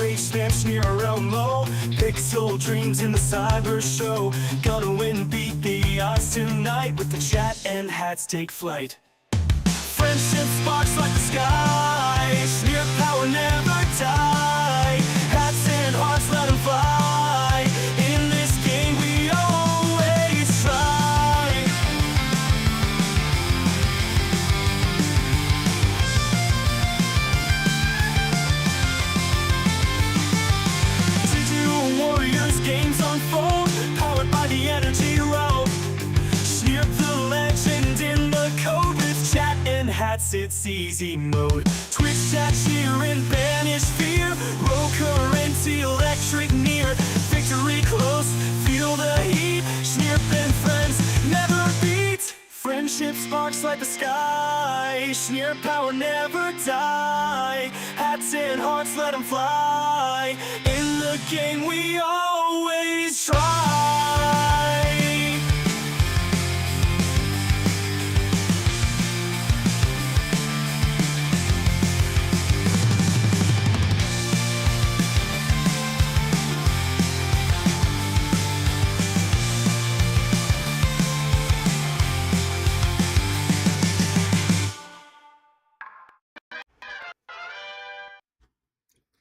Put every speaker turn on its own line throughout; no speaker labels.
reach them, sneer around low. Pixel dreams in the cyber show. Gonna win, beat the odds tonight. With the chat and hats take flight. Friendship sparks like the sky. Sneer power never die. Hats and hearts let them fly. In this game we always try. Digital warriors games unfold, powered by the energy road. Sneer the legend in the code. With chat and hats it's easy mode. Twitch chat cheer and banish fear. Roll current, electric near. Victory close, feel the heat. Snirp and friends never beat. Friendship sparks like the sky. Sneer power never die. Hats and hearts let them fly. In the game we always try.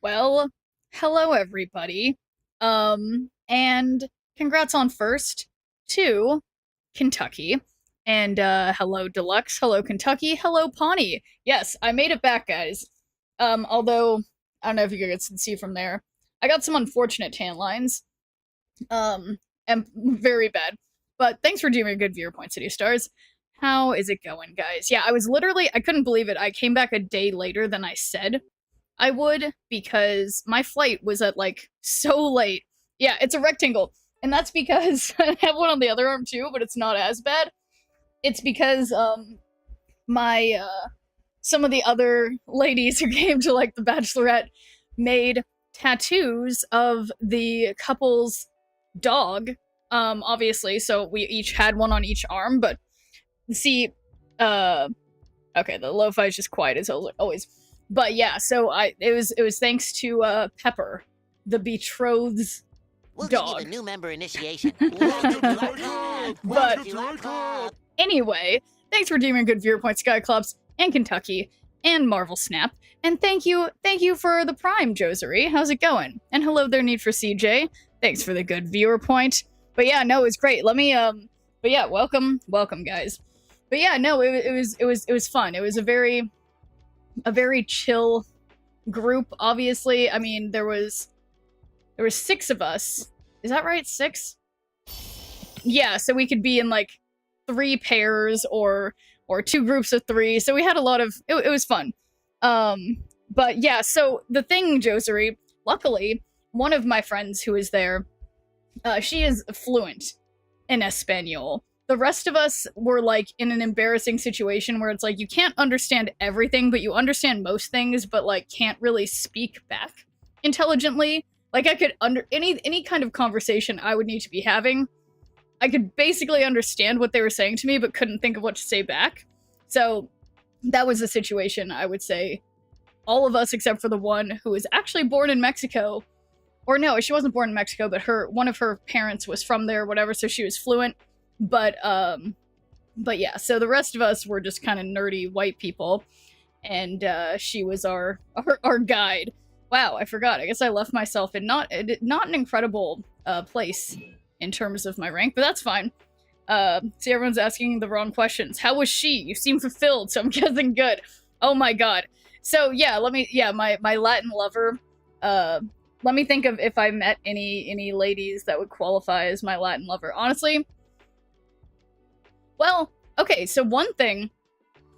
Well, hello everybody. And congrats on first to Kentucky. And hello Deluxe, hello Kentucky, hello Pawnee. Yes, I made it back, guys. Although I don't know if you guys can see from there. I got some unfortunate tan lines. And very bad. But thanks for doing a good viewer point, City Stars. How is it going, guys? Yeah, I couldn't believe it. I came back a day later than I said I would, because my flight was at, like, so late. Yeah, it's a rectangle. And that's because I have one on the other arm, too, but it's not as bad. It's because, some of the other ladies who came to, like, the Bachelorette made tattoos of the couple's dog, obviously, so we each had one on each arm, but, see, okay, the lo-fi is just quiet as always. But yeah, so it was thanks to Pepper, the betrothed's dog.
Give you a new member initiation.
But anyway, thanks for doing good viewer point, Sky Clubs and Kentucky and Marvel Snap, and thank you for the Prime, Josery. How's it going? And hello there, Need for CJ. Thanks for the good viewer point. But yeah, no, it's great. Let me But yeah, welcome, guys. But yeah, no, it was fun. It was a very chill group, obviously. I mean, there was 6 of us. Is that right? 6? Yeah, so we could be in, like, 3 pairs or 2 groups of 3. So we had a lot of... It was fun. But yeah, so the thing, Josery, luckily, one of my friends who is there, she is fluent in Espanol. The rest of us were, like, in an embarrassing situation where it's like, you can't understand everything, but you understand most things, but, like, can't really speak back intelligently. Like, I could any kind of conversation I would need to be having, I could basically understand what they were saying to me, but couldn't think of what to say back. So, that was the situation, I would say. All of us, except for the one who was actually born in Mexico. Or no, she wasn't born in Mexico, but one of her parents was from there, whatever, so she was fluent. But yeah, so the rest of us were just kind of nerdy white people, and she was our guide. Wow, I forgot. I guess I left myself in not an incredible place in terms of my rank, but that's fine. See, everyone's asking the wrong questions. How was she? You seem fulfilled, so I'm guessing good. Oh my god. So yeah, my Latin lover. Let me think of if I met any ladies that would qualify as my Latin lover. Honestly. Well, okay, so one thing,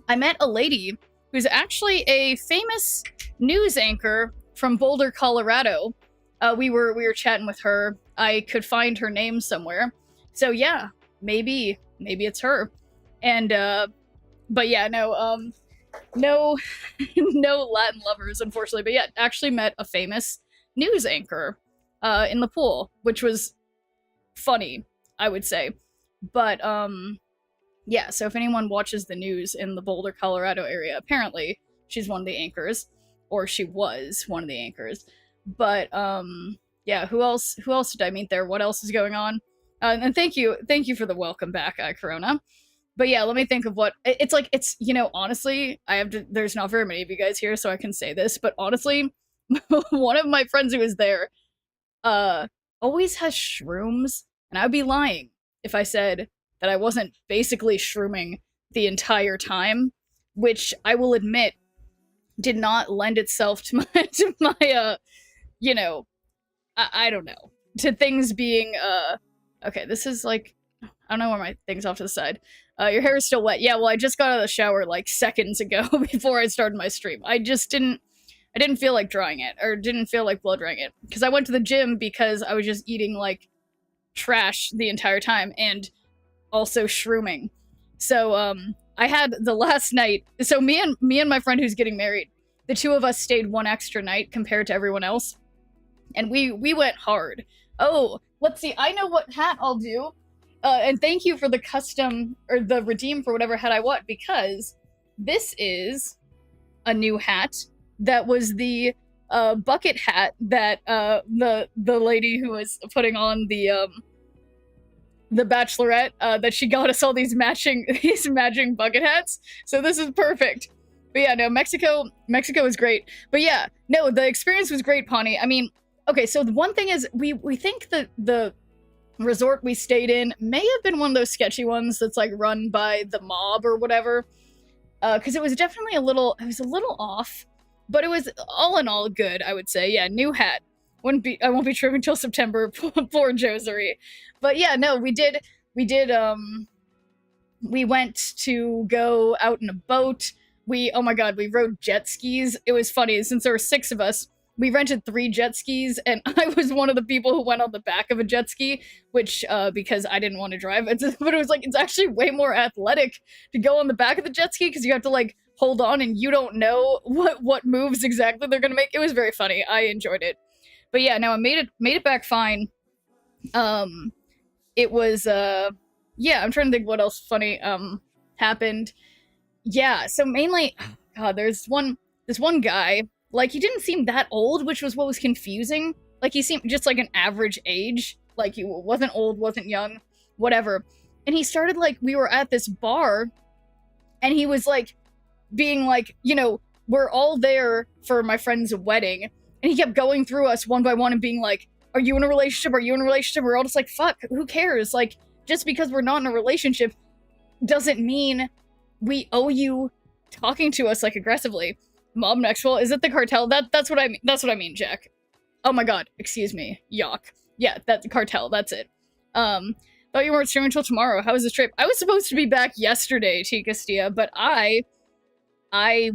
I met a lady who's actually a famous news anchor from Boulder, Colorado. We were chatting with her. I could find her name somewhere. So yeah, maybe it's her. And but yeah, no no Latin lovers, unfortunately. But yeah, actually met a famous news anchor in the pool, which was funny, I would say. But yeah, so if anyone watches the news in the Boulder, Colorado area, apparently she's one of the anchors, or she was one of the anchors. But yeah, who else did I meet there? What else is going on? And thank you for the welcome back, Corona. But yeah, let me think of what it's like. It's, you know, honestly, I have to. There's not very many of you guys here, so I can say this. But honestly, one of my friends who was there, always has shrooms, and I would be lying if I said that I wasn't basically shrooming the entire time, which I will admit did not lend itself to my you know, I don't know, to things being okay, this is like, I don't know where my thing's off to the side. Your hair is still wet. Yeah, well, I just got out of the shower like seconds ago before I started my stream. I didn't feel like drying it, or didn't feel like blow drying it, because I went to the gym because I was just eating like trash the entire time and also shrooming. So I had the last night. So me and my friend who's getting married, the two of us stayed one extra night compared to everyone else, and we went hard. Oh, let's see. I know what hat I'll do. And thank you for the custom, or the redeem for whatever hat I want, because this is a new hat that was the bucket hat that the lady who was putting on the bachelorette, that she got us all these matching bucket hats. So this is perfect. But yeah, no, Mexico is great. But yeah, no, the experience was great, Pawnee. I mean, okay, so the one thing is we think that the resort we stayed in may have been one of those sketchy ones that's like run by the mob or whatever. Because it was definitely a little off, but it was all in all good, I would say. Yeah, new hat. I won't be trimming until September. Poor Josery. But yeah, no, we went to go out in a boat. Oh my god, we rode jet skis. It was funny, since there were 6 of us, we rented 3 jet skis, and I was one of the people who went on the back of a jet ski, which, because I didn't want to drive. But it was like, it's actually way more athletic to go on the back of the jet ski, because you have to, like, hold on, and you don't know what moves exactly they're gonna make. It was very funny. I enjoyed it. But yeah, no, I made it back fine. It was, yeah, I'm trying to think what else funny, happened. Yeah, so mainly, god, this one guy, like, he didn't seem that old, which was what was confusing. Like, he seemed just like an average age. Like, he wasn't old, wasn't young, whatever. And he started, like, we were at this bar, and he was, like, being like, you know, we're all there for my friend's wedding, and he kept going through us one by one and being like, are you in a relationship? Are you in a relationship? We're all just like, fuck, who cares? Like, just because we're not in a relationship doesn't mean we owe you talking to us, like, aggressively. Mob Nexual, is it the cartel? That's what I mean. That's what I mean, Jack. Oh my god, excuse me. Yuck. Yeah, that's the cartel, that's it. Thought you weren't streaming until tomorrow. How was this trip? I was supposed to be back yesterday, T. Castilla, but I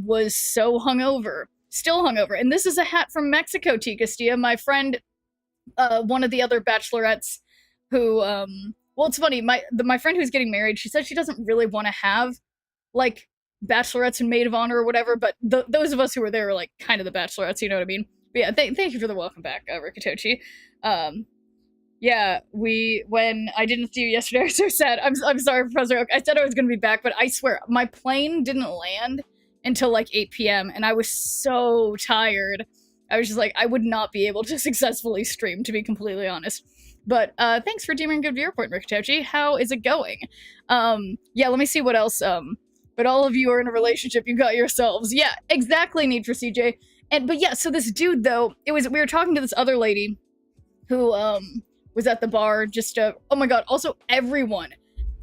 was so hungover. Still hungover. And this is a hat from Mexico, T. Castilla. My friend, one of the other bachelorettes who, well, it's funny, my friend who's getting married, she said she doesn't really want to have, like, bachelorettes and maid of honor or whatever, but those of us who were there were, like, kind of the bachelorettes, you know what I mean? But yeah, thank you for the welcome back, Rikitochi. Yeah, when I didn't see you yesterday, I was so sad. I'm sorry, Professor Oak. I said I was gonna be back, but I swear, my plane didn't land until, like, 8 p.m., and I was so tired. I was just like, I would not be able to successfully stream, to be completely honest. But thanks for deeming good viewer point, Rikitochi. How is it going? Yeah, let me see what else. But all of you are in a relationship, you got yourselves. Yeah, exactly, Need for CJ. But yeah, so this dude, though, we were talking to this other lady who, was at the bar, just, oh my god, also everyone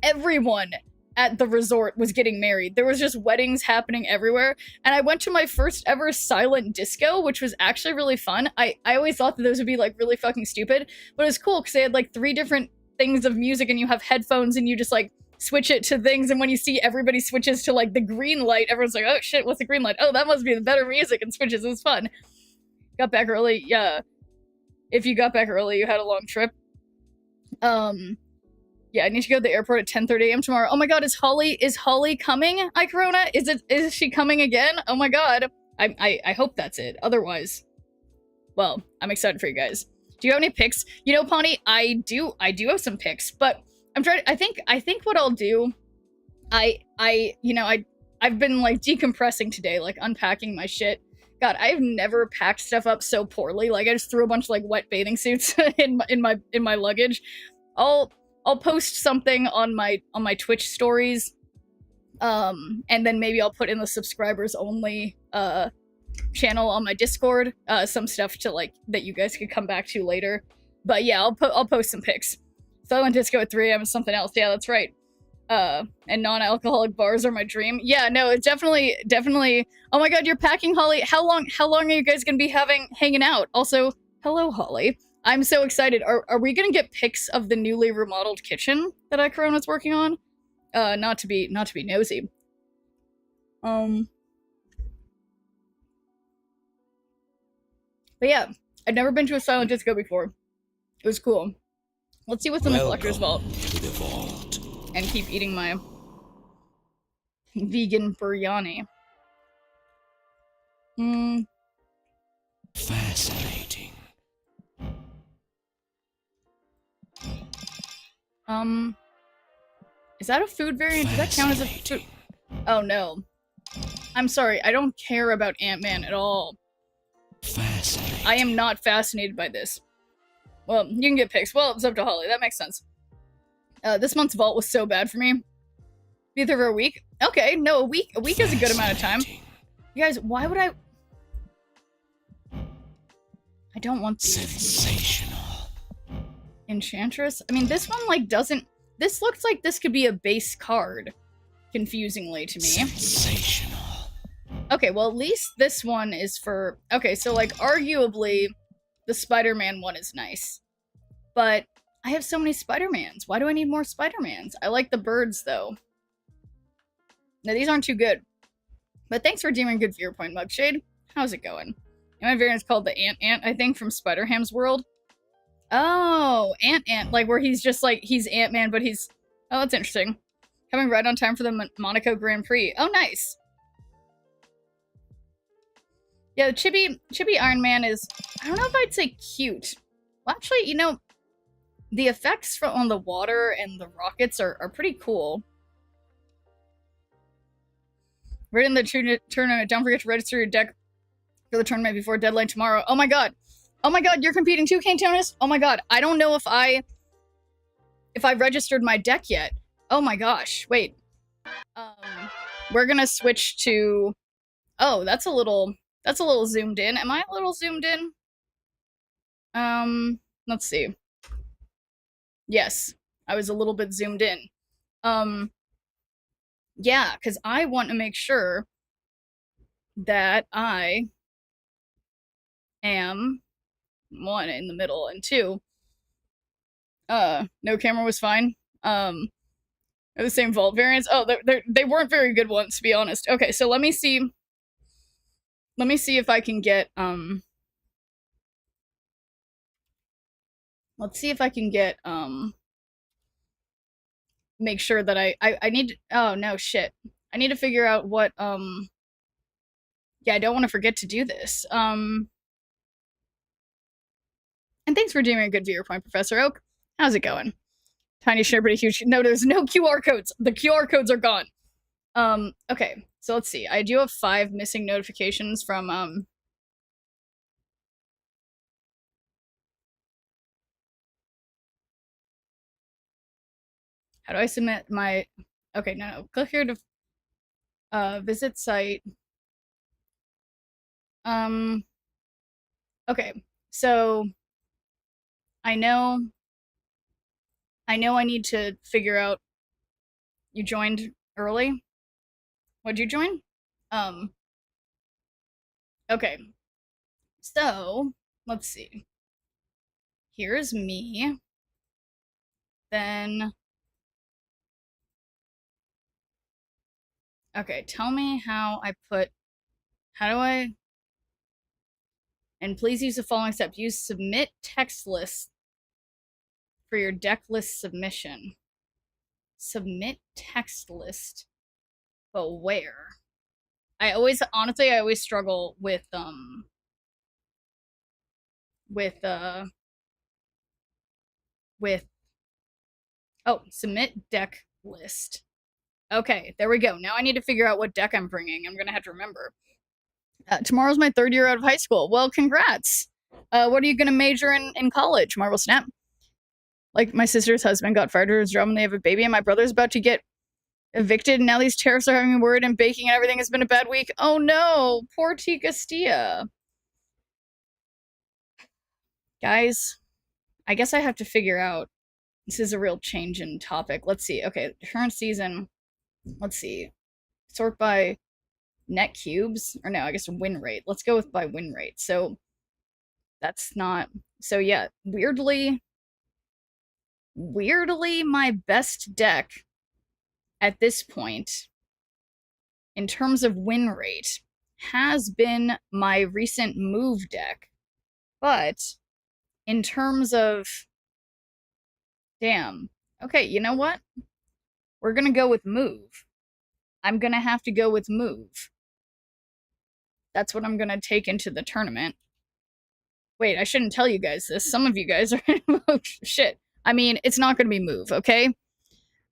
at the resort was getting married. There was just weddings happening everywhere, and I went to my first ever silent disco, which was actually really fun. I always thought that those would be, like, really fucking stupid, but it was cool, because they had, like, 3 different things of music, and you have headphones, and you just, like, switch it to things, and when you see everybody switches to, like, the green light, everyone's like, oh shit, what's the green light? Oh, that must be the better music, and switches. It was fun. Got back early. Yeah. If you got back early, you had a long trip. Yeah, I need to go to the airport at 10:30 a.m. tomorrow. Oh my god, is Holly coming? Corona? Is she coming again? Oh my god. I hope that's it. Otherwise, well, I'm excited for you guys. Do you have any picks? You know, Pawnee, I do have some picks, but I'm trying. I think what I'll do, you know, I've been, like, decompressing today, like, unpacking my shit. God, I've never packed stuff up so poorly. Like I just threw a bunch of like wet bathing suits in my luggage. I'll post something on my Twitch stories. And then maybe I'll put in the subscribers only channel on my Discord, some stuff to like that you guys could come back to later. But yeah, I'll post some pics. Silent Disco at 3 a.m. is something else. Yeah, that's right. And non-alcoholic bars are my dream. Yeah, no, it's definitely. Oh my god, you're packing, Holly. How long are you guys gonna be hanging out? Also, hello, Holly. I'm so excited. Are we gonna get pics of the newly remodeled kitchen that Corona's working on? Not to be nosy. But yeah, I'd never been to a silent disco before. It was cool. Let's see what's in the collector's vault. And keep eating my vegan biryani.
Fascinating.
Is that a food variant? Does that count as a food? Oh no. I'm sorry, I don't care about Ant-Man at all.
Fascinating.
I am not fascinated by this. Well, you can get pics. Well, it's up to Holly. That makes sense. This month's vault was so bad for me. Be there for a week? Okay, no, a week is a good amount of time. You guys, why would I don't want these.
Sensational.
Enchantress? I mean, this one, like, doesn't... This looks like this could be a base card, confusingly to me.
Sensational.
Okay, well, at least this one is for... Okay, so, like, arguably, the Spider-Man one is nice. But I have so many Spider-Mans. Why do I need more Spider-Mans? I like the birds, though. No, these aren't too good. But thanks for deeming good viewer point, Mugshade. How's it going? And my variant's called the Ant-Ant, I think, from Spider-Ham's world. Oh, Ant-Ant. Like, where he's just, like, he's Ant-Man, but he's... Oh, that's interesting. Coming right on time for the Monaco Grand Prix. Oh, nice. Yeah, the Chibi Iron Man is... I don't know if I'd say cute. Well, actually, you know, the effects on the water and the rockets are pretty cool. Right in the tournament, don't forget to register your deck for the tournament before deadline tomorrow. Oh my god. Oh my god, you're competing too, Cantonis? Oh my god, I don't know if I registered my deck yet. Oh my gosh, wait. We're gonna switch to... Oh, that's a little zoomed in. Am I a little zoomed in? Let's see. Yes, I was a little bit zoomed in. Yeah, because I want to make sure that I am... one, in the middle, and two, no camera was fine. The same vault variants. Oh, they weren't very good ones, to be honest. Okay, so let me see if I can get, let's see if I can get, make sure that I need, oh, no, shit. I need to figure out what, yeah, I don't want to forget to do this. And thanks for doing a good viewer point, Professor Oak. How's it going? Tiny share, pretty huge. No, there's no QR codes. The QR codes are gone. Okay, so let's see. I do have 5 missing notifications from, how do I submit my... Okay, no. Click here to, visit site. Okay, so... I know I need to figure out... You joined early? What'd you join? Okay. So, let's see. Here's me. Then... Okay, tell me how I put... How do I... And please use the following step. Use submit text list for your deck list submission. Submit text list. But where? Honestly, I always struggle with oh, submit deck list. Okay, there we go. Now I need to figure out what deck I'm bringing. I'm gonna have to remember. Tomorrow's my 3rd year out of high school. Well, congrats. What are you gonna major in college? Marvel Snap. Like, my sister's husband got fired from his job and they have a baby, and my brother's about to get evicted, and now these tariffs are having me worried, and baking and everything has been a bad week. Oh no, poor T. Castilla. Guys, I guess I have to figure out. This is a real change in topic. Let's see. Okay, current season. Let's see. Sort by net cubes, or no, I guess win rate. Let's go with by win rate. So that's not. So yeah, weirdly, my best deck at this point, in terms of win rate, has been my recent move deck. But in terms of, damn. Okay, you know what? We're gonna go with move. I'm gonna have to go with move. That's what I'm gonna take into the tournament. Wait, I shouldn't tell you guys this. Some of you guys are oh, shit. I mean, it's not gonna be move, okay?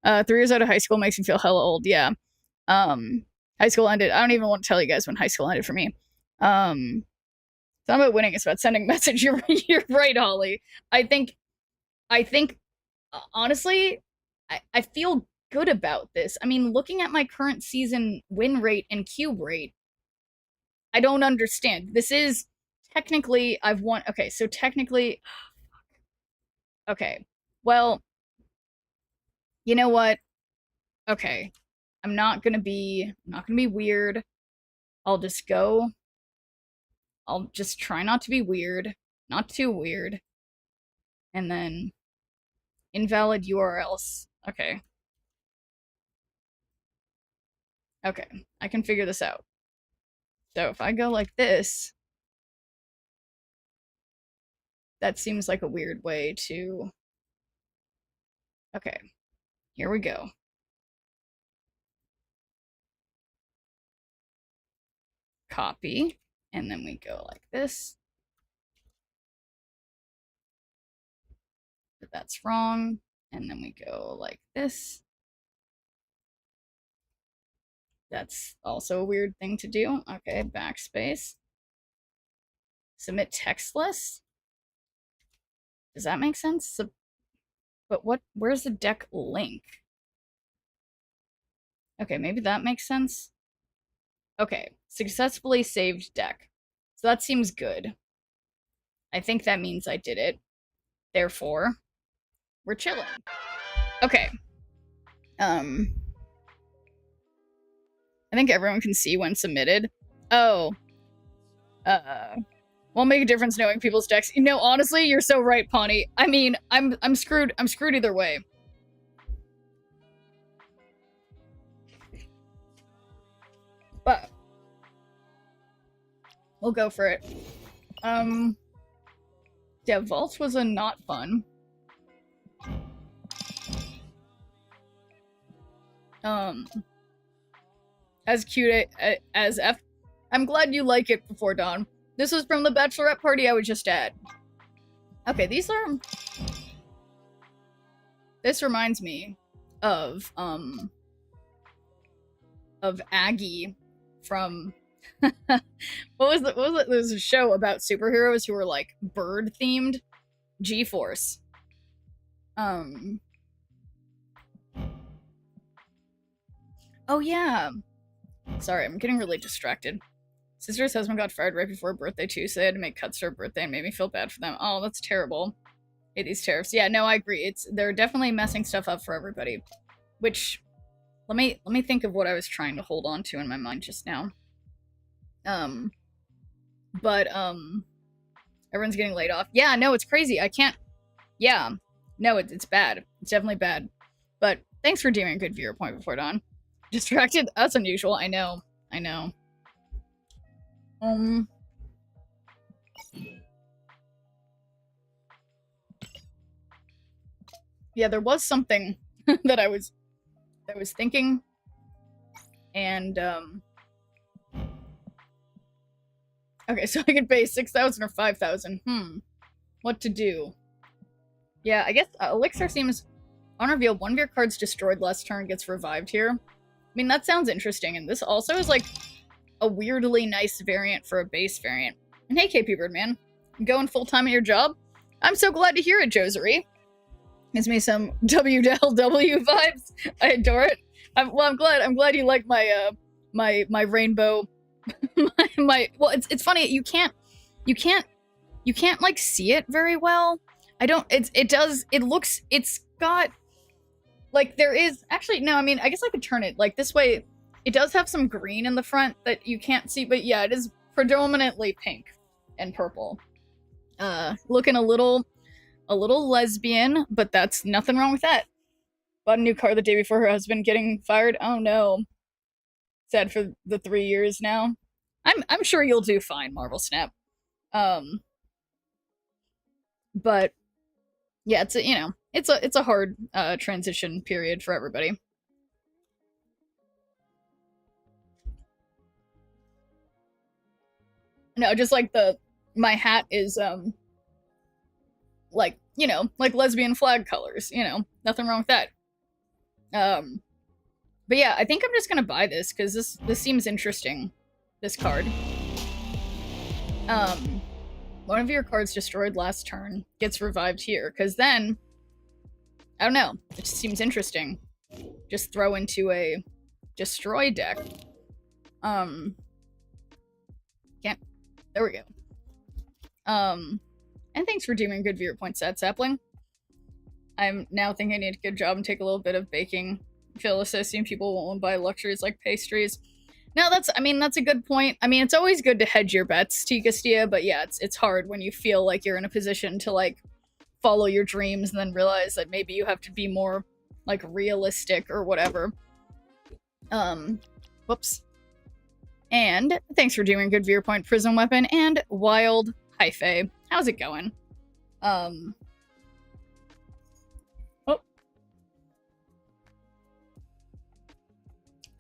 3 years out of high school makes me feel hella old, yeah. High school ended. I don't even want to tell you guys when high school ended for me. It's not about winning, it's about sending message. You're right, Holly. I think honestly, I feel good about this. I mean, looking at my current season win rate and cube rate, I don't understand. This is technically I've won. Okay, so technically, okay. Well, you know what? Okay, I'm not gonna be weird. I'll just go. I'll just try not to be weird, not too weird, and then invalid URLs. Okay. Okay, I can figure this out. So if I go like this, that seems like a weird way to... Okay, here we go. Copy, and then we go like this. But that's wrong, and then we go like this. That's also a weird thing to do. Okay, backspace. Submit text list? Does that make sense? But where's the deck link? Okay, maybe that makes sense. Okay, successfully saved deck. So that seems good. I think that means I did it. Therefore, we're chilling. Okay. I think everyone can see when submitted. Oh. Won't make a difference knowing people's decks. You know, honestly, you're so right, Pawnee. I mean, I'm screwed. I'm screwed either way. But we'll go for it. Yeah, Vault was a not fun. As cute as F. I'm glad you like it before dawn. This was from the bachelorette party I was just at. Okay, these are... This reminds me of Aggie from... what was it? There was a show about superheroes who were, like, bird-themed. G-Force. Oh, yeah. Sorry, I'm getting really distracted. Sister's husband got fired right before her birthday, too, so they had to make cuts for her birthday and made me feel bad for them. Oh, that's terrible. Hey, these tariffs. Yeah, no, I agree. They're definitely messing stuff up for everybody. Which, let me think of what I was trying to hold on to in my mind just now. Everyone's getting laid off. Yeah, no, it's crazy. I can't... Yeah. No, it's bad. It's definitely bad. But thanks for doing a good viewer point before dawn. Distracted? That's unusual. I know. I know. Yeah, there was something that I was thinking, and okay, so I could pay 6,000 or 5,000. What to do? Yeah, I guess Elixir seems on reveal. One of your cards destroyed last turn gets revived here. I mean, that sounds interesting, and this also is like a weirdly nice variant for a base variant. And hey, KP Birdman, you going full-time at your job? I'm so glad to hear it, Josery. Gives me some WLW vibes. I adore it. I'm glad you like my my rainbow. Well, it's funny. You can't like see it very well. It's got like there is actually no. I mean, I guess I could turn it like this way. It does have some green in the front that you can't see, but yeah, it is predominantly pink and purple. Looking a little lesbian, but that's nothing wrong with that. Bought a new car the day before her husband getting fired. Oh no. Sad for the 3 years now. I'm sure you'll do fine, Marvel Snap. But yeah, it's a hard transition period for everybody. No, just like my hat is like, like lesbian flag colors, nothing wrong with that. But yeah, I think I'm just gonna buy this because this seems interesting. This card. One of your cards destroyed last turn gets revived here, because then I don't know, it just seems interesting. Just throw into a destroy deck. Can't. There we go. And thanks for doing good viewer points, Sad Sapling. I'm now thinking I need a good job and take a little bit of baking. Feel associating people won't buy luxuries like pastries. No, that's a good point. I mean, it's always good to hedge your bets, Tikastia, but yeah, it's hard when you feel like you're in a position to like follow your dreams and then realize that maybe you have to be more like realistic or whatever. Whoops. And thanks for doing good viewer point, Prism Weapon, and Wild Hyphae. How's it going? Oh.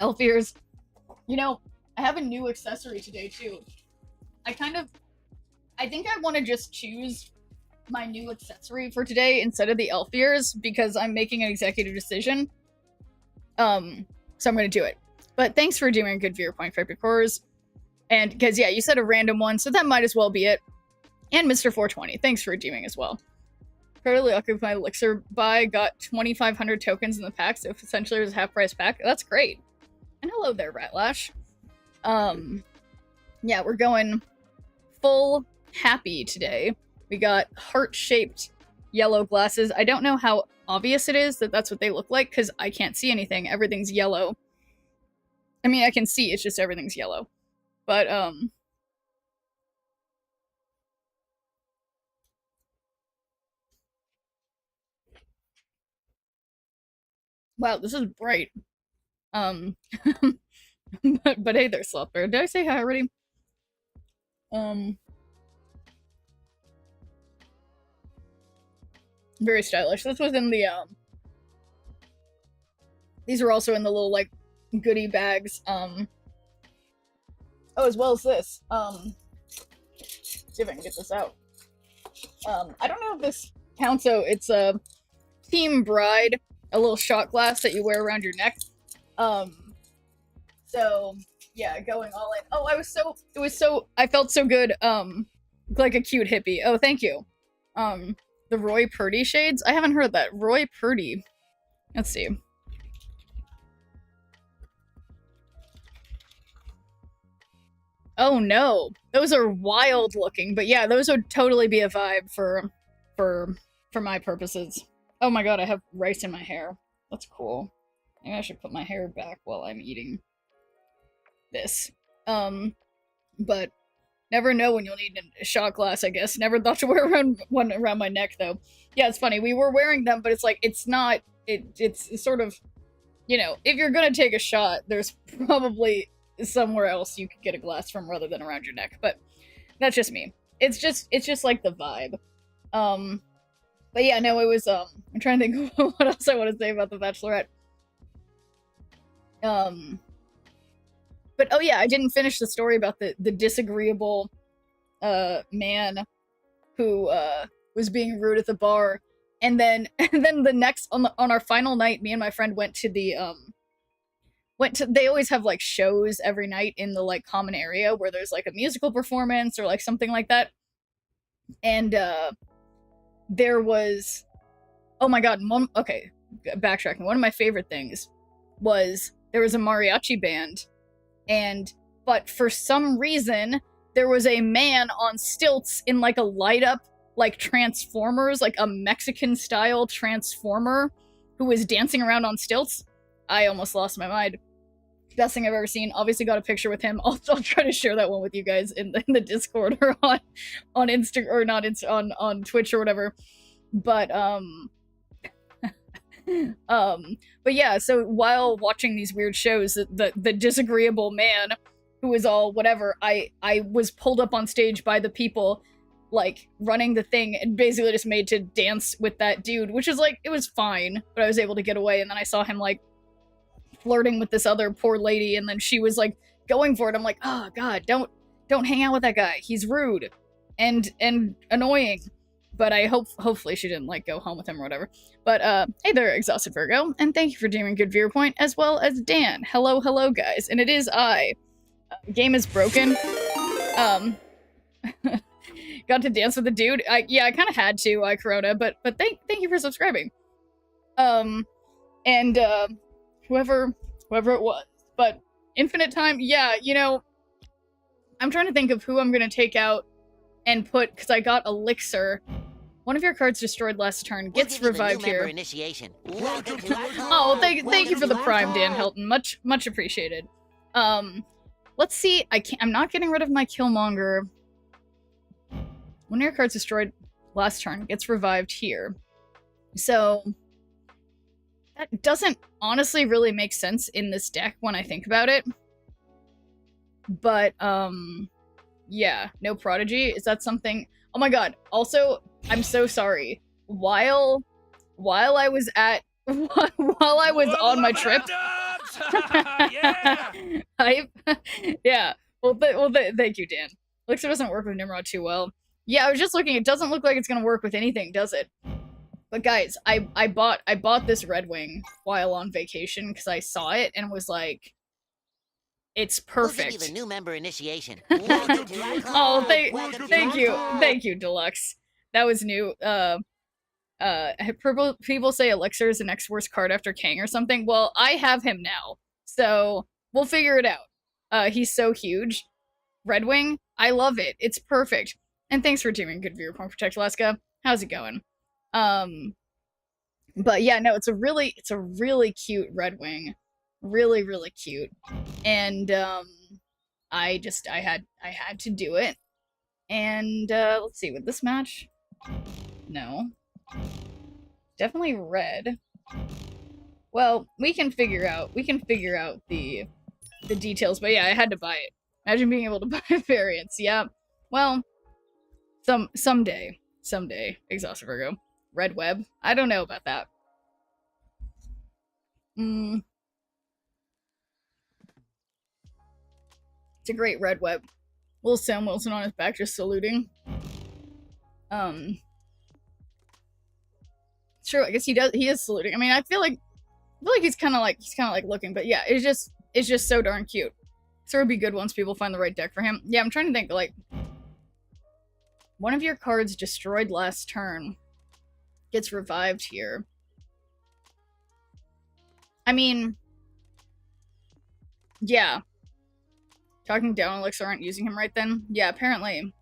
Elf ears. I have a new accessory today, too. I think I want to just choose my new accessory for today instead of the elf ears, because I'm making an executive decision. So I'm going to do it. But thanks for doing a good viewer point, Cryptic Horrors. And, because, yeah, you said a random one, so that might as well be it. And Mr. 420, thanks for redeeming as well. Currently occupied elixir buy, got 2,500 tokens in the pack, so essentially it was a half-price pack. That's great. And hello there, Ratlash. Yeah, we're going full happy today. We got heart-shaped yellow glasses. I don't know how obvious it is that that's what they look like, because I can't see anything. Everything's yellow. I mean, I can see, it's just everything's yellow. But, wow, this is bright. but hey there, Slothbear. Did I say hi already? Very stylish. This was in the, these were also in the little, like, goodie bags, oh, as well as this, see if I can get this out. I don't know if this counts, so it's a Team Bride, a little shot glass that you wear around your neck. So, yeah, going all in. Oh, I felt so good, like a cute hippie. Oh, thank you. The Roy Purdy shades? I haven't heard that. Roy Purdy. Let's see. Oh no, those are wild looking, but yeah, those would totally be a vibe for my purposes. Oh my god, I have rice in my hair. That's cool. Maybe I should put my hair back while I'm eating this. But never know when you'll need a shot glass, I guess. Never thought to wear one around my neck, though. Yeah, it's funny. We were wearing them, but it's like, it's not, it's sort of, if you're gonna take a shot, there's probably somewhere else you could get a glass from rather than around your neck. But that's just me. It's just like the vibe. But yeah, no, it was, I'm trying to think of what else I want to say about The Bachelorette. But oh yeah, I didn't finish the story about the disagreeable man who was being rude at the bar, and then the next on our final night, me and my friend went to the they always have like shows every night in the like common area where there's like a musical performance or like something like that. And there was, oh my god, okay, backtracking. One of my favorite things was there was a mariachi band, but for some reason there was a man on stilts in like a light up like Transformers, like a Mexican style Transformer who was dancing around on stilts. I almost lost my mind. Best thing I've ever seen. Obviously got a picture with him. I'll try to share that one with you guys in the Discord or on Insta or not on Twitch or whatever. But but yeah, so while watching these weird shows, the disagreeable man who was all whatever, I was pulled up on stage by the people like running the thing and basically just made to dance with that dude, which is like, it was fine, but I was able to get away. And then I saw him like flirting with this other poor lady, and then she was like going for it. I'm like, oh god, don't hang out with that guy. He's rude and annoying. But I hopefully she didn't like go home with him or whatever. But hey there, Exhausted Virgo, and thank you for doing a good viewpoint, as well as Dan. Hello guys, and it is I. Game is broken. Got to dance with the dude. I kind of had to, Corona, but thank you for subscribing. And whoever it was. But Infinite Time, yeah, you know, I'm trying to think of who I'm gonna take out and put, because I got Elixir. One of your cards destroyed last turn gets revived here.
Initiation.
Oh, thank you for the Prime, Dan Hilton. Much appreciated. Let's see. I'm not getting rid of my Killmonger. One of your cards destroyed last turn gets revived here. So that doesn't honestly really make sense in this deck when I think about it. But yeah, no Prodigy. Is that something? Oh my god. Also, I'm so sorry. While I was at while I was on my trip. Yeah. Well, thank you, Dan. Elixir doesn't work with Nimrod too well. Yeah, I was just looking. It doesn't look like it's gonna work with anything, does it? But guys, I bought this Red Wing while on vacation because I saw it and was like, it's perfect.
We'll give you the new member initiation.
Oh, thank you, Deluxe. That was new. People say Elixir is the next worst card after Kang or something. Well, I have him now, so we'll figure it out. He's so huge. Red Wing, I love it. It's perfect. And thanks for doing good viewer point, Protect Alaska. How's it going? But yeah, no, it's a really cute Red Wing. Really cute. And I had to do it. And let's see, with this match, no, definitely red. Well, we can figure out the details, but yeah, I had to buy it. Imagine being able to buy variants. Yeah, well, someday, Exhausted Virgo. Red Web, I don't know about that. It's a great Red Web. Little Sam Wilson on his back just saluting. Sure, I guess he is saluting. I mean, I feel like he's kind of like looking, but yeah, it's just so darn cute. So it would be good once people find the right deck for him. Yeah, I'm trying to think, like, one of your cards destroyed last turn gets revived here. I mean, yeah. Talking down Elixir aren't using him right then? Yeah, apparently.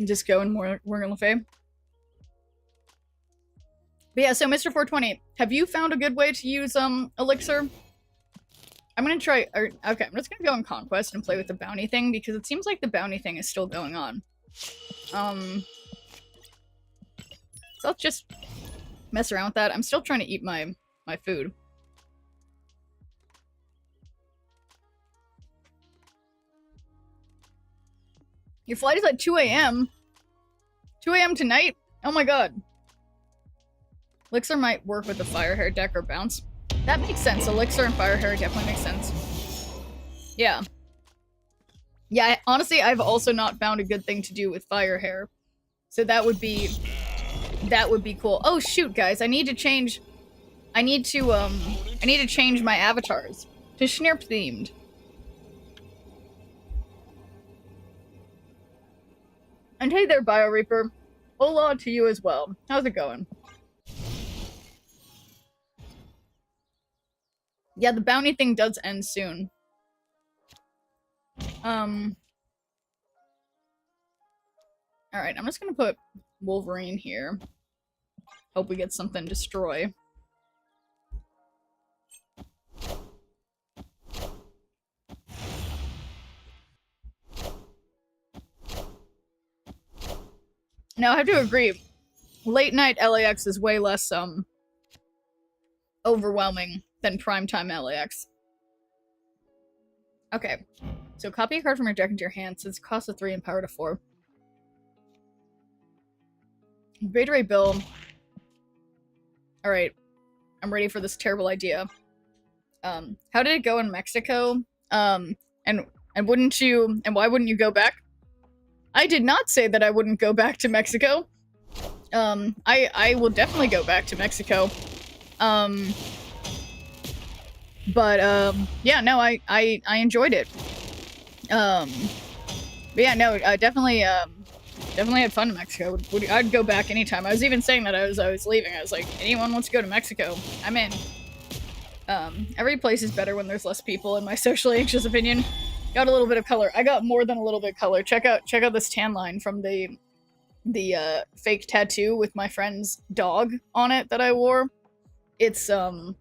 Just go and Morgan Le Fay. But yeah, so Mr. 420, have you found a good way to use Elixir? I'm gonna try, okay, I'm just gonna go in Conquest and play with the bounty thing, because it seems like the bounty thing is still going on. So I'll just mess around with that. I'm still trying to eat my food. Your flight is at 2 a.m. 2 a.m. tonight? Oh my god. Elixir might work with the Fire Hair deck or bounce. That makes sense. Elixir and Fire Hair definitely makes sense. Yeah. Yeah, honestly, I've also not found a good thing to do with fire hair. So that would be cool. Oh shoot, guys, I need to change my avatars to Schnirp themed. And hey there, Bio Reaper. Hola to you as well. How's it going? Yeah, the bounty thing does end soon. Alright, I'm just gonna put Wolverine here. Hope we get something destroy. Now, I have to agree, late night LAX is way less, overwhelming than primetime LAX. Okay, so copy a card from your deck into your hand since it costs a 3 and power to 4. Beta Ray Bill. Alright, I'm ready for this terrible idea. How did it go in Mexico? And wouldn't you, and why wouldn't you go back? I did not say that I wouldn't go back to Mexico. I will definitely go back to Mexico. Yeah, no, I enjoyed it. But yeah, no, I definitely had fun in Mexico. I'd go back anytime. I was even saying that as I was leaving. I was like, anyone wants to go to Mexico, I'm in. Every place is better when there's less people, in my socially anxious opinion. Got a little bit of color. I got more than a little bit of color. Check out this tan line from the fake tattoo with my friend's dog on it that I wore. It's yeah,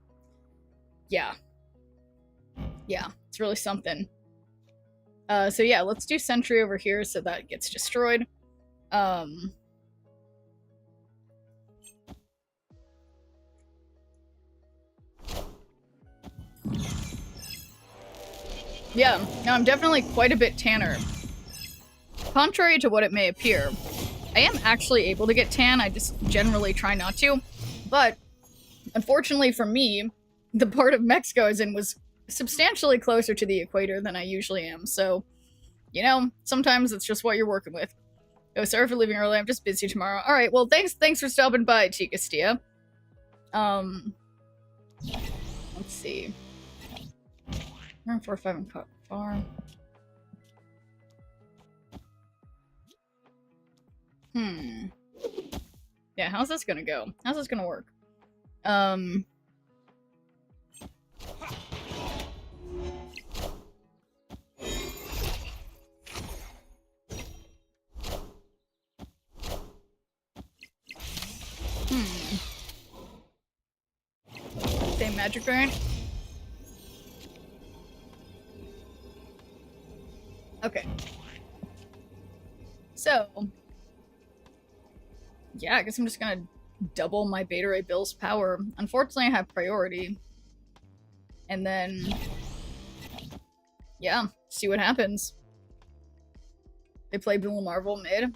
it's really something. So yeah, let's do Sentry over here so that gets destroyed. Yeah, no, I'm definitely quite a bit tanner. Contrary to what it may appear, I am actually able to get tan, I just generally try not to. But, unfortunately for me, the part of Mexico I was in was substantially closer to the equator than I usually am, so, you know, sometimes it's just what you're working with. Oh, sorry for leaving early, I'm just busy tomorrow. Alright, well, thanks for stopping by, Chicastia. Let's see. 4, 5, and cut far. Yeah, how's this gonna go? How's this gonna work? Same magic variant? Okay. So, yeah, I guess I'm just gonna double my Beta Ray Bill's power. Unfortunately, I have priority. And then, yeah, see what happens. They play Blue Marvel mid.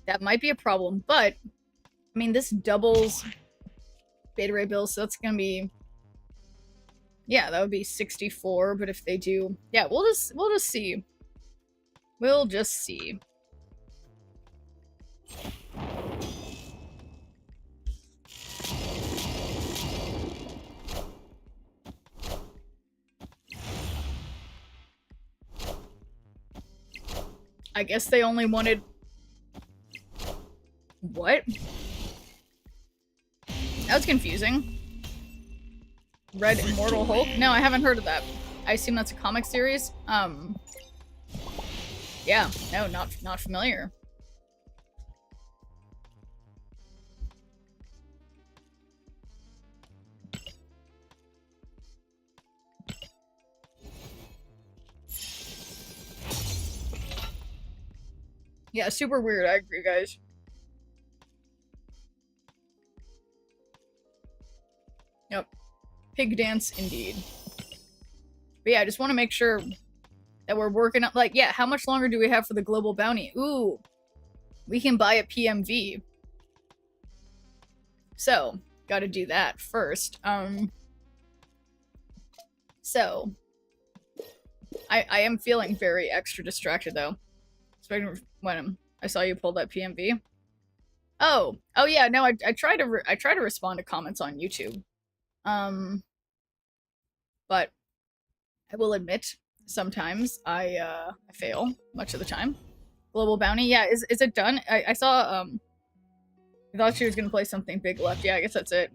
That might be a problem, but, I mean, this doubles Beta Ray Bill, so that's gonna be, yeah, that would be 64, but if they do, yeah, we'll just see. We'll just see. I guess they only wanted... What? That was confusing. Red Immortal Hulk? No, I haven't heard of that. I assume that's a comic series? Yeah, no, not familiar. Yeah, super weird, I agree, guys. Yep. Pig dance, indeed. But yeah, I just want to make sure that we're working on, like, yeah, how much longer do we have for the global bounty? Ooh, we can buy a PMV. So, gotta do that first. So, I am feeling very extra distracted though. Especially when I saw you pull that PMV. Oh yeah, no, I try to respond to comments on YouTube. But I will admit sometimes I fail much of the time. Global bounty, yeah, is it done? I saw I thought she was gonna play something big left. Yeah, I guess that's it.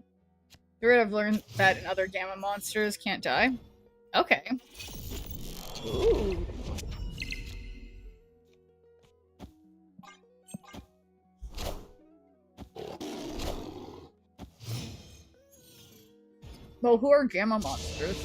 I've learned that in other gamma monsters can't die. Okay. Ooh. Well, who are gamma monsters?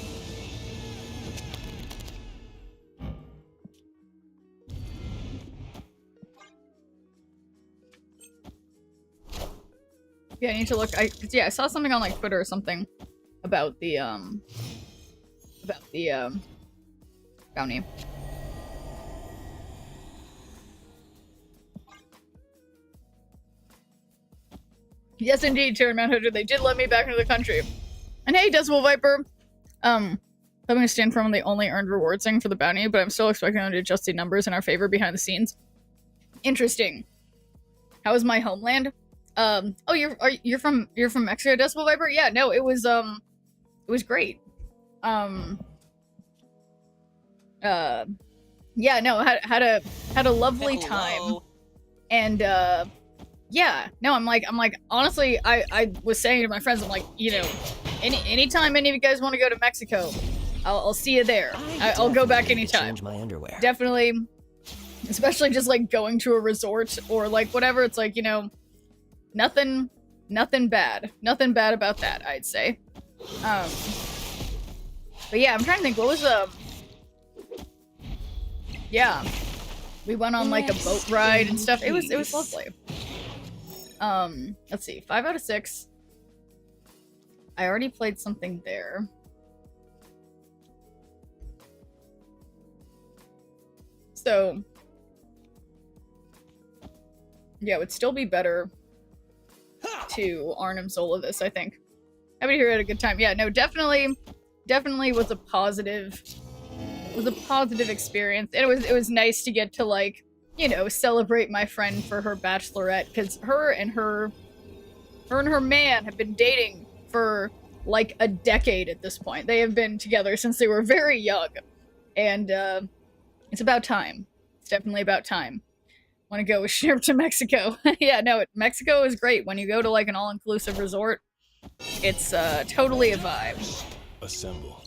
Yeah, I need to look. I saw something on like Twitter or something about the bounty. Yes, indeed, Terran Manhunter. They did let me back into the country. And hey, Decibel Viper. Having to stand firm on the only earned rewards thing for the bounty, but I'm still expecting them to adjust the numbers in our favor behind the scenes. Interesting. How is my homeland? Oh, you're from Mexico, Decibel Viper? Yeah, no, it was great. Yeah, no, had a lovely time. And yeah, no, I'm like honestly, I was saying to my friends, I'm like, you know, anytime any of you guys want to go to Mexico, I'll see you there. I'll go back anytime.
Change my underwear.
Definitely, especially just like going to a resort or like whatever. It's like, you know, nothing bad about that, I'd say. But yeah, I'm trying to think. What was yeah, we went on like a boat ride and stuff. It was lovely. Let's see, 5 out of 6. I already played something there. So yeah, it would still be better to Arnhem Zola this, I think. Happy to hear you had a good time. Yeah, no, definitely was a positive experience. And it was nice to get to, like, you know, celebrate my friend for her bachelorette, because her and her man have been dating for like a decade at this point. They have been together since they were very young, and it's about time. It's definitely about time. Want to go with Shrimp to Mexico? Yeah, no, Mexico is great when you go to like an all-inclusive resort. It's totally a vibe.
Assemble.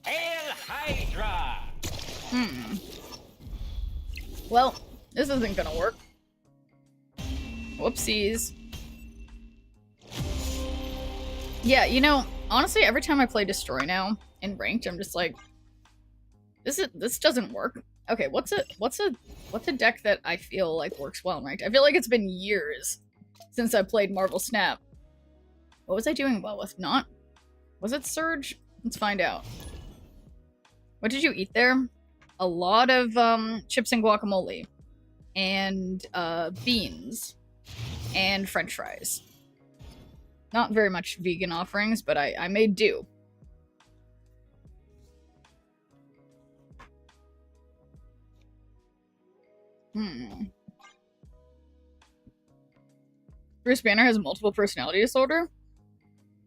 Hail Hydra!
Well, this isn't gonna work. Whoopsies. Yeah, you know, honestly, every time I play Destroy now in ranked, I'm just like, this doesn't work. Okay, what's a deck that I feel like works well in ranked? I feel like it's been years since I played Marvel Snap. What was I doing well with? Not? Was it Surge? Let's find out. What did you eat there? A lot of chips and guacamole, and beans, and French fries. Not very much vegan offerings, but I made do. Bruce Banner has multiple personality disorder?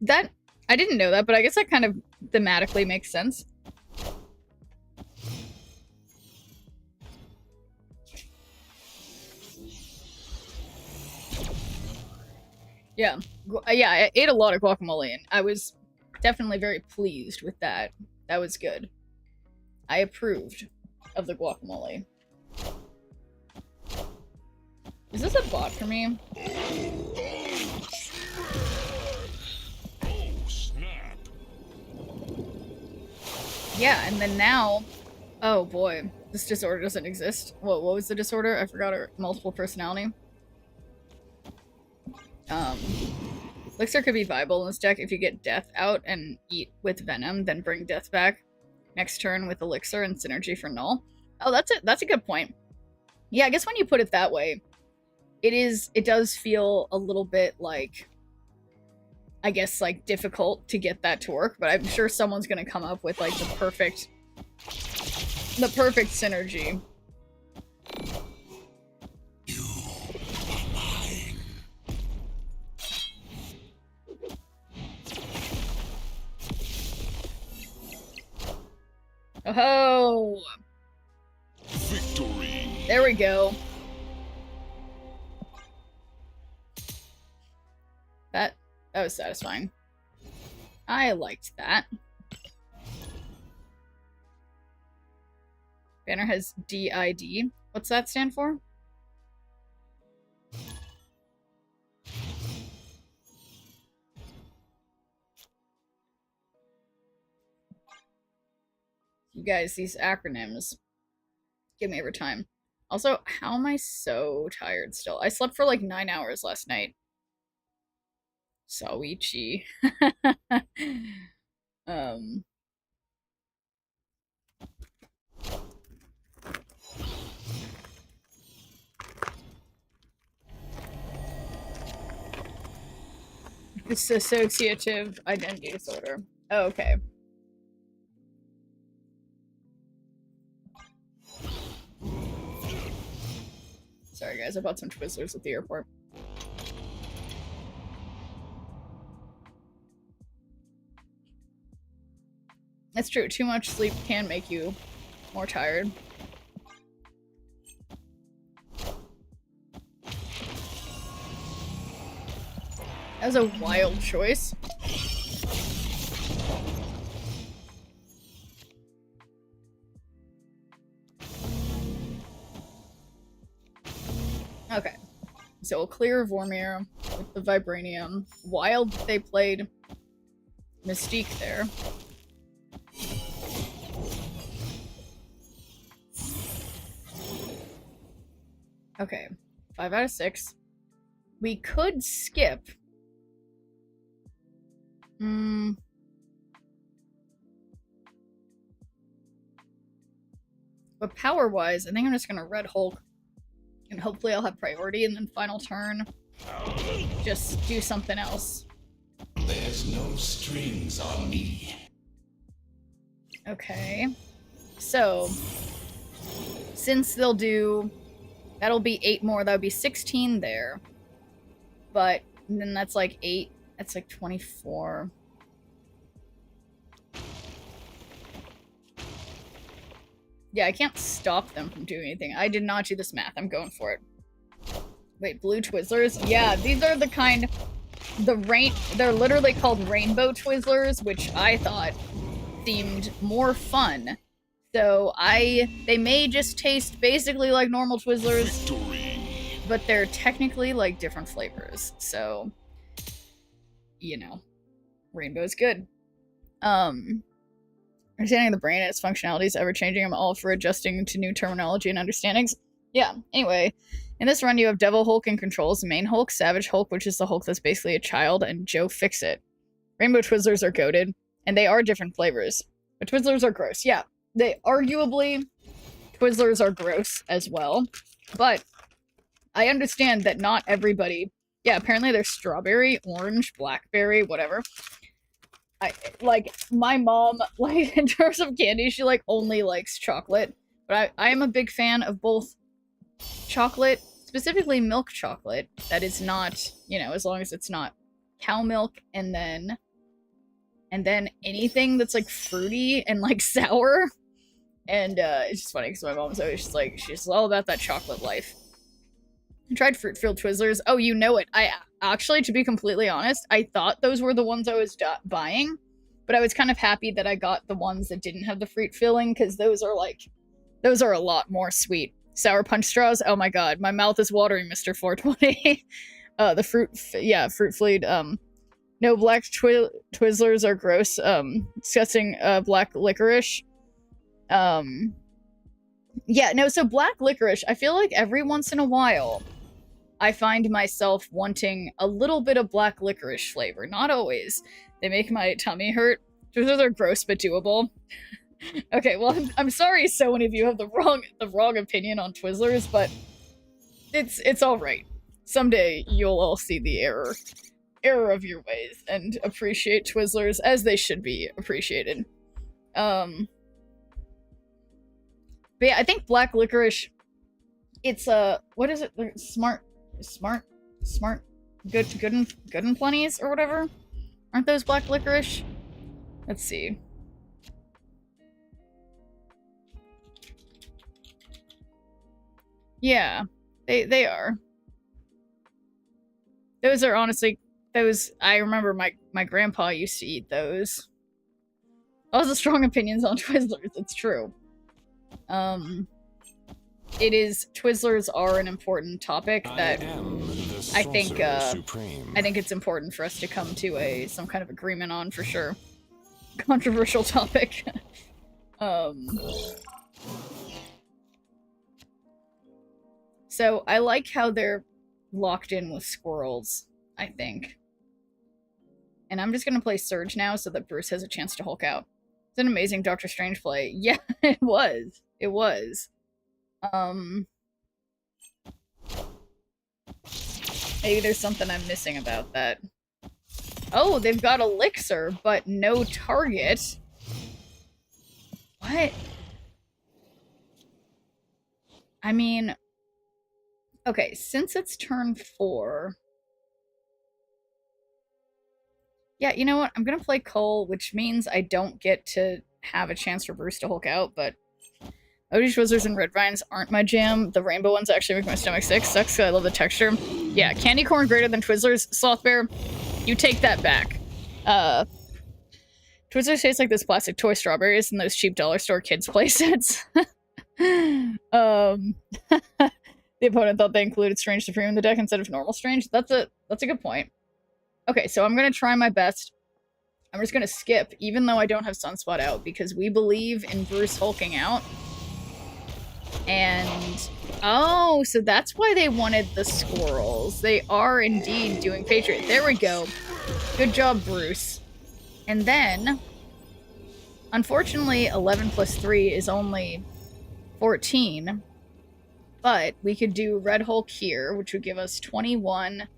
That, I didn't know that, but I guess that kind of thematically makes sense. Yeah. Yeah, I ate a lot of guacamole, and I was definitely very pleased with that. That was good. I approved of the guacamole. Is this a bot for me?
Oh, snap.
Yeah, and then now... Oh boy, this disorder doesn't exist. What was the disorder? I forgot her. Multiple personality. Elixir could be viable in this deck if you get Death out and eat with Venom, then bring Death back next turn with Elixir and Synergy for Null. Oh, that's it. That's a good point. Yeah, I guess when you put it that way, it does feel a little bit like, I guess, like, difficult to get that to work, but I'm sure someone's gonna come up with, like, the perfect The perfect synergy. Oh,
Victory.
there we go. That was satisfying. I liked that. Banner has DID. What's that stand for? You guys, these acronyms give me every time. Also, how am I so tired still? I slept for like 9 hours last night. Sawichi. Dissociative identity disorder. Oh, okay. Sorry guys, I bought some Twizzlers at the airport. That's true, too much sleep can make you more tired. That was a wild choice. Okay. So we'll clear Vormir with the Vibranium. Wild that they played Mystique there. Okay. 5 out of 6. We could skip. But power-wise, I think I'm just gonna Red Hulk. And hopefully I'll have priority, and then final turn, just do something else.
There's no strings on me.
Okay. So, since they'll do... That'll be 8 more, that would be 16 there. But then that's like 8, that's like 24. Yeah, I can't stop them from doing anything. I did not do this math. I'm going for it. Wait, blue Twizzlers? Yeah, these are the kind... They're literally called Rainbow Twizzlers, which I thought seemed more fun. So they may just taste basically like normal Twizzlers,
Victory.
but they're technically like different flavors. So, you know, rainbow's good. Understanding the brain and its functionalities ever-changing. I'm all for adjusting to new terminology and understandings. Yeah, anyway. In this run, you have Devil Hulk and controls Main Hulk, Savage Hulk, which is the Hulk that's basically a child, and Joe Fixit. Rainbow Twizzlers are goated, and they are different flavors. But Twizzlers are gross. Yeah, Twizzlers are gross as well. But I understand that not everybody... Yeah, apparently they're strawberry, orange, blackberry, whatever. My mom, like, in terms of candy, she, like, only likes chocolate. But I am a big fan of both chocolate, specifically milk chocolate, that is not, you know, as long as it's not cow milk, and then anything that's, like, fruity and, like, sour. And, it's just funny, because my mom's always just, like, she's all about that chocolate life. I tried fruit-filled Twizzlers. Oh, you know it. I actually, to be completely honest, I thought those were the ones I was buying, but I was kind of happy that I got the ones that didn't have the fruit filling, because those are a lot more sweet. Sour Punch straws? Oh my god, my mouth is watering, Mr. 420. The fruit-fleed, no, black Twizzlers are gross. Discussing, black licorice. Yeah, no, so black licorice, I feel like every once in a while, I find myself wanting a little bit of black licorice flavor. Not always. They make my tummy hurt. Twizzlers are gross but doable. Okay, well, I'm sorry so many of you have the wrong opinion on Twizzlers, but it's alright. Someday you'll all see the error of your ways and appreciate Twizzlers as they should be appreciated. But yeah, I think black licorice, it's what is it? Smart, good and plenties or whatever. Aren't those black licorice? Let's see. Yeah, they are. Those are honestly those. I remember my grandpa used to eat those. Also, strong opinions on Twizzlers. It's true. It is Twizzlers are an important topic that I think it's important for us to come to some kind of agreement on for sure. Controversial topic. So I like how they're locked in with squirrels, I think. And I'm just gonna play Surge now so that Bruce has a chance to Hulk out. It's an amazing Doctor Strange play. Yeah, it was. It was. Maybe there's something I'm missing about that. Oh, they've got Elixir, but no target. What? I mean... Okay, since it's turn 4... Yeah, you know what? I'm gonna play Cole, which means I don't get to have a chance for Bruce to Hulk out, but... OG Twizzlers and Red Vines aren't my jam. The rainbow ones actually make my stomach sick. Sucks because I love the texture. Yeah, candy corn greater than Twizzlers. Sloth Bear, you take that back. Twizzlers taste like those plastic toy strawberries in those cheap dollar store kids play sets. The opponent thought they included Strange Supreme in the deck instead of normal Strange. That's a good point. Okay, so I'm gonna try my best. I'm just gonna skip, even though I don't have Sunspot out, because we believe in Bruce hulking out. And, oh, so that's why they wanted the squirrels. They are indeed doing Patriot. There we go. Good job, Bruce. And then, unfortunately, 11 plus 3 is only 14. But we could do Red Hulk here, which would give us 21,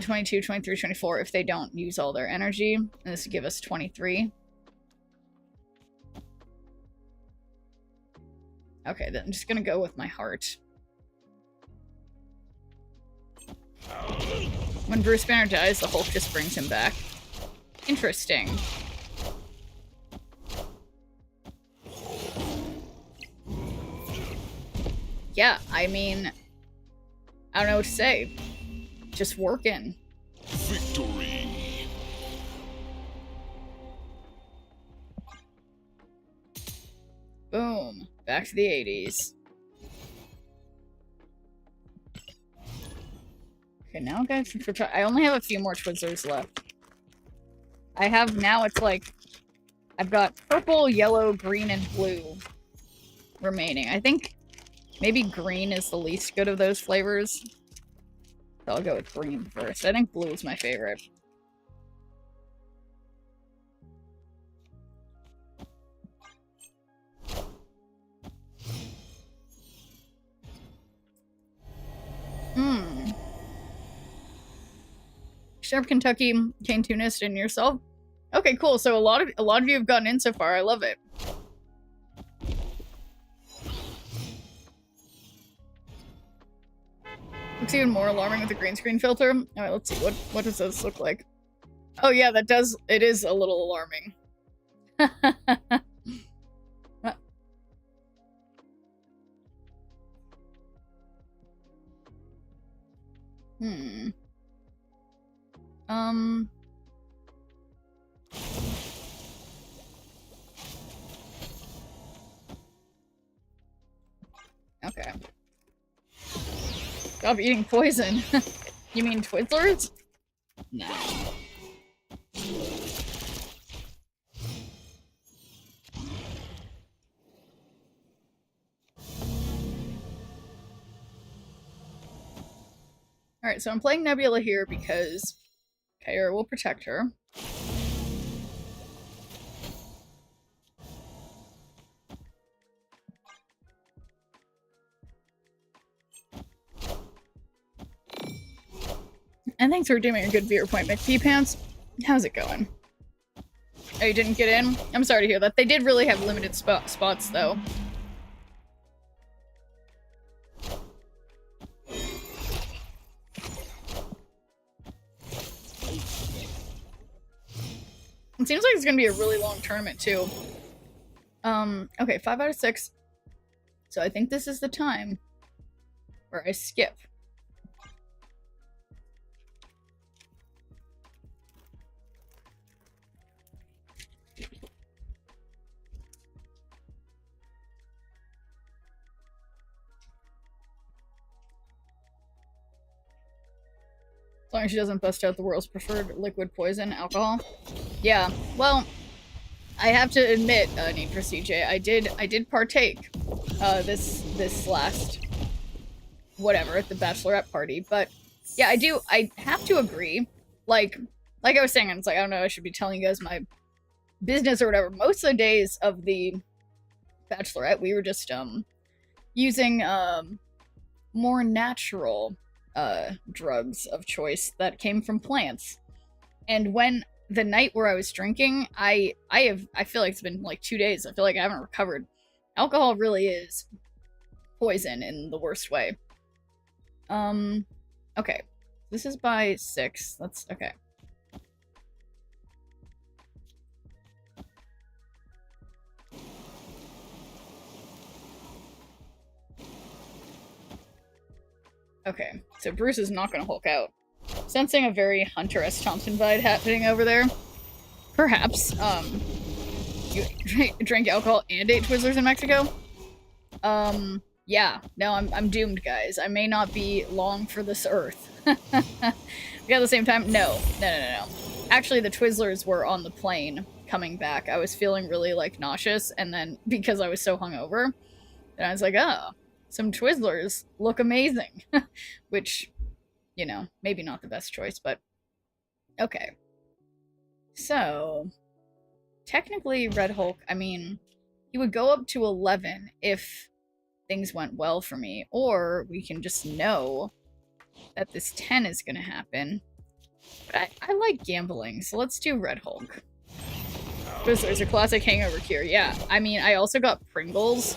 22, 23, 24 if they don't use all their energy. And this would give us 23. Okay, then I'm just gonna go with my heart. When Bruce Banner dies, the Hulk just brings him back. Interesting. Yeah, I mean, I don't know what to say. Just working.
Victory.
Boom. Back to the 80s. Okay, now guys, I only have a few more Twizzlers left. I have now, it's like, I've got purple, yellow, green, and blue remaining. I think maybe green is the least good of those flavors. So I'll go with green first. I think blue is my favorite. Sharp Kentucky, Kane Tunist, and yourself. Okay, cool. So a lot of you have gotten in so far. I love it. Looks even more alarming with the green screen filter. All right, let's see. What does this look like? Oh yeah, that does. It is a little alarming. Okay. Stop eating poison. You mean Twizzlers? No. Alright, so I'm playing Nebula here because Kyra will protect her. And thanks for doing a good viewer point, McPeepants. How's it going? Oh, you didn't get in? I'm sorry to hear that. They did really have limited spots, though. It seems like it's gonna be a really long tournament too. Okay, 5 out of 6. So I think this is the time where I skip. As long as she doesn't bust out the world's preferred liquid poison, alcohol. Yeah, well, I have to admit, Need for CJ, I did partake, this last, whatever, at the bachelorette party, but, yeah, I have to agree, like I was saying, it's like, I don't know, I should be telling you guys my business or whatever. Most of the days of the bachelorette, we were just, using, more natural, drugs of choice that came from plants. And when the night where I was drinking, I feel like it's been like 2 days. I feel like I haven't recovered. Alcohol really is poison in the worst way. Okay. This is by 6. That's okay. Okay, so Bruce is not gonna Hulk out. Sensing a very Hunter S. Thompson vibe happening over there. Perhaps, you drink alcohol and ate Twizzlers in Mexico? Yeah. No, I'm doomed, guys. I may not be long for this earth. But at the same time, no. Actually, the Twizzlers were on the plane coming back. I was feeling really, like, nauseous, and then, because I was so hungover, and I was like, oh, some Twizzlers look amazing. Which, you know, maybe not the best choice, but okay. So, technically, Red Hulk, I mean, he would go up to 11 if things went well for me, or we can just know that this 10 is gonna happen. But I like gambling, so let's do Red Hulk. Twizzlers, a classic hangover cure. Yeah, I mean, I also got Pringles,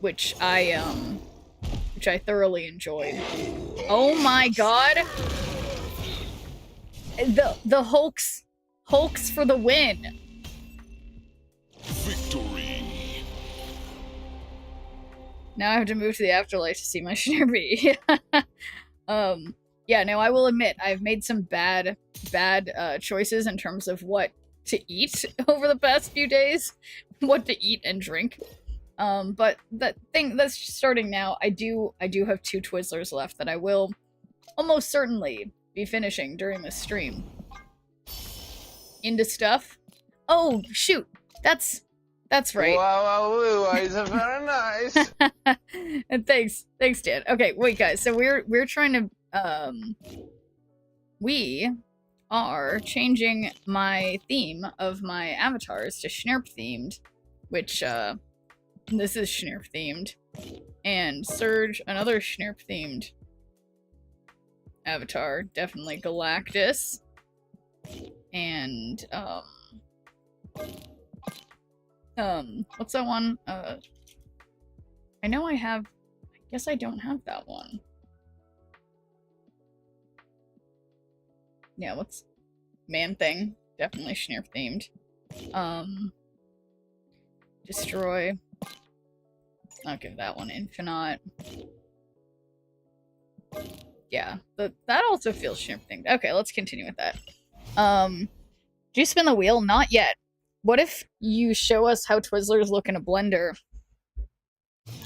which I thoroughly enjoyed. Oh my god! The Hulks for the win!
Victory.
Now I have to move to the afterlife to see my Schnurby. Yeah, no, I will admit, I've made some bad choices in terms of what to eat over the past few days. What to eat and drink. But that thing that's starting now, I do have 2 Twizzlers left that I will almost certainly be finishing during this stream. Into stuff. Oh, shoot. That's right.
Wow, is very nice.
And thanks, Dan. Okay, wait, guys. So we're trying to we are changing my theme of my avatars to Schnurp themed, which this is Schnurp themed, and Surge, another Schnurp themed avatar, definitely Galactus, and what's that one? I know I guess I don't have that one. Yeah, what's Man-Thing? Definitely Schnurp themed. Destroy. I'll give that one Infinite. Yeah, that also feels Schnurp themed. Okay, let's continue with that. Do you spin the wheel? Not yet. What if you show us how Twizzlers look in a blender?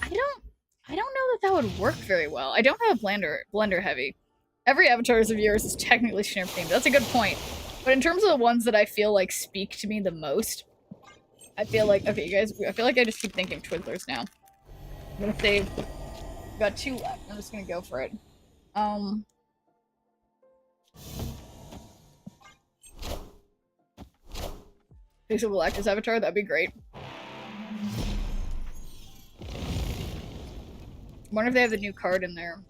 I don't know that would work very well. I don't have a blender heavy. Every avatars of yours is technically Schnurp themed. That's a good point. But in terms of the ones that I feel like speak to me the most, I feel like, okay, you guys, I feel like I just keep thinking Twizzlers now. I'm gonna save. I've got 2 left. I'm just gonna go for it. Pixel Galactus avatar, that'd be great. I wonder if they have the new card in their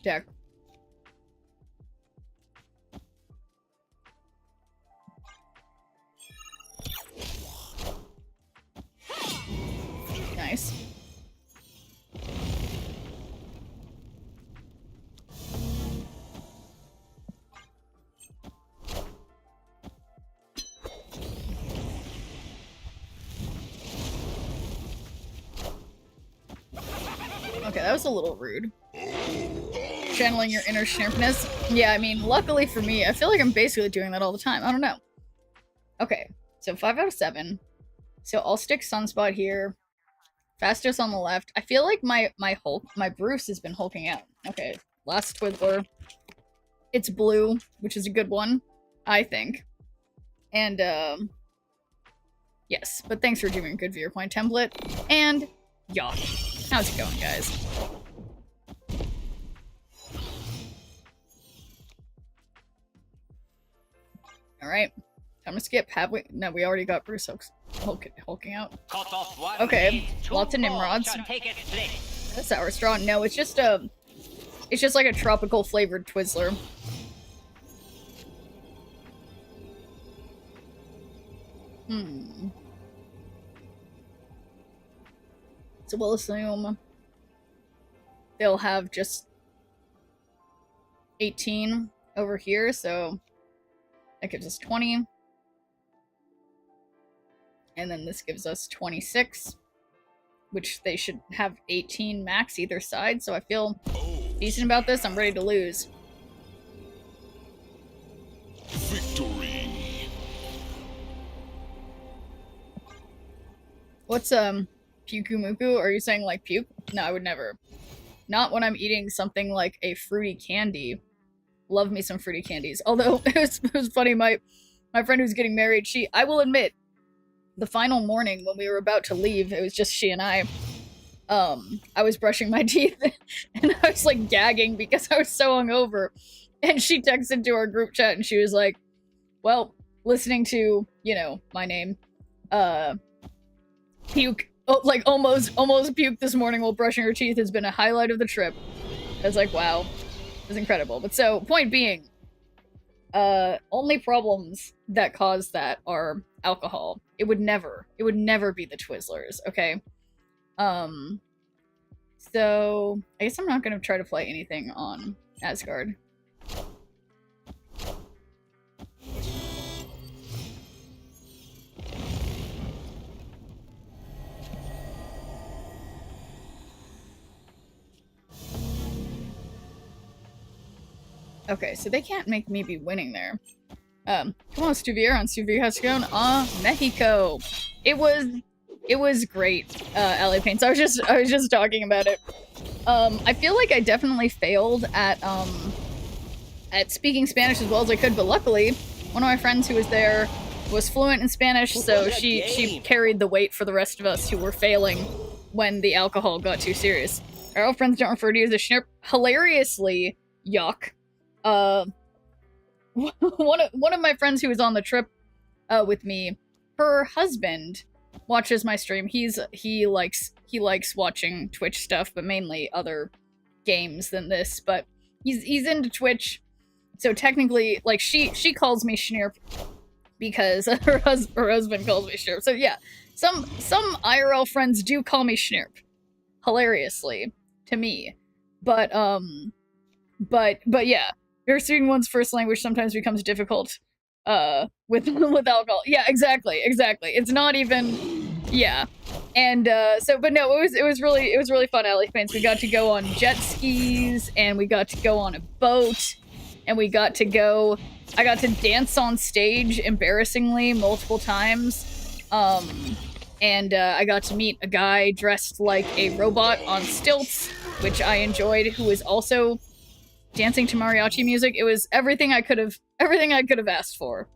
deck. Nice. Okay, that was a little rude. Channeling your inner sharpness. Yeah, I mean, luckily for me, I feel like I'm basically doing that all the time. I don't know. Okay, so 5 out of 7. So I'll stick Sunspot here. Fastest on the left. I feel like my Bruce has been hulking out. Okay, last Twizzler. It's blue, which is a good one, I think. And, yes, but thanks for doing a good viewer point template. And, yeah. How's it going, guys? Alright. Time to skip. Have we? No, we already got Bruce hulking out. Okay, lots of Nimrods. That's sour straw. No, it's just like a tropical flavored Twizzler. So we'll assume they'll have just 18 over here, so that gives us 20. And then this gives us 26, which they should have 18 max either side, so I feel decent about this. I'm ready to lose.
Victory.
What's, Puku-muku? Are you saying, like, puke? No, I would never. Not when I'm eating something like a fruity candy. Love me some fruity candies. Although, it was funny, my friend who's getting married, I will admit, the final morning when we were about to leave, it was just she and I was brushing my teeth, and I was, like, gagging because I was so hungover. And she texted to our group chat, and she was like, well, listening to, you know, my name, puke, like, almost puke this morning while brushing her teeth has been a highlight of the trip. I was like, wow. It was incredible. But so, point being, only problems that cause that are alcohol. It would never be the Twizzlers, okay? So, I guess I'm not gonna try to play anything on Asgard. Okay, so they can't make me be winning there. Come on, Stuvier on Stuvierhascon. Mexico. It was great, LA Paints. I was just talking about it. I feel like I definitely failed at speaking Spanish as well as I could, but luckily, one of my friends who was there was fluent in Spanish, so she carried the weight for the rest of us who were failing when the alcohol got too serious. Our old friends don't refer to you as a schnurp. Hilariously, yuck. One of my friends who was on the trip with me, her husband watches my stream. He likes watching Twitch stuff, but mainly other games than this. But he's into Twitch, so technically, like, she calls me Schnirp because her husband calls me Schnirp. So yeah, some IRL friends do call me Schnirp, hilariously to me. But yeah. You're speaking one's first language sometimes becomes difficult with alcohol. Yeah, exactly. It's not even, yeah. And but no, it was really fun, Alley Paints. We got to go on jet skis, and we got to go on a boat, and I got to dance on stage embarrassingly multiple times. And I got to meet a guy dressed like a robot on stilts, which I enjoyed, who was also dancing to mariachi music. It was everything I could have asked for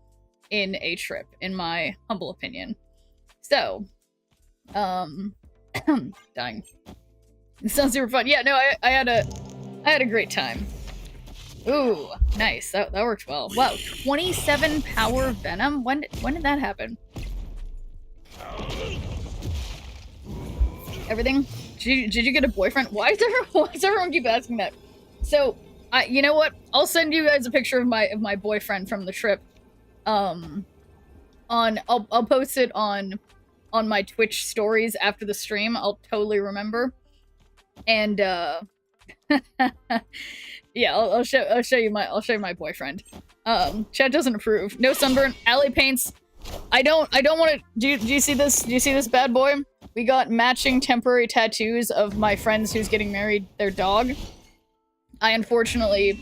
in a trip, in my humble opinion. So, dying. It sounds super fun. Yeah, no, I had a great time. Ooh, nice. That worked well. Wow, 27 power venom. When did that happen? Everything. Did you get a boyfriend? Why does everyone keep asking that? So, you know what? I'll send you guys a picture of my boyfriend from the trip. I'll post it on my Twitch stories after the stream. I'll totally remember. And yeah, I'll show you my boyfriend. Chat doesn't approve. No sunburn. Alley Paints. I don't want to. Do you see this? Do you see this bad boy? We got matching temporary tattoos of my friends who's getting married, their dog. I unfortunately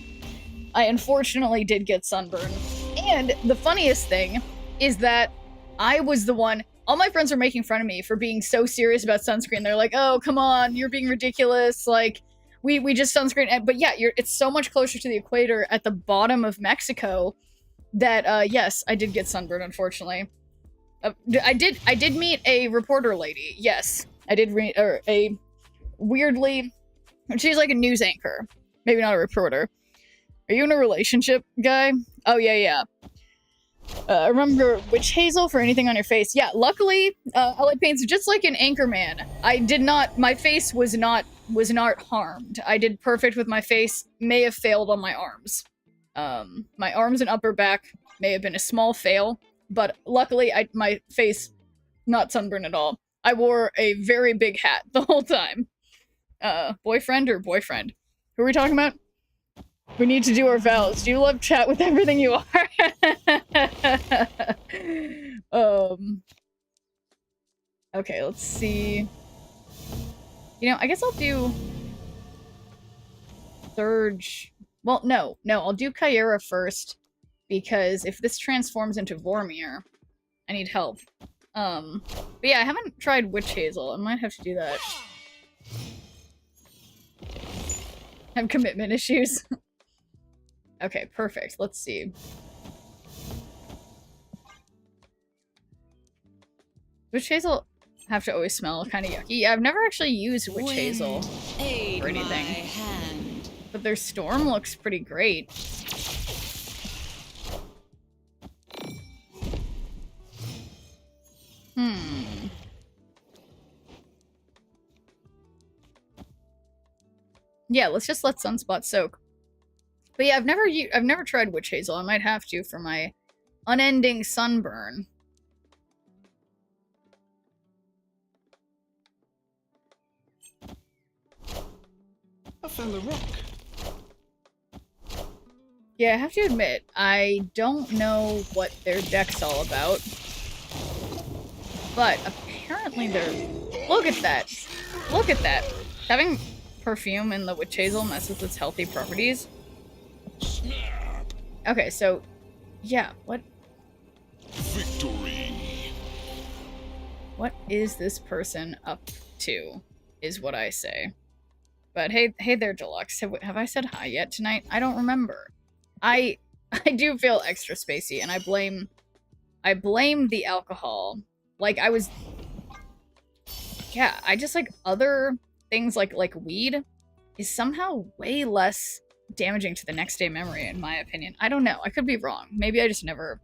did get sunburn. And the funniest thing is that I was the one. All my friends were making fun of me for being so serious about sunscreen. They're like, "Oh, come on, you're being ridiculous." Like, we just sunscreen. But yeah, it's so much closer to the equator at the bottom of Mexico that yes, I did get sunburn, unfortunately. I did meet a reporter lady. Yes, I did a weirdly. She's like a news anchor, maybe not a reporter. Are you in a relationship, guy? Oh yeah. Remember witch hazel for anything on your face? Yeah, luckily, LA Paints, just like an Anchorman, I did not. My face was not harmed. I did perfect with my face. May have failed on my arms. My arms and upper back may have been a small fail, but luckily, my face not sunburned at all. I wore a very big hat the whole time. Boyfriend or boyfriend? Who are we talking about? We need to do our vows. Do you love chat with everything you are? Okay, let's see. You know, I guess I'll do Surge. Well, no, I'll do Kyera first, because if this transforms into Vormir, I need help. But yeah, I haven't tried Witch Hazel. I might have to do that. I have commitment issues. Okay, perfect. Let's see. Witch Hazel have to always smell kind of yucky. Yeah, I've never actually used Witch Hazel or anything. But their Storm looks pretty great. Yeah, let's just let Sunspot soak. But yeah, I've never tried Witch Hazel. I might have to for my unending sunburn.
I found the rock.
Yeah, I have to admit, I don't know what their deck's all about. But apparently they're... Look at that! Look at that! Having perfume in the Witch Hazel messes with its healthy properties. Okay, so... Yeah, what...
Victory.
What is this person up to, is what I say. But hey there, Deluxe. Have I said hi yet tonight? I don't remember. I do feel extra spacey, and I blame the alcohol. Like, I was... Yeah, I just like other things like weed is somehow way less damaging to the next day memory, in my opinion. I don't know. I could be wrong. Maybe I just never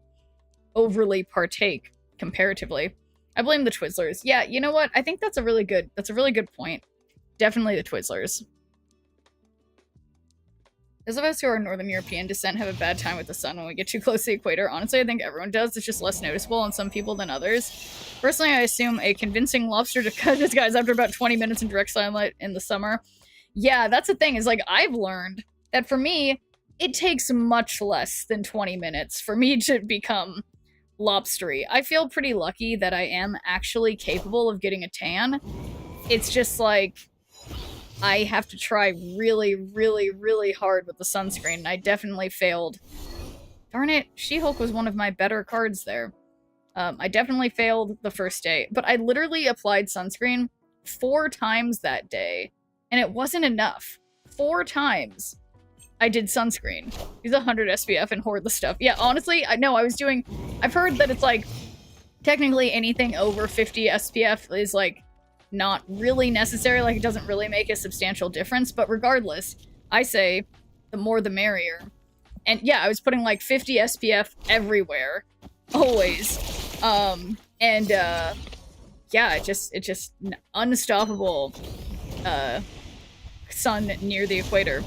overly partake comparatively. I blame the Twizzlers. Yeah, you know what? I think that's a really good point. Definitely the Twizzlers. Those of us who are Northern European descent have a bad time with the sun when we get too close to the equator. Honestly, I think everyone does. It's just less noticeable on some people than others. Personally, I assume a convincing lobster disguise after about 20 minutes in direct sunlight in the summer. Yeah, that's the thing, is like, I've learned that for me, it takes much less than 20 minutes for me to become lobstery. I feel pretty lucky that I am actually capable of getting a tan. It's just like... I have to try really, really, really hard with the sunscreen, and I definitely failed. Darn it, She-Hulk was one of my better cards there. I definitely failed the first day, but I literally applied sunscreen 4 times that day, and it wasn't enough. 4 times I did sunscreen. Use 100 SPF and hoard the stuff. Yeah, honestly, I've heard that it's like, technically anything over 50 SPF is like, not really necessary, like it doesn't really make a substantial difference, but regardless, I say the more the merrier. And yeah, I was putting like 50 SPF everywhere, always. Yeah, it just unstoppable sun near the equator.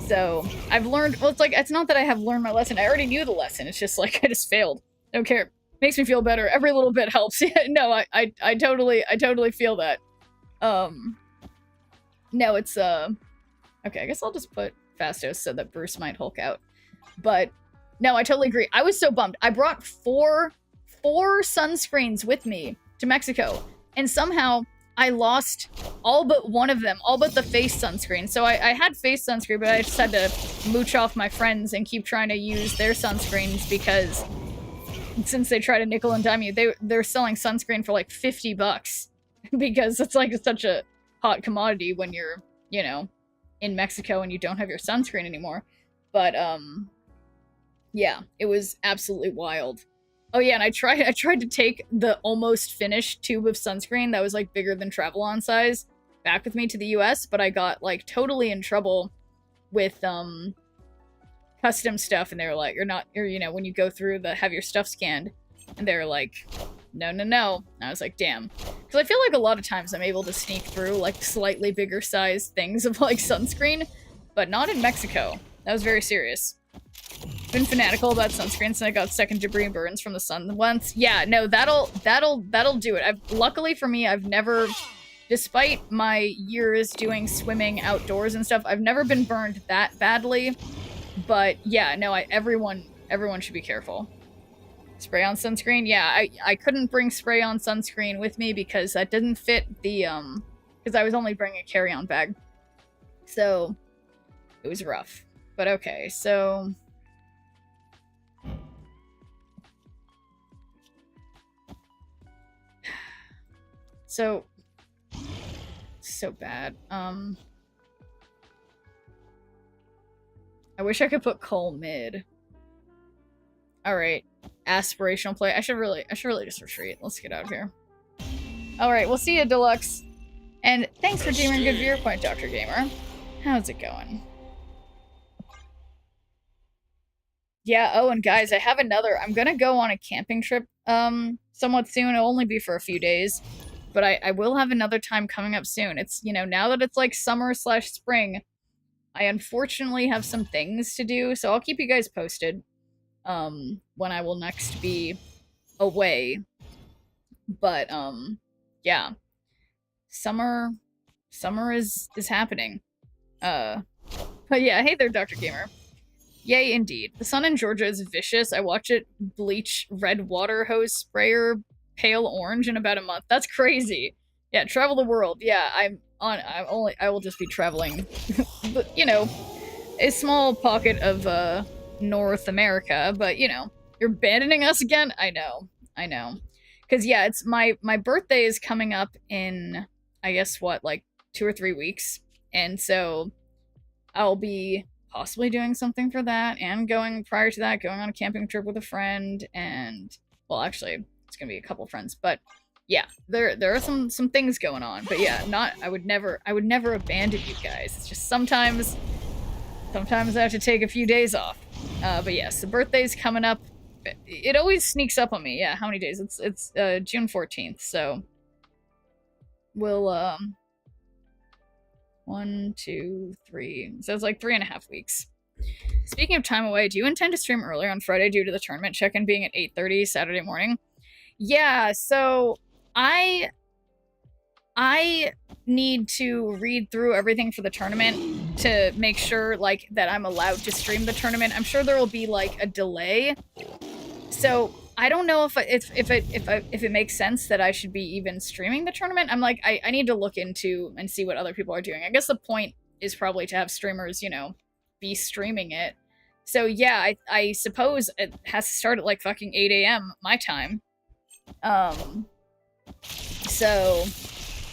So I've learned, well, it's not that I have learned my lesson, I already knew the lesson, it's just like I just failed. I don't care. Makes me feel better. Every little bit helps. No, I totally feel that. No, it's, okay, I guess I'll just put Fastos so that Bruce might Hulk out. But, no, I totally agree. I was so bummed. I brought 4 4 sunscreens with me to Mexico, and somehow I lost all but one of them, all but the face sunscreen. So I had face sunscreen, but I just had to mooch off my friends and keep trying to use their sunscreens because since they try to nickel and dime you, they're selling sunscreen for like $50 because it's like such a hot commodity when you're, you know, in Mexico and you don't have your sunscreen anymore. But yeah, it was absolutely wild. Oh yeah, and I tried to take the almost finished tube of sunscreen that was like bigger than Travel-On size back with me to the US, but I got like totally in trouble with custom stuff, and they were like, you're you know, when you go through the have your stuff scanned, and they're like, no. And I was like, damn. Because I feel like a lot of times I'm able to sneak through like slightly bigger size things of like sunscreen, but not in Mexico. That was very serious. Been fanatical about sunscreen since I got second debris burns from the sun once. Yeah, no, that'll do it. Luckily for me, I've never, despite my years doing swimming outdoors and stuff, I've never been burned that badly. But yeah, no, everyone should be careful. Spray on sunscreen? Yeah, I couldn't bring spray on sunscreen with me because that didn't fit the because I was only bringing a carry-on bag. So it was rough. But okay, so so bad. I wish I could put Cole mid. Alright. Aspirational play. I should really just retreat. Let's get out of here. Alright, we'll see you, Deluxe. And thanks for demon good viewer point, Dr. Gamer. How's it going? Yeah, oh, and guys, I have another. I'm gonna go on a camping trip somewhat soon. It'll only be for a few days. But I will have another time coming up soon. It's, you know, now that it's like summer/spring, I unfortunately have some things to do, so I'll keep you guys posted when I will next be away. But yeah. Summer is happening. But yeah, hey there, Dr. Gamer. Yay, indeed. The sun in Georgia is vicious. I watch it bleach red water hose sprayer pale orange in about a month. That's crazy. Yeah, travel the world. Yeah, I will just be traveling, you know, a small pocket of North America, but you know, you're abandoning us again? I know. Cause yeah, it's my birthday is coming up in, I guess what, like 2 or 3 weeks. And so I'll be possibly doing something for that, and prior to that, going on a camping trip with a friend, and well, actually it's gonna be a couple friends, but yeah, there are some things going on. But yeah, I would never abandon you guys. It's just sometimes I have to take a few days off. But yes, the birthday's coming up. It always sneaks up on me. Yeah, how many days? It's June 14th, so we'll 1, 2, 3. So it's like 3.5 weeks. Speaking of time away, do you intend to stream earlier on Friday due to the tournament check-in being at 8:30 Saturday morning? Yeah, so I need to read through everything for the tournament to make sure like that I'm allowed to stream the tournament. I'm sure there will be like a delay. So I don't know if it makes sense that I should be even streaming the tournament. I'm like, I need to look into and see what other people are doing. I guess the point is probably to have streamers, you know, be streaming it. So yeah, I suppose it has to start at like fucking 8 a.m. my time. So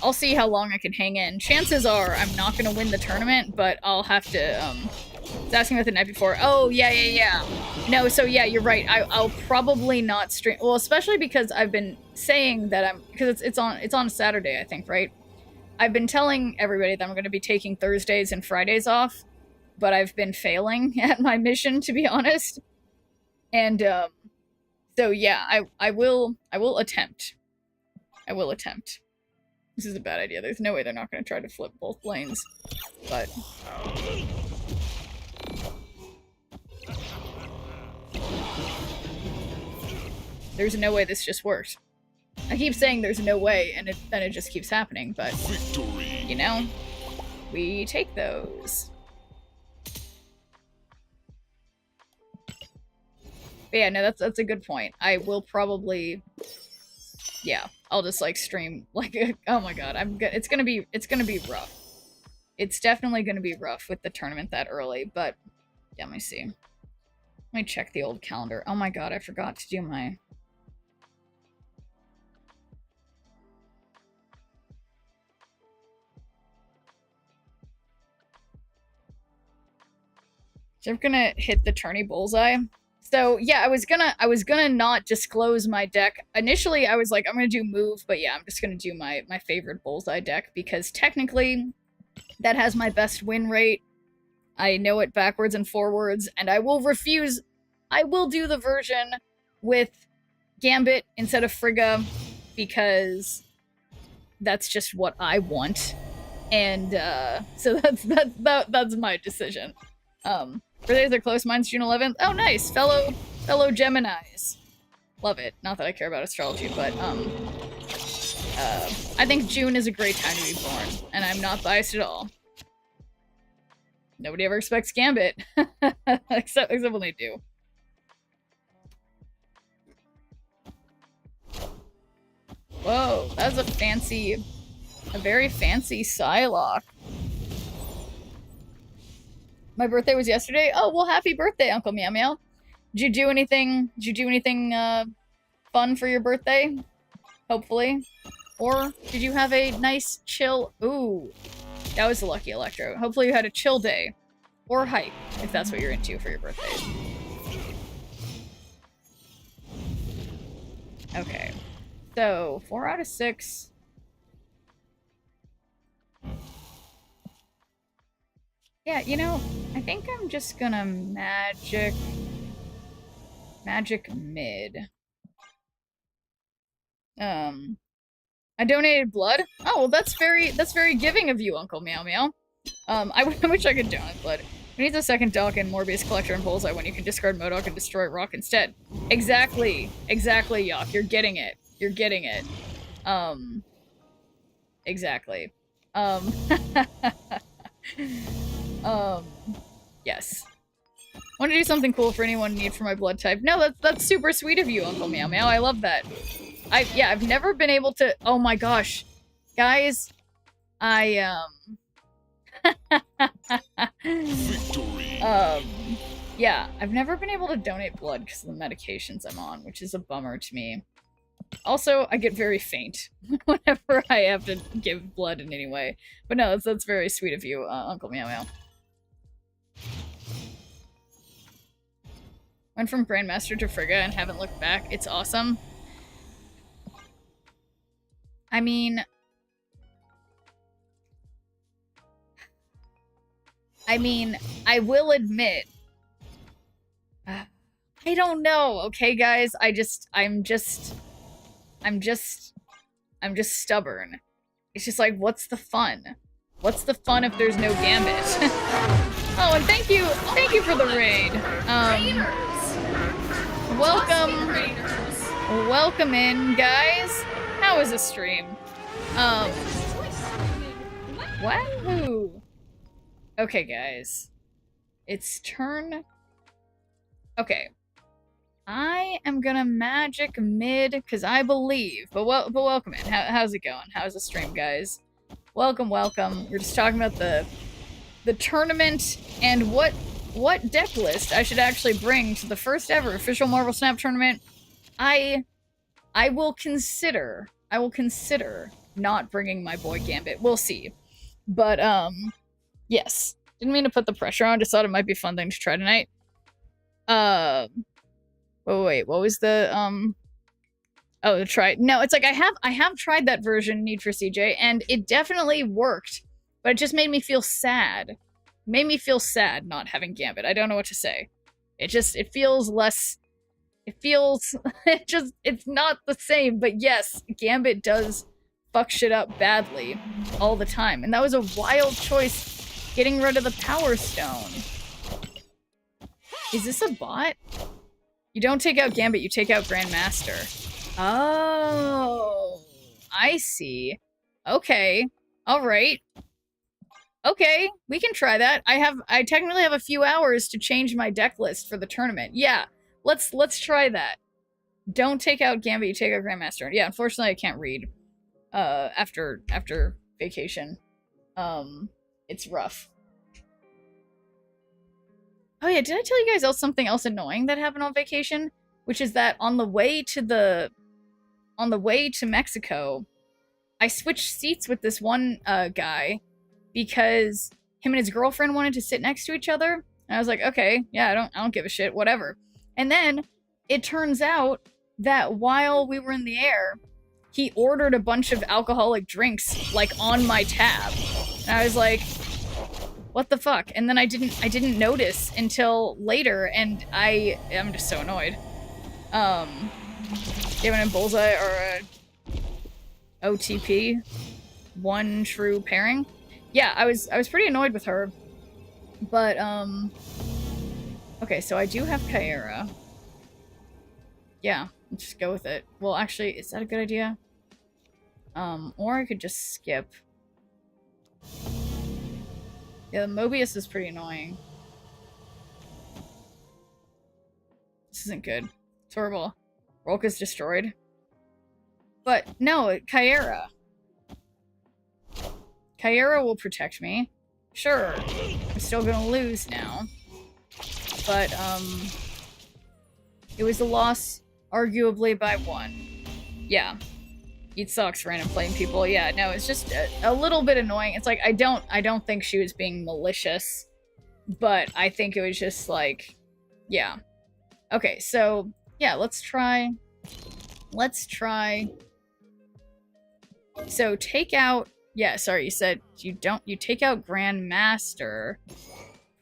I'll see how long I can hang in. Chances are I'm not gonna win the tournament, but I'll have to, it's asking about the night before. Oh, yeah. No, so yeah, you're right. I'll probably not stream, well, especially because I've been saying that because it's on Saturday, I think, right? I've been telling everybody that I'm gonna be taking Thursdays and Fridays off, but I've been failing at my mission, to be honest. And, so yeah, I will attempt. I will attempt. This is a bad idea. There's no way they're not going to try to flip both lanes. But there's no way this just works. I keep saying there's no way, and then it just keeps happening, but you know, we take those. But yeah, no, that's a good point. I will probably, yeah, I'll just like stream like oh my god, it's gonna be rough. It's definitely gonna be rough with the tournament that early, but yeah, let me see. Let me check the old calendar. Oh my god, I forgot to do my So I'm gonna hit the tourney bullseye. So yeah, I was gonna not disclose my deck. Initially I was like, I'm gonna do move, but yeah, I'm just gonna do my favorite bullseye deck because technically that has my best win rate. I know it backwards and forwards, and I will do the version with Gambit instead of Frigga because that's just what I want. And so that's my decision. Birthdays are close. Mine's June 11th. Oh, nice. Fellow Geminis. Love it. Not that I care about astrology, but I think June is a great time to be born, and I'm not biased at all. Nobody ever expects Gambit, except when they do. Whoa, that's a very fancy Psylocke. My birthday was yesterday. Oh, well, happy birthday, Uncle Meow Meow. Did you do anything fun for your birthday? Hopefully. Or did you have a nice chill... Ooh, that was a lucky Electro. Hopefully you had a chill day. Or hike, if that's what you're into for your birthday. Okay. So, 4 out of 6... Yeah, you know, I think I'm just gonna magic mid. I donated blood? Oh, well that's very giving of you, Uncle Meow Meow. I wish I could donate blood. Who needs a second Dock and Morbius Collector and Bullseye when you can discard Modok and destroy Rock instead? Exactly, Yawk. You're getting it. Exactly. Yes. Want to do something cool for anyone in need for my blood type? No, that's super sweet of you, Uncle Meow Meow. I love that. I've never been able to... Oh my gosh. Guys,
Victory.
Yeah, I've never been able to donate blood because of the medications I'm on, which is a bummer to me. Also, I get very faint whenever I have to give blood in any way. But no, that's very sweet of you, Uncle Meow Meow. Went from Grandmaster to Frigga and haven't looked back. It's awesome. I mean, I will admit, I don't know, okay, guys? I'm just stubborn. It's just like, what's the fun? What's the fun if there's no Gambit? Oh, and thank you for the raid. Welcome in, guys. How was the stream? Wahoo! Okay, guys. It's turn... Okay. I am gonna magic mid, because I believe, but welcome in. How's it going? How's the stream, guys? Welcome. We're just talking about the tournament and what deck list I should actually bring to the first ever official Marvel Snap tournament. I will consider not bringing my boy Gambit. We'll see. But, yes. Didn't mean to put the pressure on, just thought it might be a fun thing to try tonight. Oh, wait, what was the, oh, try. No, it's like I have tried that version, Need for CJ, and it definitely worked, but it just made me feel sad. Made me feel sad not having Gambit. I don't know what to say. It feels less... It feels... it's not the same, but yes, Gambit does fuck shit up badly all the time, and that was a wild choice, getting rid of the Power Stone. Is this a bot? You don't take out Gambit, you take out Grandmaster. Oh, I see. Okay. Alright. Okay, we can try that. I technically have a few hours to change my deck list for the tournament. Yeah, let's try that. Don't take out Gambit, you take out Grandmaster. Yeah, unfortunately I can't read after vacation. It's rough. Oh yeah, did I tell you guys else something else annoying that happened on vacation? Which is that on the way to Mexico, I switched seats with this one guy because him and his girlfriend wanted to sit next to each other. And I was like, okay, yeah, I don't give a shit, whatever. And then it turns out that while we were in the air, he ordered a bunch of alcoholic drinks like on my tab. And I was like, what the fuck? And then I didn't notice until later, and I'm just so annoyed. Given and Bullseye are a OTP, one true pairing. Yeah, I was pretty annoyed with her. But okay, so I do have Kyera. Yeah, let's just go with it. Well, actually, is that a good idea? Or I could just skip. Yeah, the Mobius is pretty annoying. This isn't good. It's horrible. Rolka's destroyed. But no, Kyera. Kyera will protect me. Sure, I'm still gonna lose now. But, it was a loss, arguably by 1. Yeah. Eat socks, random playing people. Yeah, no, it's just a little bit annoying. It's like, I don't think she was being malicious, but I think it was just like, yeah. Okay, so, yeah, let's try. So, take out, yeah, sorry, you said you take out Grandmaster,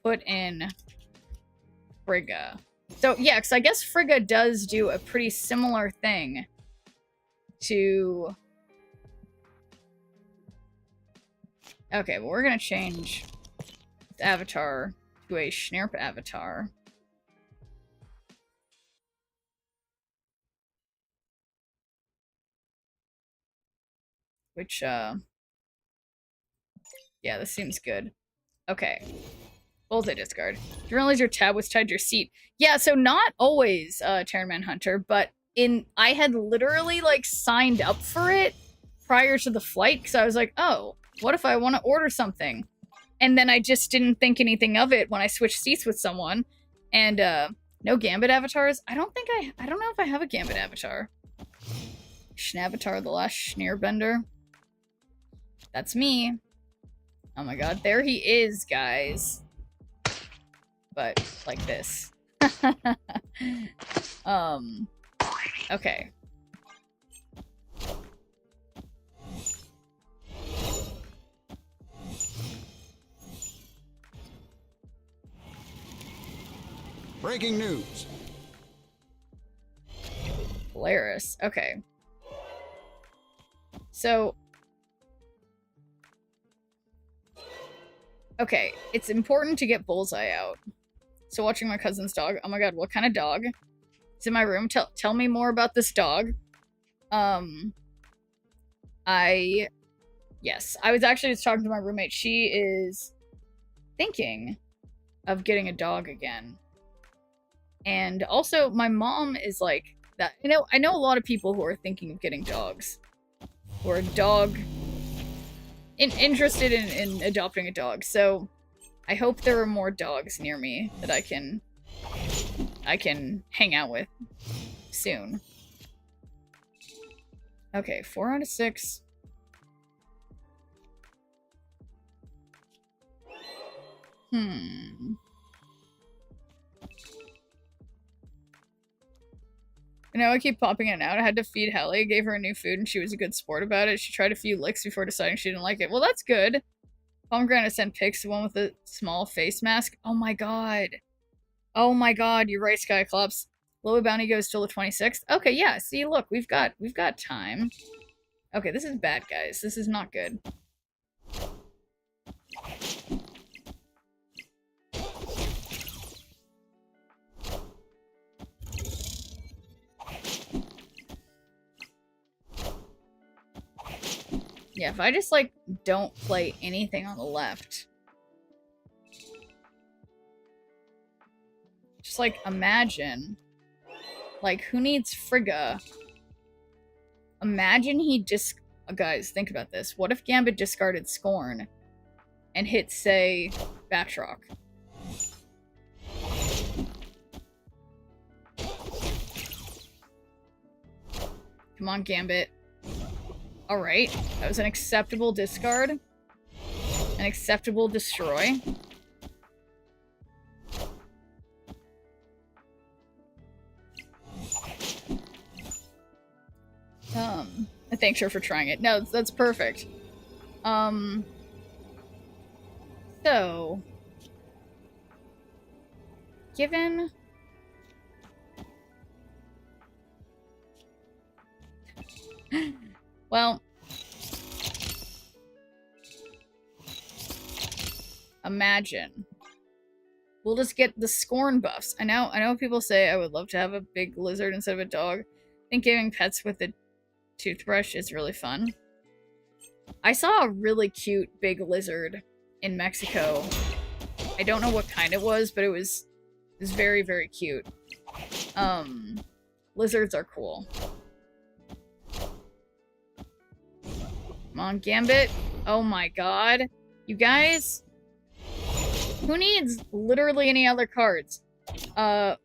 put in Frigga. So, yeah, because I guess Frigga does do a pretty similar thing to... Okay, well, we're gonna change the avatar to a Schnirp avatar. Which, yeah, this seems good. Okay. Multi-discard. Do you realize your tab was tied to your seat? Yeah, so not always, Terran Manhunter, but I had literally, like, signed up for it prior to the flight, because I was like, oh, what if I want to order something? And then I just didn't think anything of it when I switched seats with someone. And, no Gambit avatars? I don't know if I have a Gambit avatar. Schnavatar, the last Schneerbender. That's me. Oh my god, there he is, guys. But, like this. Okay.
Breaking news.
Polaris. Okay. So... Okay, it's important to get Bullseye out. So watching my cousin's dog. Oh my god, what kind of dog? It's in my room. Tell me more about this dog. Yes, I was actually just talking to my roommate. She is thinking of getting a dog again. And also, my mom is like that. I know a lot of people who are thinking of getting dogs. Or a dog... interested in adopting a dog, so I hope there are more dogs near me that I can hang out with soon. Okay, 4 out of 6. I keep popping in and out. I had to feed Hallie, gave her a new food, and she was a good sport about it. She tried a few licks before deciding she didn't like it. Well, that's good. Pomegranate sent pics, the one with the small face mask. Oh my god. Oh my god, you're right, Skyclops. Low bounty goes till the 26th. Okay, yeah, see, look, we've got time. Okay, this is bad, guys. This is not good. Yeah, if I just, like, don't play anything on the left. Just, like, imagine Like, who needs Frigga? Imagine he just... guys, think about this. What if Gambit discarded Scorn and hit, say, Batroc? Come on, Gambit. Alright, that was an acceptable discard. An acceptable destroy. Thanks her for trying it. No, that's perfect. So... Given... Well... Imagine. We'll just get the Scorn buffs. I know people say I would love to have a big lizard instead of a dog. I think giving pets with a toothbrush is really fun. I saw a really cute big lizard in Mexico. I don't know what kind it was, but it was very, very cute. Lizards are cool. Come on, Gambit. Oh my god. You guys... Who needs literally any other cards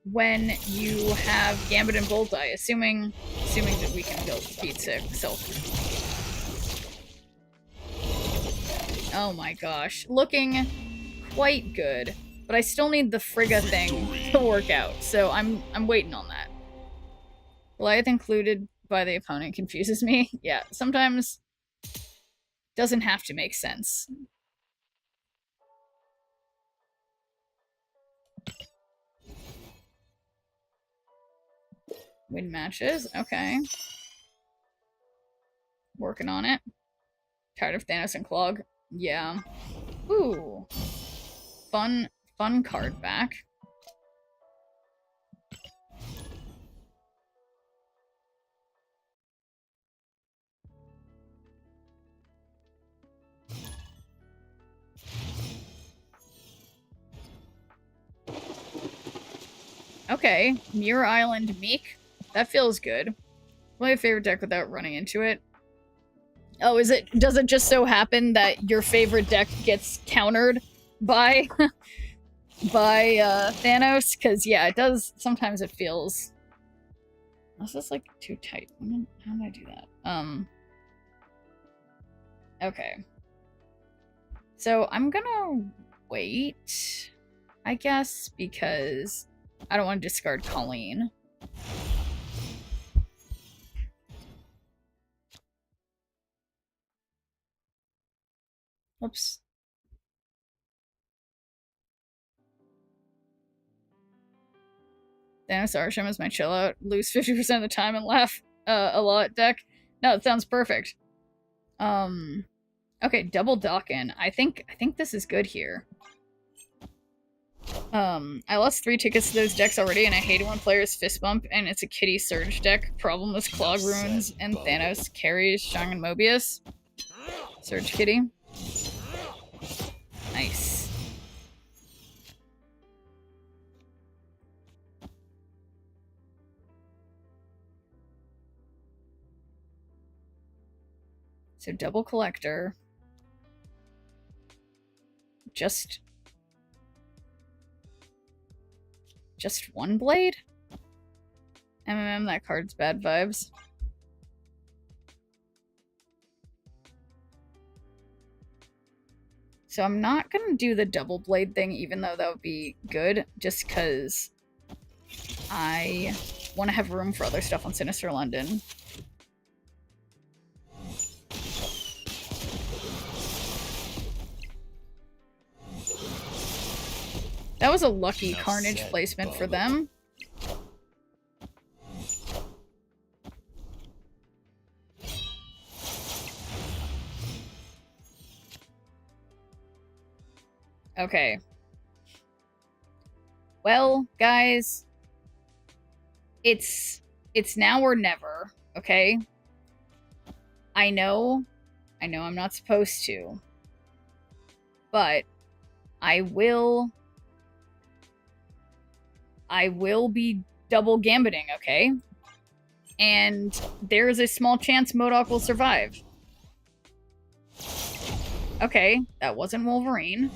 when you have Gambit and Bullseye, assuming that we can beat Silk. Oh my gosh. Looking quite good. But I still need the Frigga thing to work out, so I'm waiting on that. Goliath included by the opponent confuses me. Yeah, sometimes doesn't have to make sense. Win matches, okay. Working on it. Tired of Thanos and Clog. Yeah. Ooh. Fun card back. Okay, Muir Island Meek. That feels good. My favorite deck without running into it. Oh, does it just so happen that your favorite deck gets countered by Thanos? Because yeah, it does. Sometimes it feels. This is like too tight. How did I do that? Okay. So I'm gonna wait, I guess, because I don't want to discard Colleen. Oops. Thanos Arsham is my chill out, lose 50% of the time and laugh a lot deck. No, it sounds perfect. Okay, double Dawkin. I think this is good here. I lost 3 tickets to those decks already, and I hate it when players fist bump, and it's a Kitty Surge deck. Problem is Clog Runes, and Thanos carries Shang and Mobius. Surge Kitty. Nice. So double collector. Just one blade? That card's bad vibes. So I'm not gonna do the double blade thing, even though that would be good, just because I want to have room for other stuff on Sinister London. That was a lucky Carnage placement for them. Okay. Well, guys, it's now or never, okay? I know I'm not supposed to, but I will be double gambiting, okay? And there is a small chance Modok will survive. Okay, that wasn't Wolverine.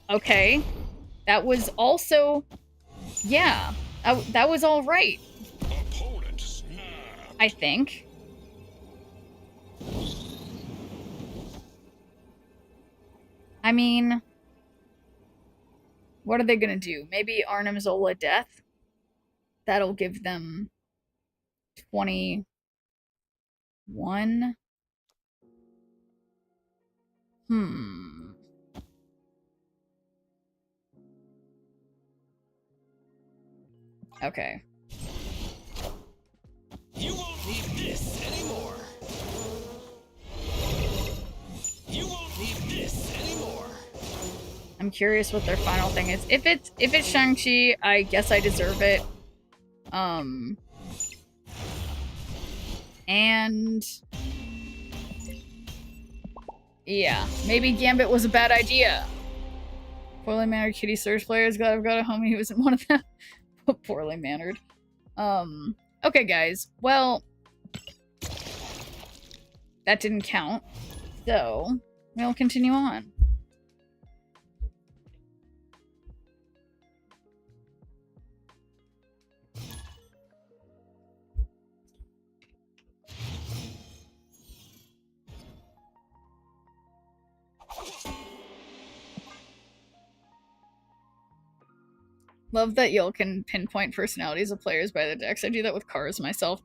Okay, that was also... Yeah, that was all right. I think. I mean... What are they gonna do? Maybe Arnim Zola Death? That'll give them 21? Okay.
You won't need this anymore. You won't need this anymore.
I'm curious what their final thing is. If it's Shang-Chi, I guess I deserve it. And yeah, maybe Gambit was a bad idea. Poorly mannered kitty search players. I've got a homie who isn't one of them. Poorly mannered. Okay, guys. Well, that didn't count. So we'll continue on. Love that y'all can pinpoint personalities of players by the decks. I do that with cars myself.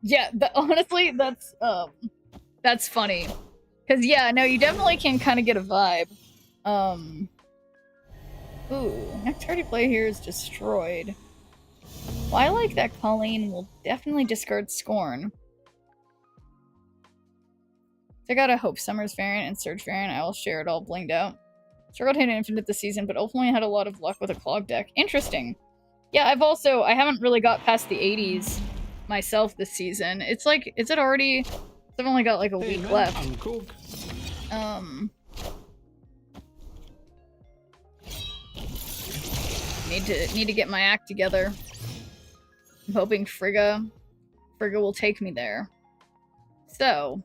Yeah, honestly, that's funny. Cause yeah, no, you definitely can kind of get a vibe. Ooh, next card you play here is destroyed. Well, I like that Colleen will definitely discard Scorn. So I got a Hope Summers variant and Surge variant. I will share it all blinged out. Struggled hitting Infinite this season, but ultimately had a lot of luck with a Clog deck. Interesting. Yeah, I haven't really got past the 80s myself this season. It's like, is it already... I've only got like a week left.
I'm cool.
Need to get my act together. I'm hoping Frigga will take me there. So,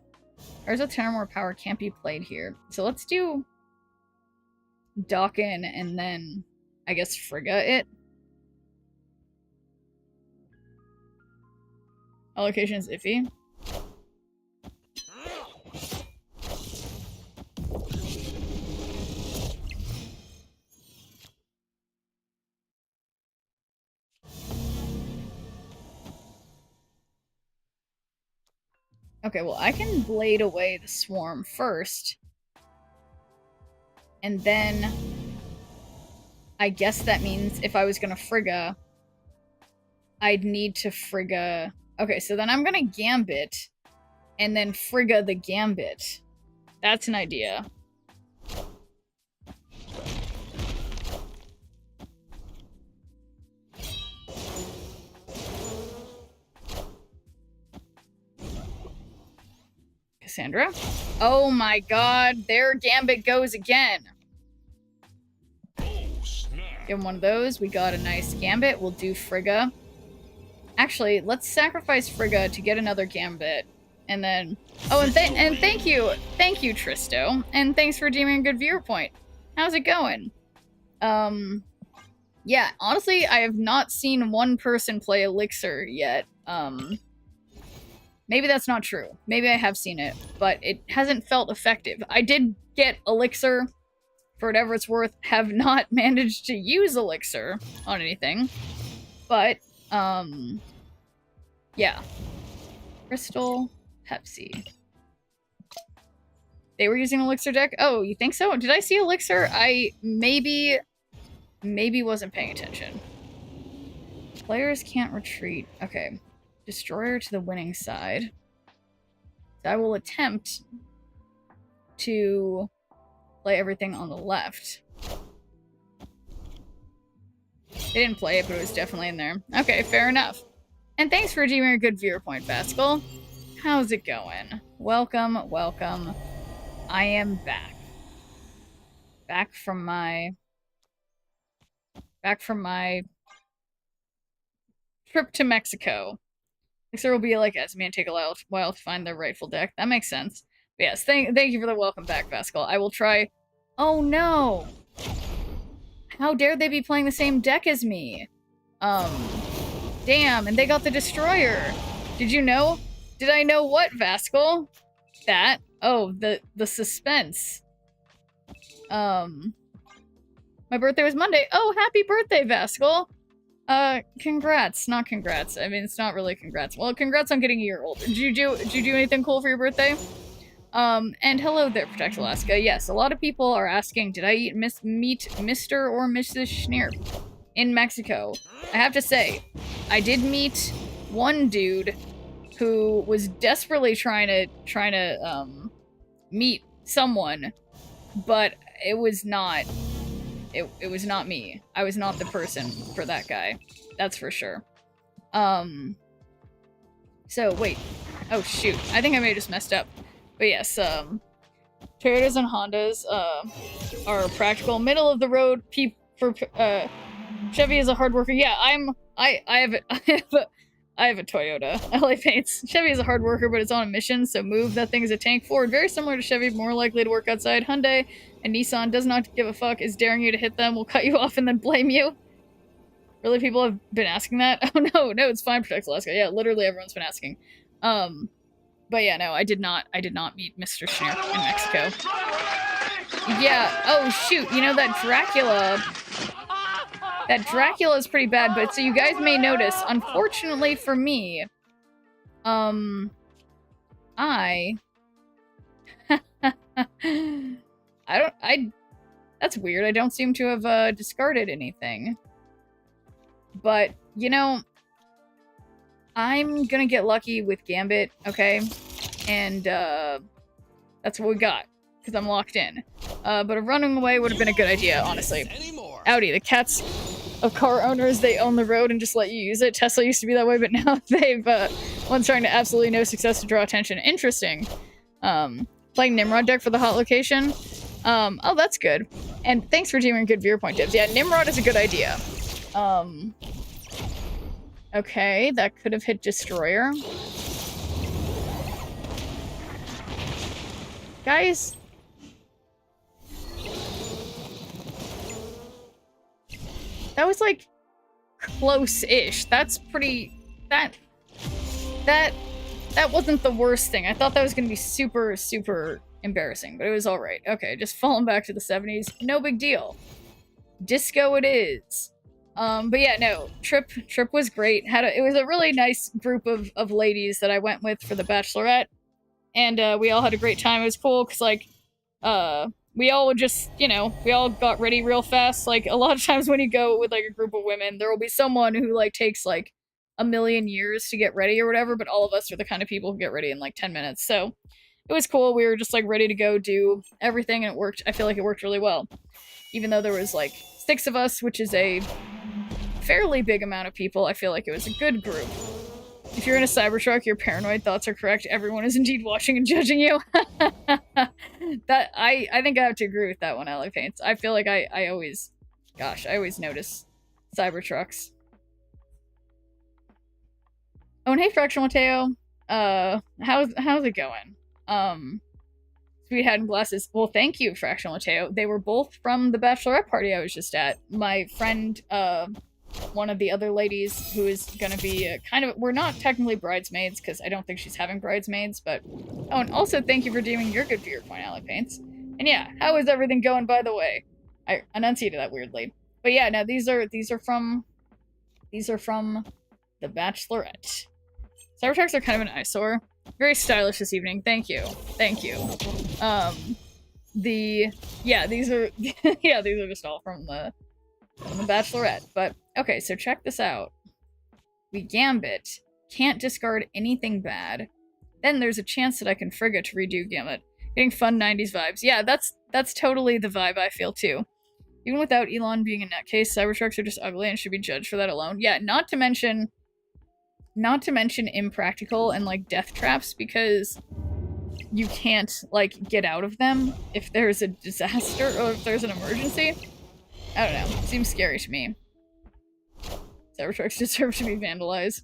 Urza 10 or more power can't be played here. So let's do Dawkin and then, I guess, Frigga it. Allocation is iffy. Okay, well, I can blade away the swarm first. And then I guess that means if I was gonna Frigga, I'd need to Frigga... Okay, so then I'm gonna Gambit, and then Frigga the Gambit. That's an idea. Cassandra? Oh my god, there Gambit goes again. Give him one of those. We got a nice Gambit. We'll do Frigga. Actually, let's sacrifice Frigga to get another Gambit. And then... Oh, and thank you! Thank you, Tristo. And thanks for redeeming a good viewer point. How's it going? Yeah, honestly, I have not seen one person play Elixir yet. Maybe that's not true. Maybe I have seen it, but it hasn't felt effective. I did get Elixir, for whatever it's worth, have not managed to use Elixir on anything. But, yeah. Crystal, Pepsi. They were using Elixir deck? Oh, you think so? Did I see Elixir? I maybe wasn't paying attention. Players can't retreat. Okay. Destroyer to the winning side. I will attempt to play everything on the left. They didn't play it, but it was definitely in there. Okay, fair enough. And thanks for redeeming a good viewer point, Vascal. How's it going? Welcome, welcome. I am back. Back from my trip to Mexico. There will be like Esme and take a while to find their rightful deck. That makes sense. But yes, thank you for the welcome back, Vascal. I will try. Oh no! How dare they be playing the same deck as me? Damn, and they got the Destroyer. Did you know? Did I know what, Vascal? That? Oh, the suspense. My birthday was Monday. Oh, happy birthday, Vascal! Congrats. Not congrats. I mean, it's not really congrats. Well, congrats on getting a year older. Did you do anything cool for your birthday? And hello there, Protect Alaska. Yes, a lot of people are asking, did I meet Mr. or Mrs. Schneerp in Mexico? I have to say, I did meet one dude who was desperately trying to meet someone, but it was not me. I was not the person for that guy. That's for sure. So wait. Oh shoot. I think I may have just messed up. But yes, Toyotas and Hondas are practical, middle of the road. Chevy is a hard worker. Yeah, I have a Toyota. LA Paints. Chevy is a hard worker, but it's on a mission, so move. That thing is a tank. Ford, very similar to Chevy, more likely to work outside. Hyundai and Nissan does not give a fuck, is daring you to hit them, will cut you off and then blame you. Really, people have been asking that? Oh no, it's fine, Protect Alaska. Yeah, literally everyone's been asking. But yeah, no, I did not meet Mr. Schneer in Mexico. Yeah, oh shoot, you know that Dracula is pretty bad, but so you guys may notice, unfortunately for me, that's weird. I don't seem to have, discarded anything. But, you know, I'm gonna get lucky with Gambit, okay? And, that's what we got, because I'm locked in. But a running away would have been a good idea, honestly. Audi, the cats of car owners, they own the road and just let you use it. Tesla used to be that way, but now they've, one's trying to absolutely no success to draw attention. Interesting. Playing Nimrod deck for the hot location. Oh, that's good. And thanks for teaming good viewer point tips. Yeah, Nimrod is a good idea. Okay, that could have hit Destroyer. Guys? That was, like, close-ish. That's pretty... That wasn't the worst thing. I thought that was gonna be super, super embarrassing, but it was alright. Okay, just falling back to the 70s. No big deal. Disco it is. But yeah, no. Trip was great. It was a really nice group of ladies that I went with for the Bachelorette. And, we all had a great time. It was cool, because, like, we all just, you know, we all got ready real fast. Like, a lot of times when you go with, like, a group of women, there will be someone who, like, takes, like, a million years to get ready or whatever, but all of us are the kind of people who get ready in, like, 10 minutes. So, it was cool. We were just, like, ready to go do everything, and it worked. I feel like it worked really well. Even though there was, like, 6 of us, which is a fairly big amount of people, I feel like it was a good group. If you're in a Cybertruck, your paranoid thoughts are correct. Everyone is indeed watching and judging you. I think I have to agree with that one, LA Paints. I feel like I always notice Cybertrucks. Oh, and hey, Fractional Mateo. How's it going? Sweethead and Glasses. Well, thank you, Fractional Mateo. They were both from the Bachelorette party I was just at. My friend, one of the other ladies who is gonna be we're not technically bridesmaids because I don't think she's having bridesmaids, but oh, and also thank you for doing your good for your point, Alec Paints. And yeah, how is everything going, by the way? I enunciated that weirdly, but yeah, no, these are from the Bachelorette. Cybertrucks are kind of an eyesore. Very stylish this evening. Thank you. These are just all from the Bachelorette. But okay, so check this out. We Gambit, can't discard anything bad. Then there's a chance that I can Frigga to redo Gambit. Getting fun 90s vibes. Yeah, that's totally the vibe I feel too. Even without Elon being in that case, Cybertrucks are just ugly and should be judged for that alone. Yeah, not to mention impractical and like death traps, because you can't like get out of them if there's a disaster or if there's an emergency. I don't know. Seems scary to me. Cybertrucks deserve to be vandalized.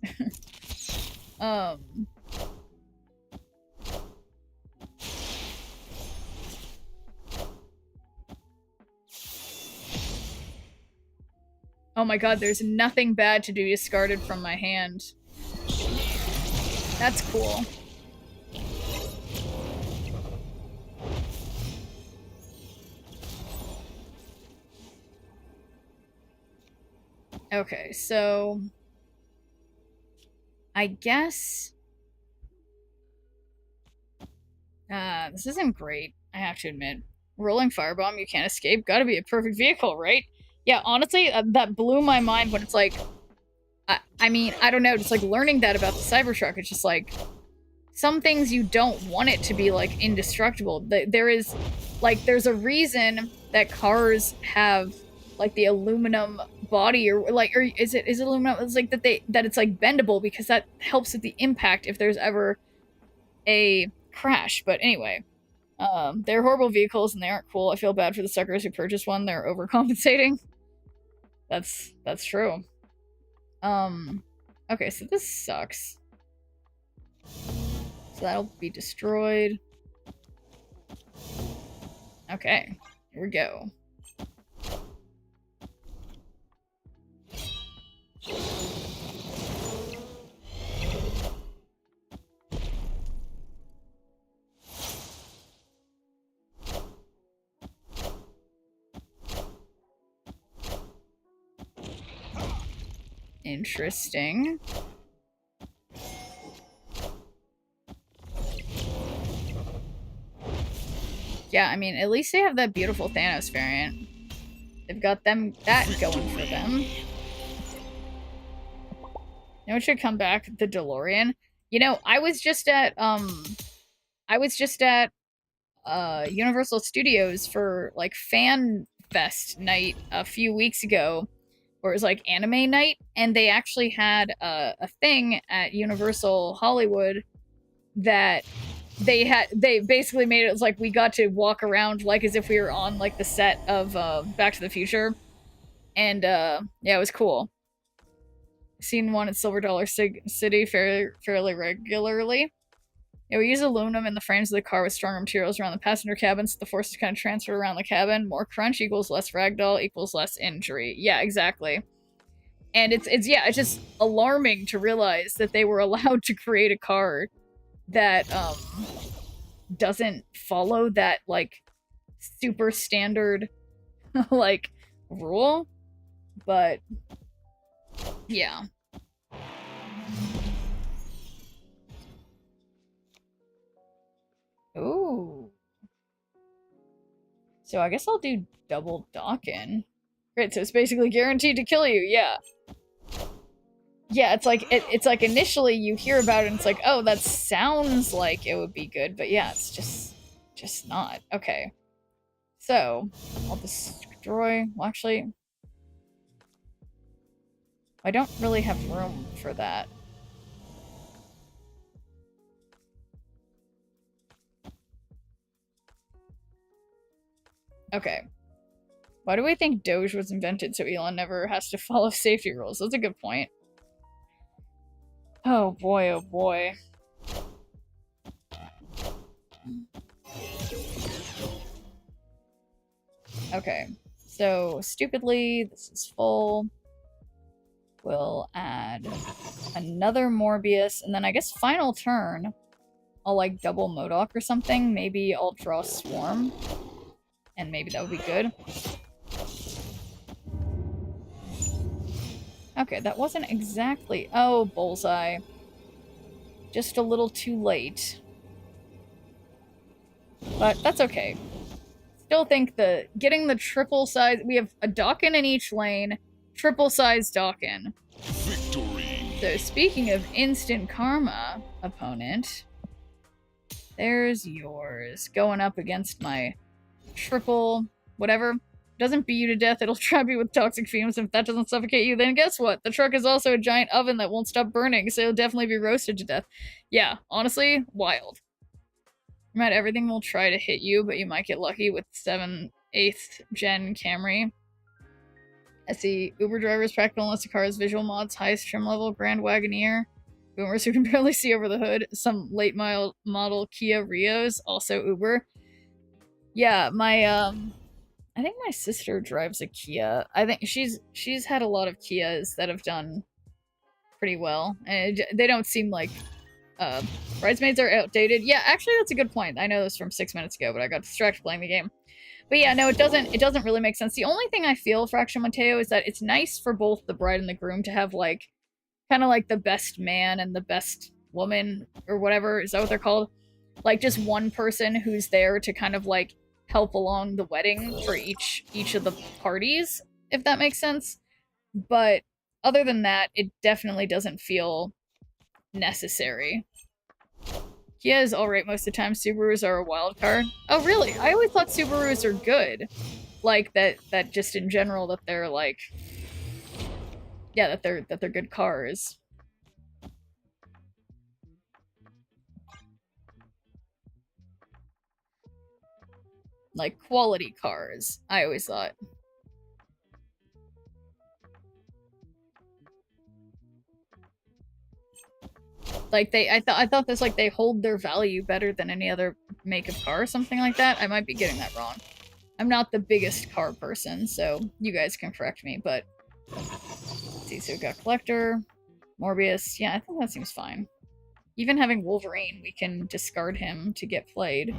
Oh my god, there's nothing bad to be discarded from my hand. That's cool. Okay, so I guess this isn't great, I have to admit. Rolling firebomb, you can't escape. Gotta be a perfect vehicle, right? Yeah, honestly, that blew my mind when it's like, I mean, I don't know, just like learning that about the Cybertruck, it's just like, some things you don't want it to be like indestructible. There's a reason that cars have like the aluminum body or is it aluminum? It's like that it's like bendable because that helps with the impact if there's ever a crash. But anyway, they're horrible vehicles and they aren't cool. I feel bad for the suckers who purchased one. They're overcompensating. That's true. Okay, so this sucks. So that'll be destroyed. Okay, here we go. Interesting. Yeah, I mean, at least they have that beautiful Thanos variant. They've got that going for them. Now it should come back, the DeLorean. You know, I was just at Universal Studios for like Fan Fest night a few weeks ago, where it was like anime night, and they actually had a thing at Universal Hollywood that they basically made it was like we got to walk around like as if we were on like the set of Back to the Future, and yeah, it was cool. Seen one at Silver Dollar City fairly regularly. Yeah, we use aluminum in the frames of the car with stronger materials around the passenger cabin, so the forces kind of transfer around the cabin. More crunch equals less ragdoll equals less injury. Yeah, exactly. And it's just alarming to realize that they were allowed to create a car that doesn't follow that like super standard like rule. But yeah. Ooh. So I guess I'll do double Dawkin. Great, so it's basically guaranteed to kill you, yeah. Yeah, it's like initially you hear about it and it's like, oh, that sounds like it would be good, but yeah, it's just not. Okay. So, I'll destroy, well actually, I don't really have room for that. Okay. Why do we think Doge was invented so Elon never has to follow safety rules? That's a good point. Oh boy, oh boy. Okay, so stupidly, this is full. We'll add another Morbius, and then I guess final turn, I'll like double MODOK or something. Maybe I'll draw Swarm, and maybe that would be good. Okay, that wasn't exactly... Oh, bullseye. Just a little too late. But that's okay. Still think getting the triple size... We have a Dawkin in each lane, triple size Dawkin.
Victory!
So speaking of instant karma, opponent, there's yours. Going up against my triple whatever. Doesn't beat you to death, it'll trap you with toxic fumes, and if that doesn't suffocate you, then guess what? The truck is also a giant oven that won't stop burning, so you'll definitely be roasted to death. Yeah, honestly, wild. Not everything will try to hit you, but you might get lucky with 7/8 gen Camry. I see Uber drivers, practical unless the car has visual mods, highest trim level, Grand Wagoneer. Boomers who can barely see over the hood. Some late model Kia Rios, also Uber. Yeah, I think my sister drives a Kia. I think she's had a lot of Kias that have done pretty well, and they don't seem like bridesmaids are outdated. Yeah, actually, that's a good point. I know this from 6 minutes ago, but I got distracted playing the game. But yeah, no, it doesn't really make sense. The only thing I feel for Action Mateo is that it's nice for both the bride and the groom to have like kind of like the best man and the best woman or whatever. Is that what they're called? Like just one person who's there to kind of like help along the wedding for each of the parties, if that makes sense. But other than that, it definitely doesn't feel necessary. Kia is alright most of the time. Subarus are a wild card. Oh, really? I always thought Subarus are good. Like, that just in general, that they're, like... Yeah, that they're good cars. Like, quality cars, I always thought. Like I thought this like they hold their value better than any other make of car or something like that. I might be getting that wrong. I'm not the biggest car person, so you guys can correct me, but let's see, so we've got Collector, Morbius. Yeah, I think that seems fine. Even having Wolverine, we can discard him to get played.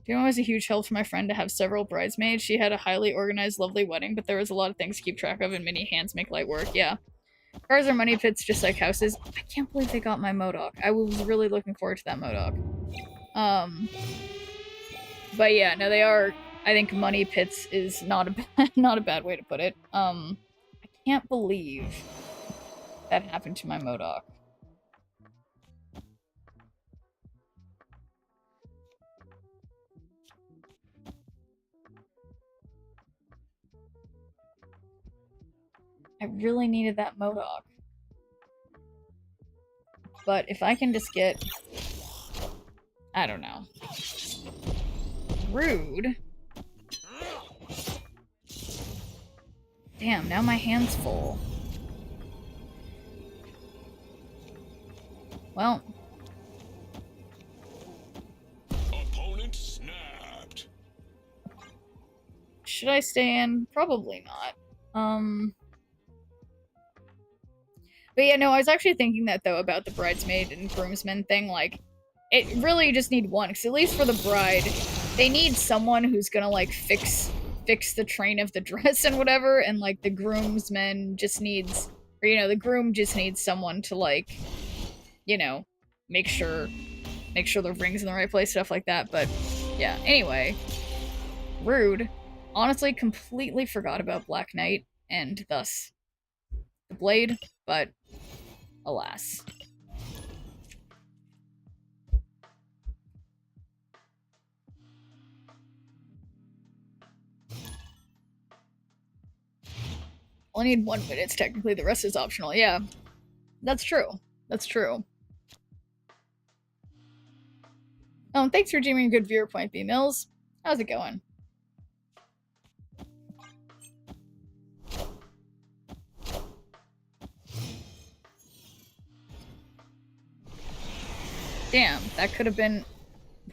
You know, it was a huge help to my friend to have several bridesmaids. She had a highly organized, lovely wedding, but there was a lot of things to keep track of, and many hands make light work. Yeah. Cars are money pits just like houses. I can't believe they got my MODOK. I was really looking forward to that MODOK. But yeah, no, they are. I think money pits is not a bad way to put it. I can't believe that happened to my MODOK. I really needed that MODOK. But if I can just get... I don't know. Rude. Damn, now my hand's full. Well.
Opponent snapped.
Should I stay in? Probably not. But yeah, no, I was actually thinking that, though, about the bridesmaid and groomsmen thing. Like, it really just need one. Because at least for the bride, they need someone who's gonna, like, fix the train of the dress and whatever. And, like, the groomsman just needs... Or, you know, the groom just needs someone to, like, you know, make sure the ring's in the right place, stuff like that. But, yeah, anyway. Rude. Honestly, completely forgot about Black Knight, and thus the blade, but alas. Only need 1 minute, technically, the rest is optional. Yeah, that's true. That's true. Oh, and thanks for redeeming a good viewer point, B Mills. How's it going? Damn, that could have been...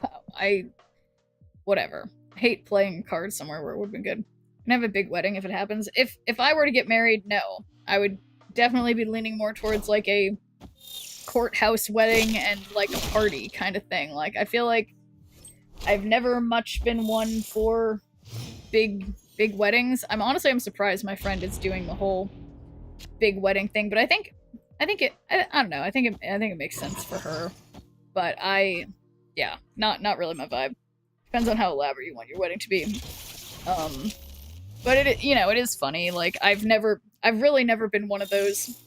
Wow, whatever. I hate playing cards somewhere where it would have been good. Can have a big wedding if it happens. If I were to get married, no. I would definitely be leaning more towards, like, a courthouse wedding and, like, a party kind of thing. Like, I feel like I've never much been one for big weddings. I'm surprised my friend is doing the whole big wedding thing, but I don't know. I think it makes sense for her. But yeah, not really my vibe. Depends on how elaborate you want your wedding to be. But it is funny. Like, I've really never been one of those,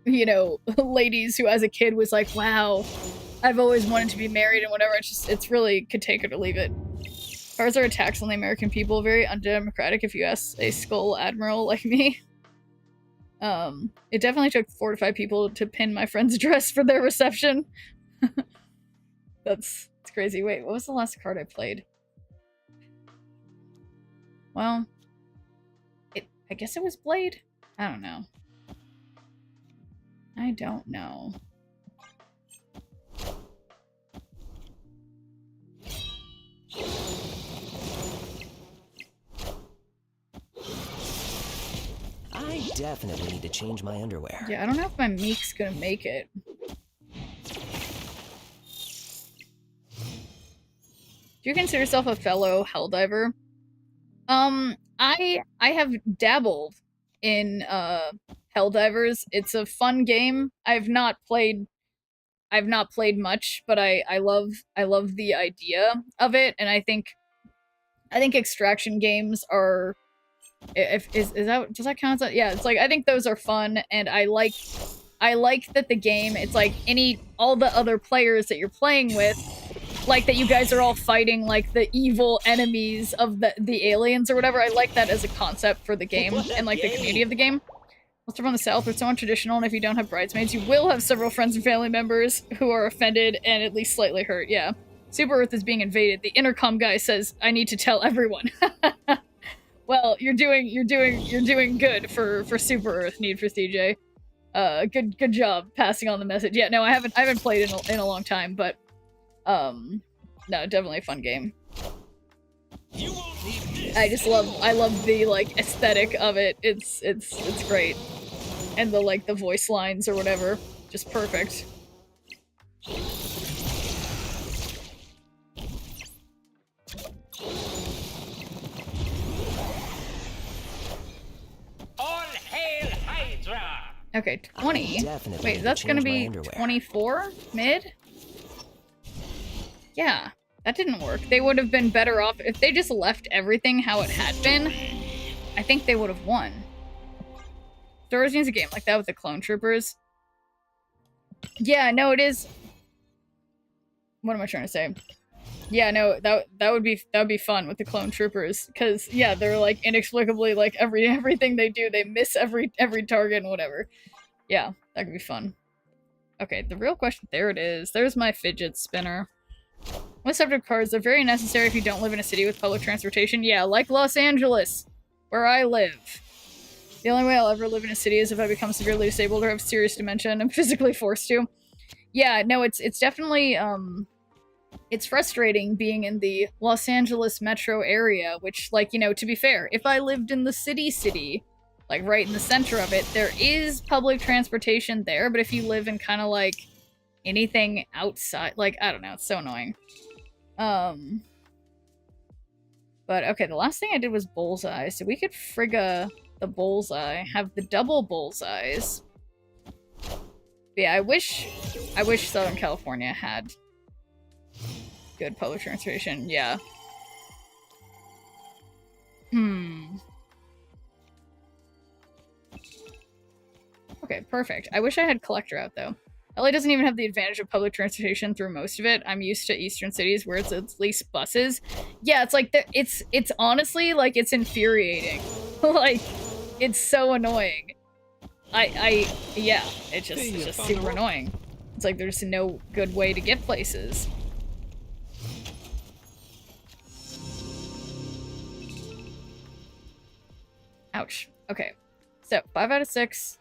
you know, ladies who as a kid was like, wow, I've always wanted to be married and whatever. It's really could take it or leave it. Cars are a tax on the American people, very undemocratic if you ask a skull admiral like me. It definitely took 4 to 5 people to pin my friend's dress for their reception. That's That's crazy. Wait, what was the last card I played? Well, I guess it was Blade? I don't know. I don't know.
I definitely need to change my underwear.
Yeah, I don't know if my Meek's gonna make it. Do you consider yourself a fellow Helldiver? I have dabbled in Helldivers. It's a fun game. I've not played much, but I love the idea of it, and I think extraction games are, is that, does that count as that? Yeah, it's like, I think those are fun, and I like that the game, it's like all the other players that you're playing with, like that you guys are all fighting like the evil enemies of the aliens or whatever. I like that as a concept for the game and like the community of the game. Most from the South are so untraditional, and if you don't have bridesmaids, you will have several friends and family members who are offended and at least slightly hurt. Yeah. Super Earth is being invaded. The intercom guy says, I need to tell everyone. Well, you're doing good for Super Earth, Need for CJ. Good job passing on the message. Yeah, no, I haven't played in a long time, but no, definitely a fun game.
You won't need this.
I love the like aesthetic of it. It's great. And the voice lines or whatever, just perfect.
All hail Hydra!
Okay, 20.
Definitely
Wait,
need
that's
to
gonna
change my
be
underwear.
24 mid? Yeah, that didn't work. They would have been better off if they just left everything how it had been. I think they would have won. There always needs a game like that with the clone troopers. Yeah, no, it is. What am I trying to say? Yeah, no, that would be fun with the clone troopers, because yeah, they're like inexplicably like everything they do, they miss every target and whatever. Yeah, that could be fun. Okay, the real question, there it is. There's my fidget spinner. What subject cards are very necessary if you don't live in a city with public transportation? Yeah, like Los Angeles, where I live. The only way I'll ever live in a city is if I become severely disabled or have serious dementia and I'm physically forced to. Yeah, no, it's definitely, it's frustrating being in the Los Angeles metro area, which, like, you know, to be fair, if I lived in the city, like right in the center of it, there is public transportation there, but if you live in kind of like anything outside, like, I don't know, it's so annoying. But okay, the last thing I did was bullseye, so we could frigga the bullseye, have the double bullseyes. But yeah, I wish Southern California had good public transportation. Yeah. Okay, perfect. I wish I had collector out though. LA doesn't even have the advantage of public transportation through most of it. I'm used to eastern cities where it's at least buses. Yeah, it's like it's honestly like it's infuriating. Like it's so annoying. Yeah, it's just super annoying. It's like there's no good way to get places. Ouch. Okay. So, 5 out of 6.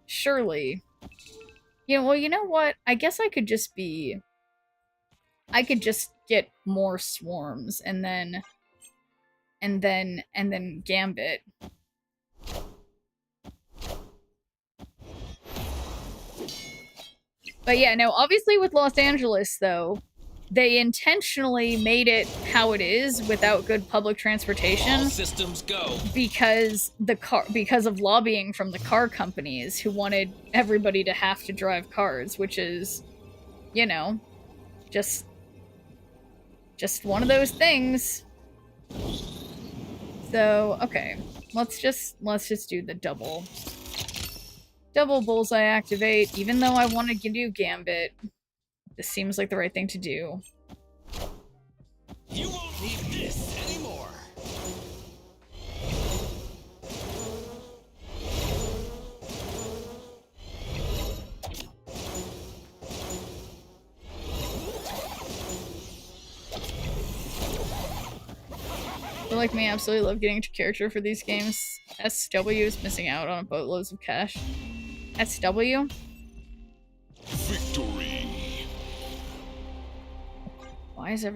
Surely. You know, well, you know what? I guess I could just get more swarms and then Gambit. But yeah, no, obviously with Los Angeles though, they intentionally made it how it is without good public transportation.
All systems go.
Because of lobbying from the car companies who wanted everybody to have to drive cars, which is, you know, just one of those things. So, okay. Let's just do the double bullseye activate, even though I want to give you Gambit. This seems like the right thing to do.
You won't need this anymore.
like me absolutely love getting into character for these games. SW is missing out on boatloads of cash. SW?
Victory.
Why is I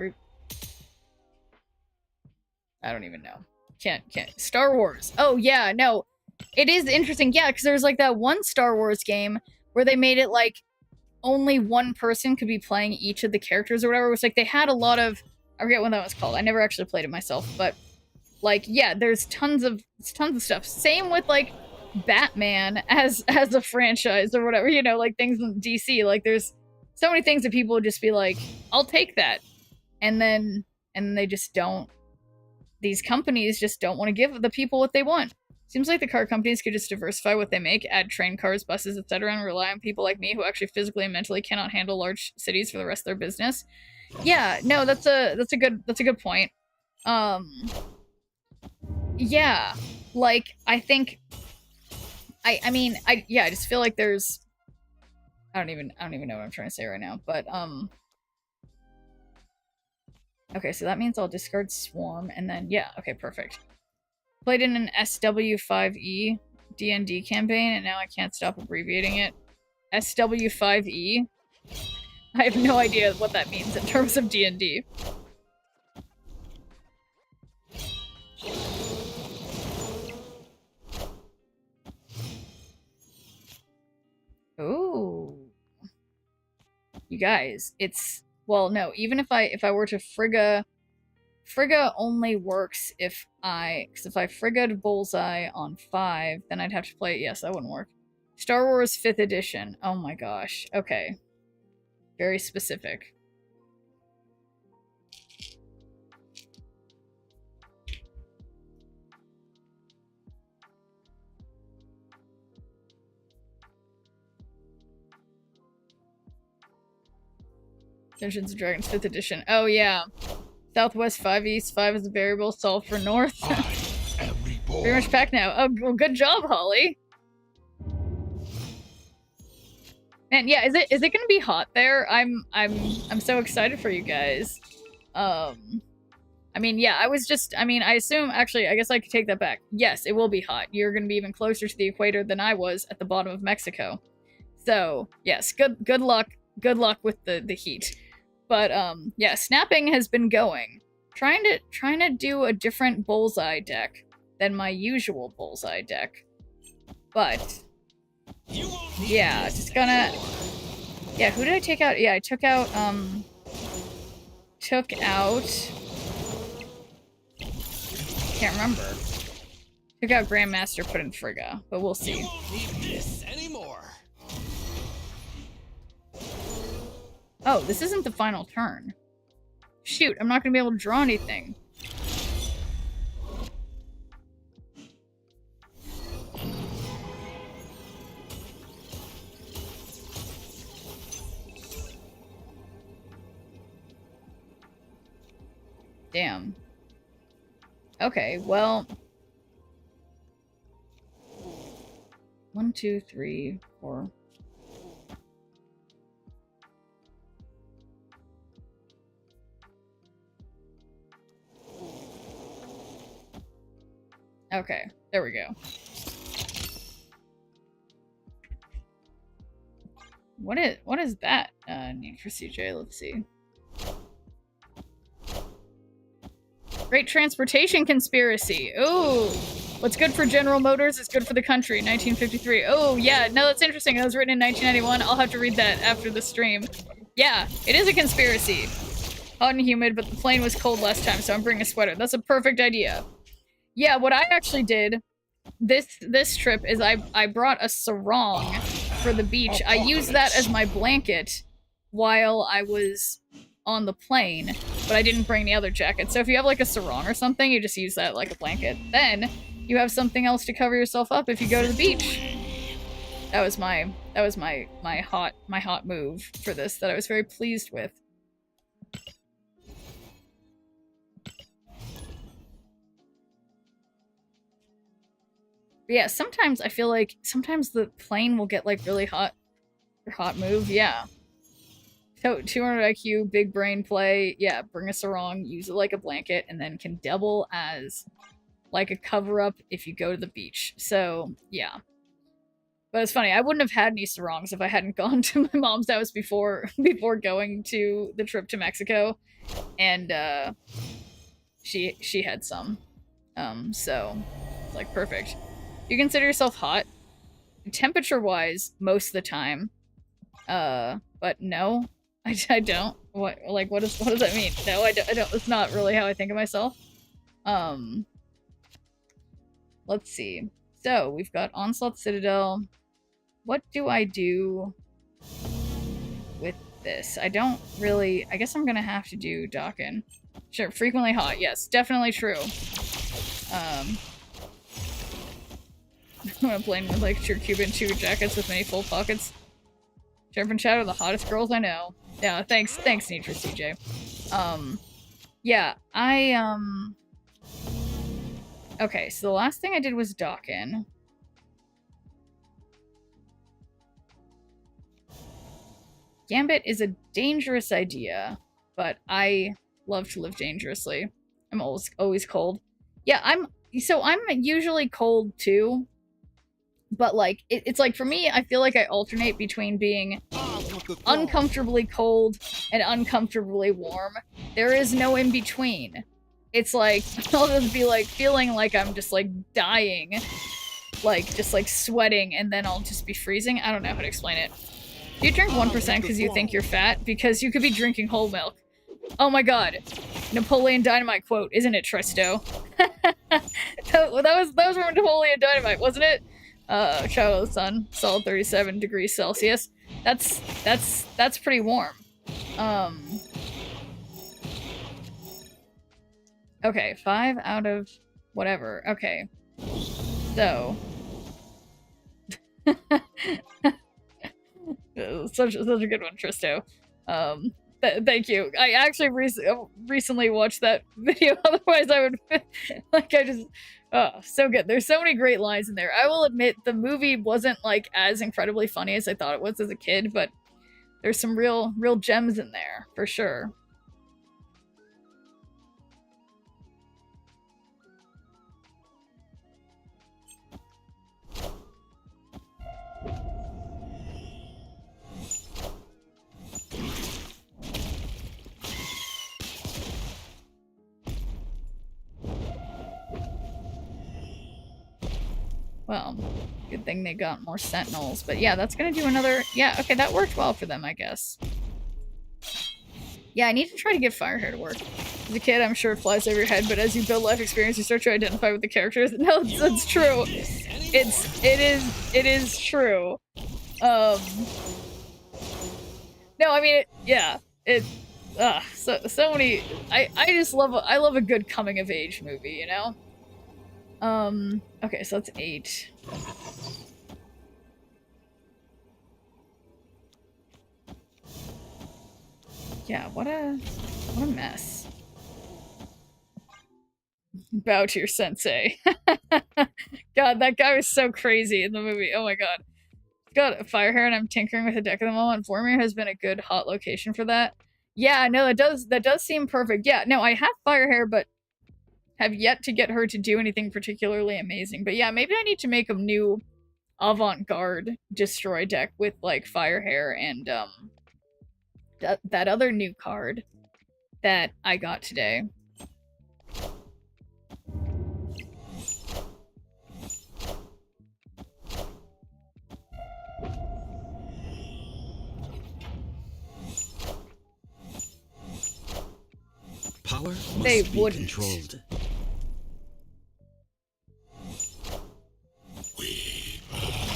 don't even know. Can't. Star Wars. Oh, yeah, no. It is interesting, yeah, because there's like that one Star Wars game where they made it like only one person could be playing each of the characters or whatever. It was like they had a lot of, I forget what that was called. I never actually played it myself, but like, yeah, there's tons of stuff. Same with like Batman as a franchise or whatever, you know, like things in DC. Like there's so many things that people would just be like, I'll take that. And then they just don't. These companies just don't want to give the people what they want. Seems like the car companies could just diversify what they make, add train cars, buses, etc., and rely on people like me who actually physically and mentally cannot handle large cities for the rest of their business. Yeah, no, that's a good point. Yeah, like I think I just feel like there's I don't even know what I'm trying to say right now, but okay, so that means I'll discard Swarm and then yeah, okay, perfect. Played in an SW5E D&D campaign, and now I can't stop abbreviating it. SW5E? I have no idea what that means in terms of D&D. Ooh. You guys, it's... Well, no, even if I were to Frigga only works if because if I Frigga'd Bullseye on 5, then I'd have to play it. Yes, that wouldn't work. Star Wars 5th edition. Oh my gosh. Okay. Very specific. Dungeons & Dragons 5th edition. Oh yeah. Southwest 5 East, 5 is a variable, solved for North. Very much packed now. Oh, well, good job, Holly. Man, yeah, is it gonna be hot there? I'm so excited for you guys. I mean, yeah, I assume, actually, I guess I could take that back. Yes, it will be hot. You're gonna be even closer to the equator than I was at the bottom of Mexico. So, yes, good luck with the heat. But, yeah, snapping has been going. Trying to do a different Bullseye deck than my usual Bullseye deck. But, yeah, just gonna... Yeah, who did I take out? Yeah, I took out... Can't remember. Took out Grandmaster, put in Frigga, but we'll see.
You won't need this anymore.
Oh, this isn't the final turn. Shoot, I'm not gonna be able to draw anything. Damn. Okay, well... 1, 2, 3, 4... Okay, there we go. What is that need for CJ? Let's see. Great Transportation Conspiracy. Ooh. What's good for General Motors is good for the country. 1953. Oh, yeah. No, that's interesting. That was written in 1991. I'll have to read that after the stream. Yeah, it is a conspiracy. Hot and humid, but the plane was cold last time, so I'm bringing a sweater. That's a perfect idea. Yeah, what I actually did this trip is I brought a sarong for the beach. I used that as my blanket while I was on the plane, but I didn't bring the other jacket. So if you have like a sarong or something, you just use that like a blanket. Then you have something else to cover yourself up if you go to the beach. That was my hot move for this that I was very pleased with. But yeah, sometimes I feel like sometimes the plane will get like really hot. Your hot move, yeah. 200 IQ, big brain play. Yeah, bring a sarong, use it like a blanket, and then can double as like a cover-up if you go to the beach. So, yeah. But it's funny, I wouldn't have had any sarongs if I hadn't gone to my mom's house before going to the trip to Mexico. And, she had some. So, it's like, perfect. You consider yourself hot? Temperature-wise, most of the time. But no, I don't. What does that mean? No, I don't. It's not really how I think of myself. Let's see. So, we've got Onslaught Citadel. What do I do with this? I don't really... I guess I'm gonna have to do Dawkin. Sure, frequently hot. Yes, definitely true. I'm playing with, like, your Cuban chew jackets with many full pockets. Sheriff and Shadow, the hottest girls I know. Yeah, thanks, Need for CJ. Yeah, okay, so the last thing I did was Dawkin. Gambit is a dangerous idea, but I love to live dangerously. I'm always cold. Yeah, I'm usually cold too, but like, it's like, for me, I feel like I alternate between being uncomfortably cold and uncomfortably warm. There is no in between. It's like, I'll just be like, feeling like I'm just like dying, like just like sweating, and then I'll just be freezing. I don't know how to explain it. Do you drink 1% because you think you're fat? Because you could be drinking whole milk. Oh my god. Napoleon Dynamite quote, isn't it, Tristo? that was from Napoleon Dynamite, wasn't it? Shadow of the Sun, solid 37 degrees Celsius. That's pretty warm. Okay, 5 out of whatever. Okay. So. Such a good one, Tristo. Thank you. I actually recently watched that video, otherwise I would so good. There's so many great lines in there. I will admit the movie wasn't like as incredibly funny as I thought it was as a kid, but there's some real gems in there, for sure. Well, good thing they got more sentinels. But yeah, that's gonna do another... Yeah, okay, that worked well for them, I guess. Yeah, I need to try to get Firehair to work. As a kid, I'm sure it flies over your head, but as you build life experience, you start to identify with the characters. No, that's true. It is true. No, I mean, so many... I love a good coming-of-age movie, you know? Okay, so that's 8. Yeah, what a mess. Bow to your sensei. God, that guy was so crazy in the movie. Oh my god. Got Firehair and I'm tinkering with the deck at the moment. Vormir has been a good hot location for that. Yeah, no, that does seem perfect. Yeah, no, I have Firehair, but have yet to get her to do anything particularly amazing. But yeah, maybe I need to make a new avant-garde destroy deck with, like, Firehair and, that other new card that I got today.
Power must
They
be
wouldn't.
controlled.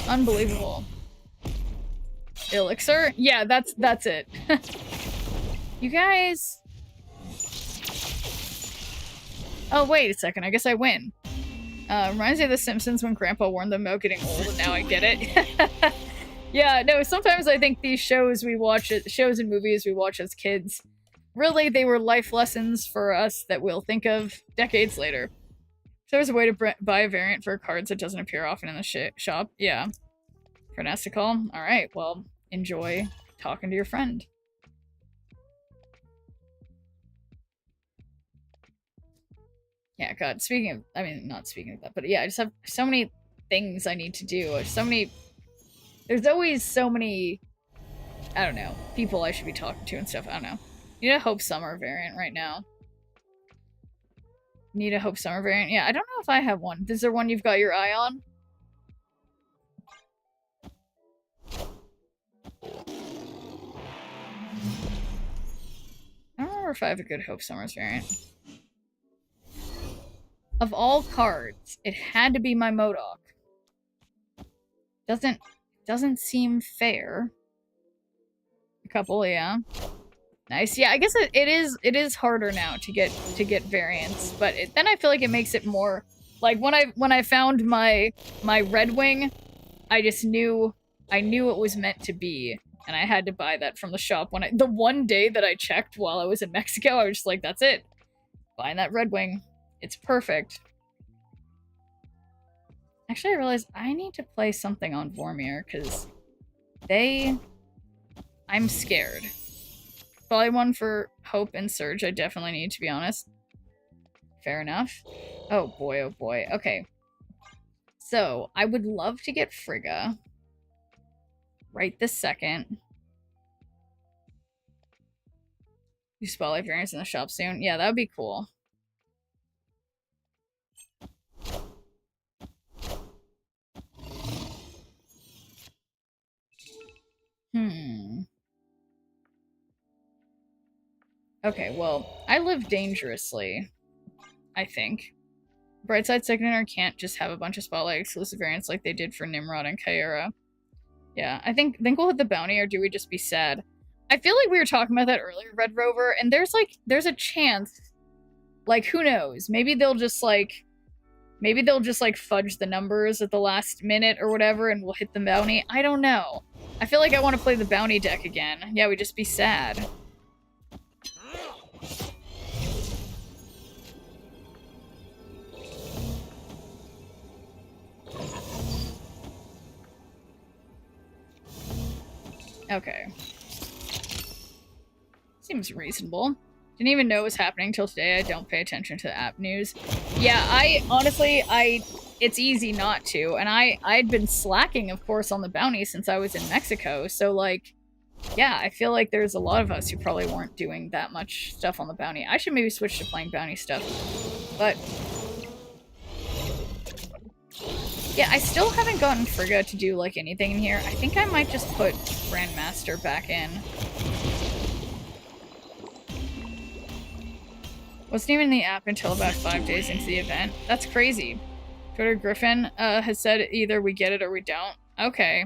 Unbelievable. Elixir? Yeah, that's it. You guys... Oh, wait a second. I guess I win. Reminds me of The Simpsons when Grandpa warned them about getting old, and now I get it. Yeah, no, sometimes I think these shows shows and movies we watch as kids, really, they were life lessons for us that we'll think of decades later. If there's a way to buy a variant for cards that doesn't appear often in the shop, yeah. Pronasticol? Alright, well, enjoy talking to your friend. Yeah, God, speaking of, I mean, not speaking of that, but yeah, I just have so many things I need to do. There's always so many, I don't know, people I should be talking to and stuff. I don't know. Need a Hope Summer variant right now. Need a Hope Summer variant. Yeah, I don't know if I have one. Is there one you've got your eye on? I don't remember if I have a good Hope Summers variant. Of all cards, it had to be my MODOK. Doesn't seem fair. A couple, yeah. Nice. Yeah, I guess it is harder now to get variants, but then I feel like it makes it more like when I found my Red Wing, I just knew it was meant to be, and I had to buy that from the shop the one day that I checked while I was in Mexico. I was just like, that's it. Buying that Red Wing. It's perfect. Actually, I realized I need to play something on Vormir, because I'm scared. Probably one for Hope and Surge I definitely need, to be honest. Fair enough. Oh boy, oh boy. Okay. So, I would love to get Frigga. Right this second. Do Spotlight variants in the shop soon? Yeah, that would be cool. Okay, well, I live dangerously, I think. Brightside Signature can't just have a bunch of Spotlight exclusive variants like they did for Nimrod and Kyera. Yeah, I think we'll hit the bounty, or do we just be sad? I feel like we were talking about that earlier, Red Rover, and there's a chance, like, who knows? Maybe they'll just fudge the numbers at the last minute or whatever, and we'll hit the bounty. I don't know. I feel like I want to play the bounty deck again. Yeah, we just be sad. Okay. Seems reasonable. Didn't even know it was happening till today. I don't pay attention to the app news. Yeah, it's easy not to. And I'd been slacking, of course, on the bounty since I was in Mexico. So, like, yeah, I feel like there's a lot of us who probably weren't doing that much stuff on the bounty. I should maybe switch to playing bounty stuff. But yeah, I still haven't gotten Frigga to do, like, anything in here. I think I might just put Grandmaster back in. Wasn't even in the app until about 5 days into the event. That's crazy. Twitter Griffin has said either we get it or we don't. Okay.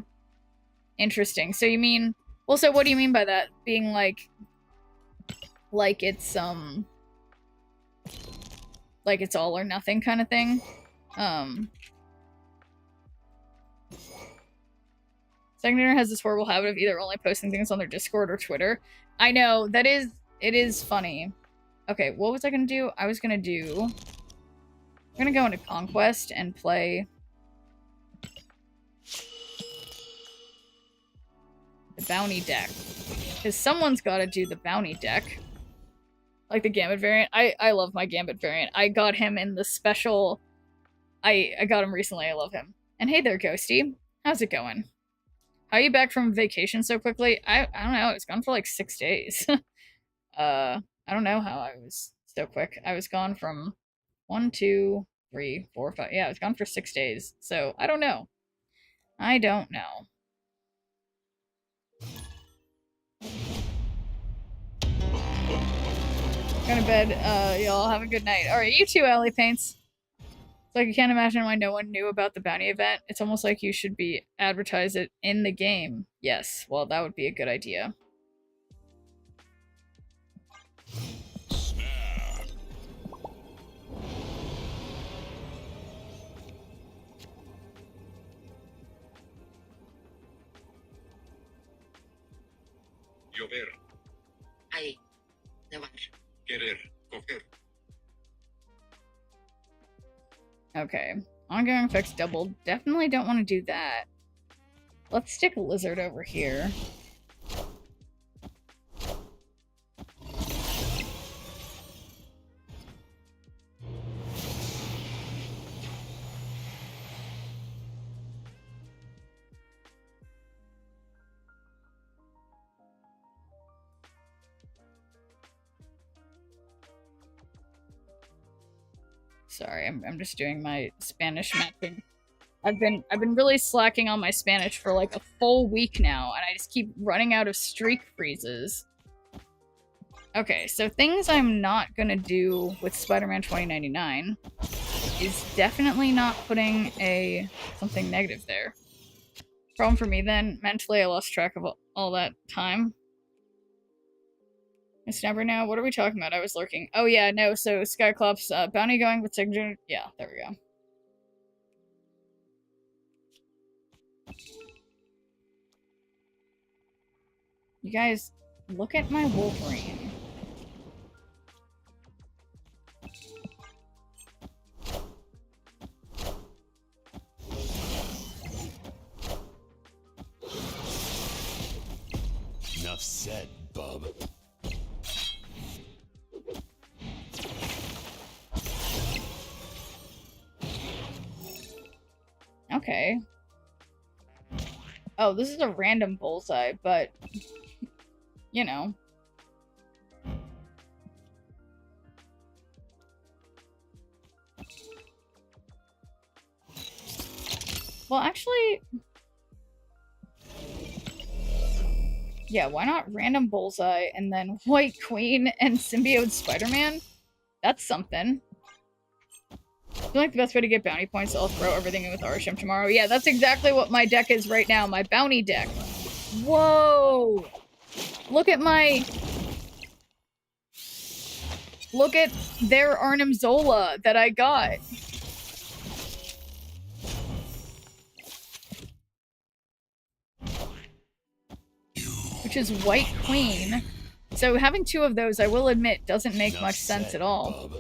Interesting. So you mean... Well, so what do you mean by that? Being like it's, like it's all or nothing kind of thing? Secondary has this horrible habit of either only posting things on their Discord or Twitter. I know, it is funny. Okay, what was I gonna do? I'm gonna go into Conquest and play the bounty deck. Because someone's gotta do the bounty deck. Like the Gambit variant. I love my Gambit variant. I got him in the special... I got him recently, I love him. And hey there, Ghosty. How's it going? How are you back from vacation so quickly? I don't know, I was gone for like 6 days. I don't know how I was so quick. I was gone from 1, 2, 3, 4, 5. Yeah, I was gone for 6 days. So, I don't know. I don't know. Go to bed. Y'all have a good night. Alright, you too, Alley Paints. It's like I can't imagine why no one knew about the bounty event. It's almost like you should advertise it in the game. Yes, well, that would be a good idea.
Llover.
Ahí. Nevar.
Querer. Coger.
Okay. Ongoing effects doubled. Definitely don't want to do that. Let's stick Lizard over here. Sorry, I'm just doing my Spanish matching. I've been really slacking on my Spanish for like a full week now, and I just keep running out of streak freezes. Okay, so things I'm not gonna do with Spider-Man 2099 is definitely not putting something negative there. Problem for me then, mentally I lost track of all that time. It's never now. What are we talking about? I was lurking. Oh yeah, no, so Skyclops, bounty going with signature. Yeah, there we go. You guys, look at my Wolverine.
Enough said, bub.
Okay. Oh, this is a random bullseye, but you know. Well, actually, yeah, why not random bullseye and then White Queen and Symbiote Spider-Man? That's something. I feel like the best way to get bounty points, I'll throw everything in with Arsham tomorrow. Yeah, that's exactly what my deck is right now, my bounty deck. Whoa! Look at their Arnim Zola that I got. Which is White Queen. So having two of those, I will admit, doesn't make much sense at all.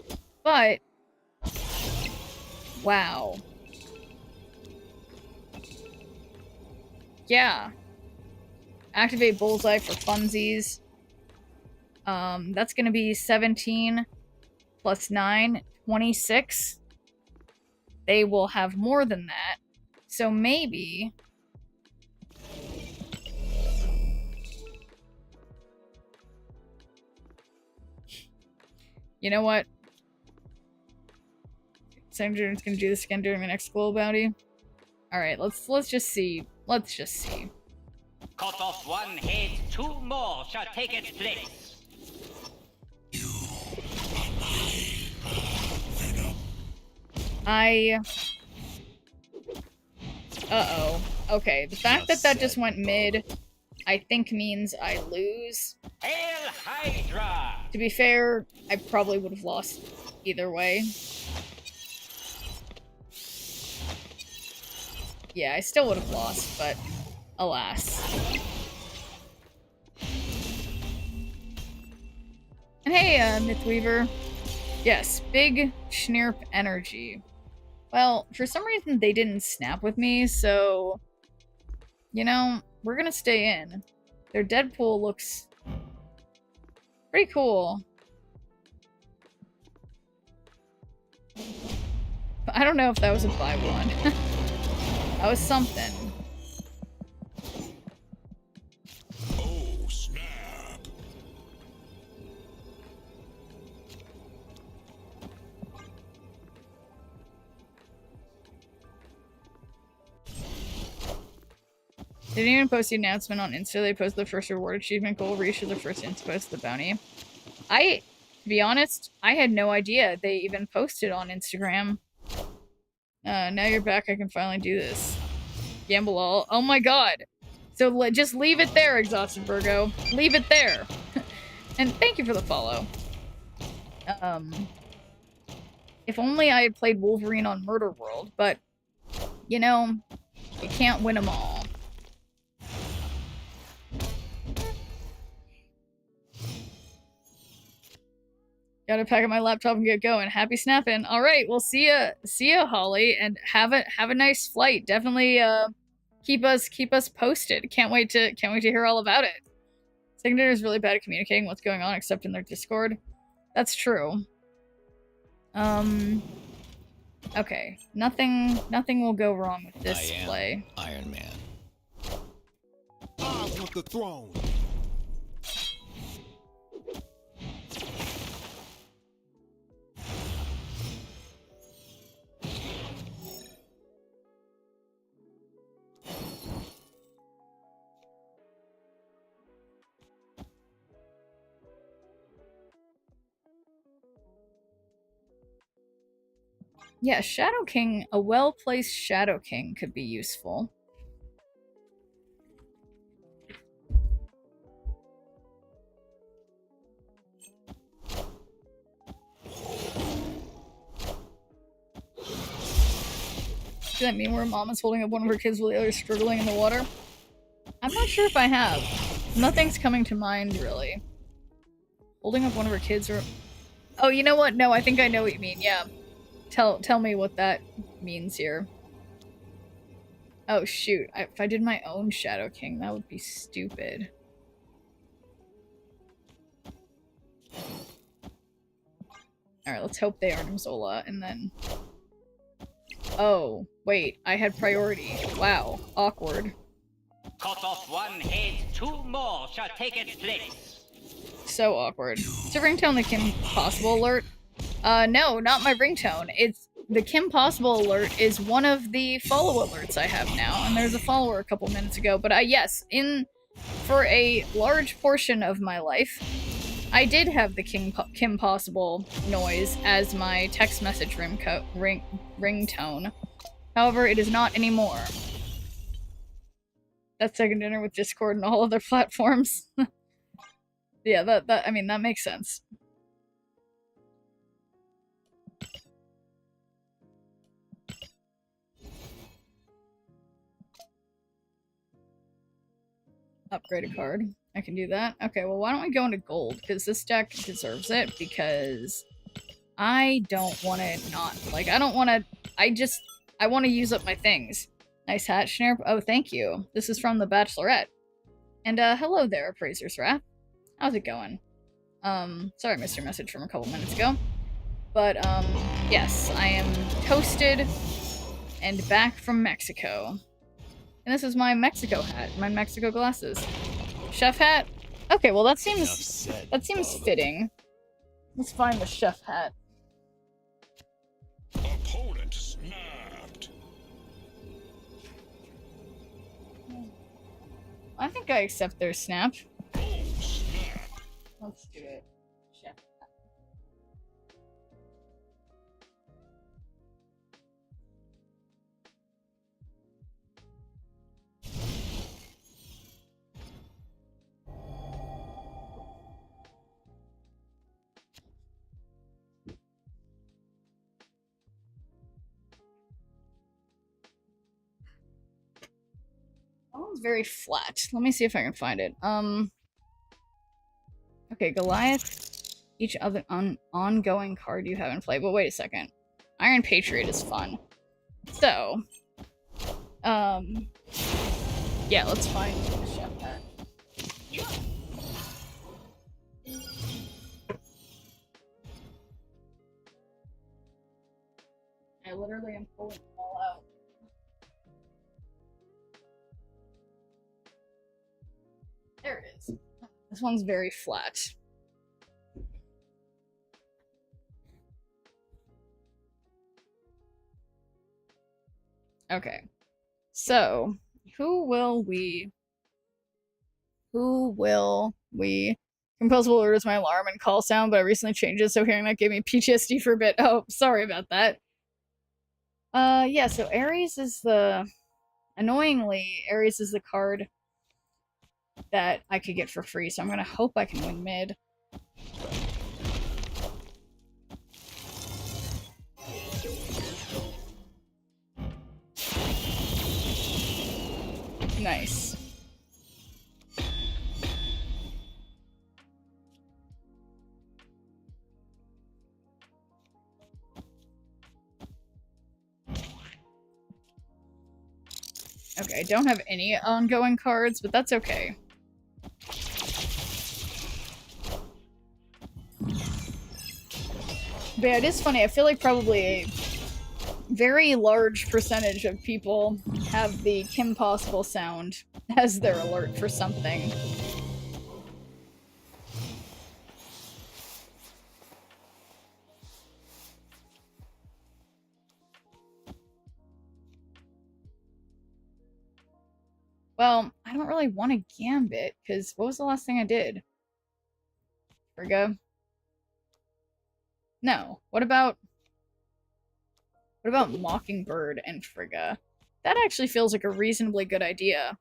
But wow. Yeah. Activate Bullseye for funsies. That's gonna be 17 plus 9, 26. They will have more than that. So maybe... You know what? Senator's gonna do this again during the next global bounty. Alright, let's just see. Let's just see.
Cut off one head, two more shall take its place.
Uh-oh. Okay, the fact that that just went mid, I think means I lose.
Hail Hydra!
To be fair, I probably would have lost either way. Yeah, I still would have lost, but alas. And hey, Mythweaver. Yes, big Schnirp energy. Well, for some reason they didn't snap with me, so... You know, we're gonna stay in. Their Deadpool looks... pretty cool. But I don't know if that was a buy one. That was something.
Oh, snap.
They didn't even post the announcement on Insta. They posted the first reward achievement goal. Reach the first Insta post the bounty. To be honest, I had no idea they even posted on Instagram. Now you're back, I can finally do this. Gamble all. Oh my god! So just leave it there, Exhausted Virgo. Leave it there. And thank you for the follow. If only I had played Wolverine on Murder World, but, you know, you can't win them all. Gotta pack up my laptop and get going. Happy snapping. All right, we'll see ya, Holly, and have a nice flight. Definitely keep us posted. Can't wait to hear all about it. Signature is really bad at communicating what's going on, except in their Discord. That's true. Okay, nothing will go wrong with this play.
Iron Man.
I want the throne.
Yeah, Shadow King, a well-placed Shadow King could be useful. Does that mean where mom is holding up one of her kids while the other is struggling in the water? I'm not sure if I have. Nothing's coming to mind, really. Holding up one of her kids or... Oh, you know what? No, I think I know what you mean, yeah. Tell me what that means here. Oh, shoot. If I did my own Shadow King, that would be stupid. Alright, let's hope they aren't Zola, and then... Oh, wait. I had priority. Wow. Awkward.
Cut off one head, two more shall take its place.
So awkward. Is it ringtone the Kim Possible alert? No, not my ringtone. It's the Kim Possible alert is one of the follow alerts I have now, and there's a follower a couple minutes ago. But yes, for a large portion of my life, I did have the Kim Possible noise as my text message ringtone. However, it is not anymore. That's second dinner with Discord and all other platforms. Yeah, I mean, that makes sense. Upgrade a card. I can do that. Okay, well, why don't we go into gold? Because this deck deserves it, because I don't want to not... Like, I don't want to... I want to use up my things. Nice hat, Schnerp. Oh, thank you. This is from The Bachelorette. And, hello there, Appraiser's Wrath. How's it going? Sorry I missed your message from a couple minutes ago. But, yes, I am toasted and back from Mexico. And this is my Mexico hat, my Mexico glasses. Chef hat? Okay, well that seems fitting. Let's find the chef hat.
Opponent snapped.
I think I accept their snap.
Oh, snap.
Let's do it. Chef hat. That one's very flat. Let me see if I can find it. Okay, Goliath. Each other ongoing card you have in play. But wait a second. Iron Patriot is fun. So, yeah, let's find the chef hat. I literally am pulling them all out. There it is. This one's very flat. Okay. So, who will we... Composable alert is my alarm and call sound, but I recently changed it, so hearing that gave me PTSD for a bit. Oh, sorry about that. Yeah, so Ares is the... Annoyingly, Ares is the card that I could get for free, so I'm gonna hope I can win mid. Nice. Okay, I don't have any ongoing cards, but that's okay. But yeah, it is funny. I feel like probably a very large percentage of people have the Kim Possible sound as their alert for something. Well, I don't really want a Gambit, because what was the last thing I did? Virgo? No. What about... What about Mockingbird and Frigga? That actually feels like a reasonably good idea.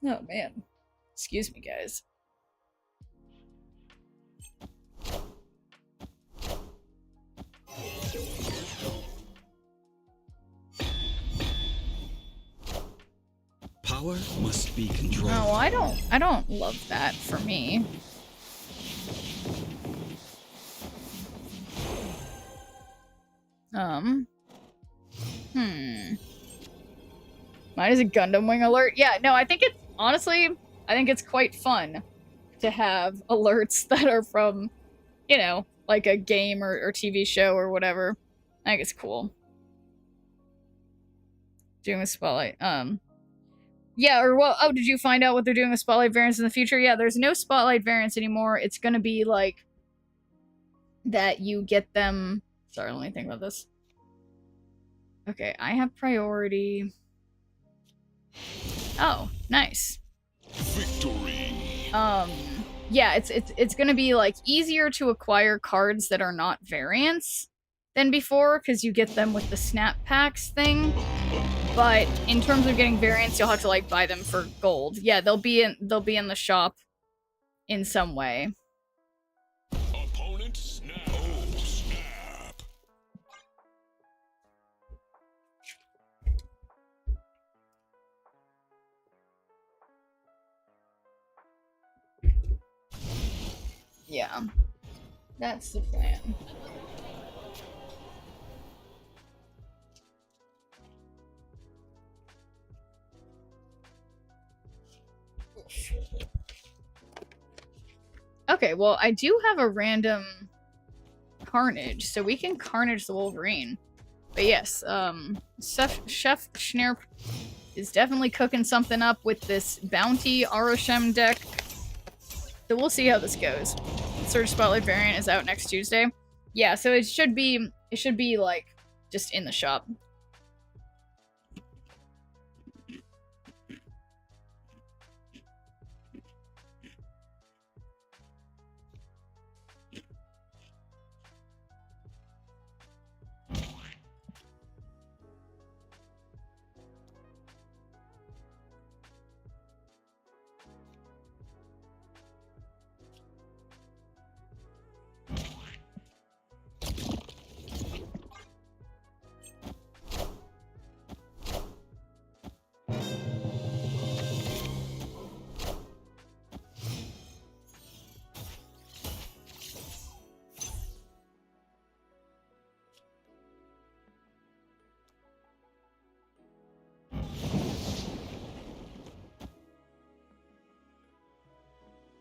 Oh, man. Excuse me, guys.
Power must be controlled.
No, I don't love that for me. Mine is a Gundam Wing alert. Yeah, no, I think it's, honestly, I think it's quite fun to have alerts that are from, you know, like a game or TV show or whatever. I think it's cool. Doing a spotlight. Yeah, or what? Oh, did you find out what they're doing with spotlight variants in the future? Yeah, there's no spotlight variants anymore. It's gonna be like that you get them. Sorry, let me think about this. Okay, I have priority. Oh, nice.
Victory.
Yeah, it's gonna be like easier to acquire cards that are not variants than before because you get them with the snap packs thing. But in terms of getting variants, you'll have to like buy them for gold. Yeah, they'll be in the shop in some way.
Opponent snap. Oh, snap.
Yeah. That's the plan. Okay, well, I do have a random Carnage, so we can Carnage the Wolverine. But yes, Chef Schnirp is definitely cooking something up with this Bounty Aroshem deck. So we'll see how this goes. Surge Spotlight variant is out next Tuesday. Yeah, so it should be like just in the shop.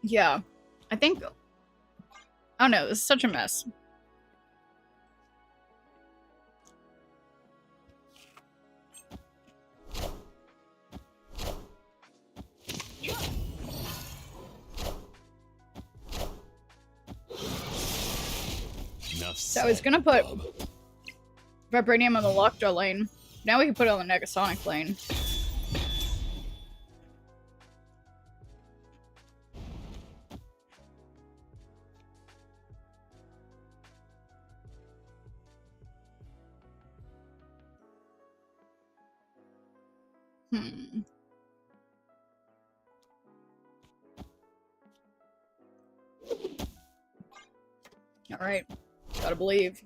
Yeah, I think. Oh no, this is such a mess. So I was gonna put Vibranium on the Lockjaw lane. Now we can put it on the Negasonic lane. Alright. Gotta believe.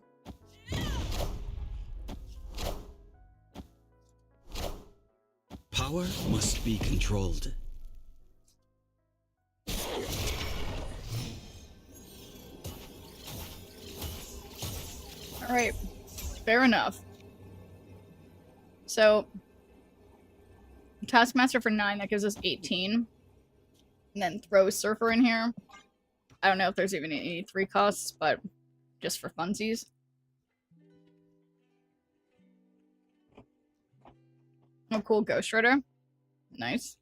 Power must be controlled.
Alright. Fair enough. So, Taskmaster for 9, that gives us 18. And then throw Surfer in here. I don't know if there's even any 3 costs, but just for funsies. Oh, cool. Ghost Rider. Nice.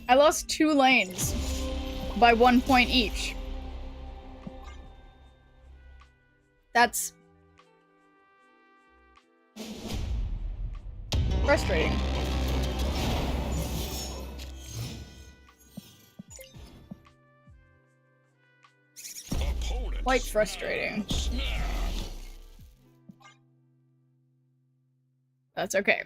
I lost 2 lanes by 1 point each. That's frustrating.
Opponent
Quite frustrating.
snap.
That's okay.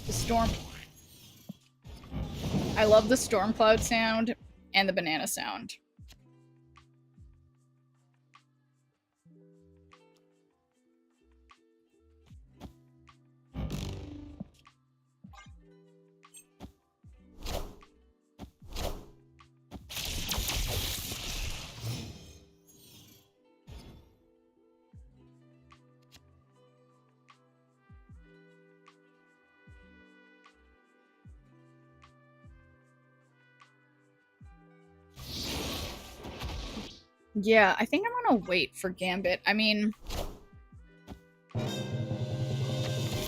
The storm. I love the storm cloud sound and the banana sound. Yeah, I think I'm gonna wait for Gambit. I mean,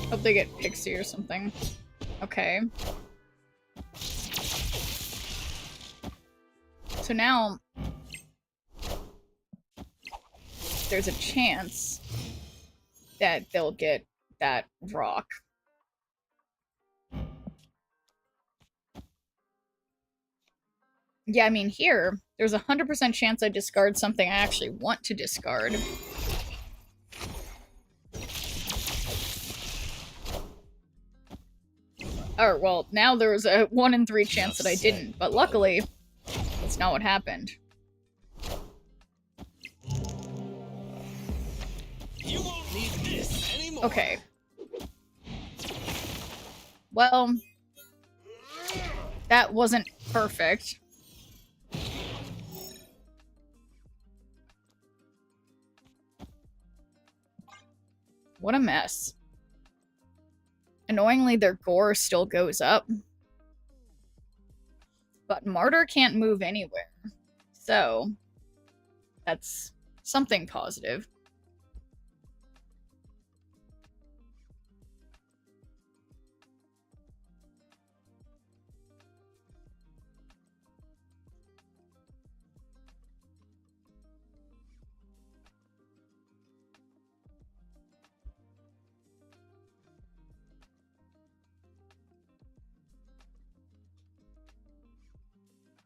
hope they get Pixie or something. Okay. So now, there's a chance that they'll get that rock. Yeah, I mean, here, there's a 100% chance I discard something I actually want to discard. Or, well, now there was a 1 in 3 chance that I didn't, but luckily, that's not what happened.
You won't need this anymore.
Okay. Well, that wasn't perfect. What a mess. Annoyingly, their gore still goes up. But Martyr can't move anywhere. So, that's something positive.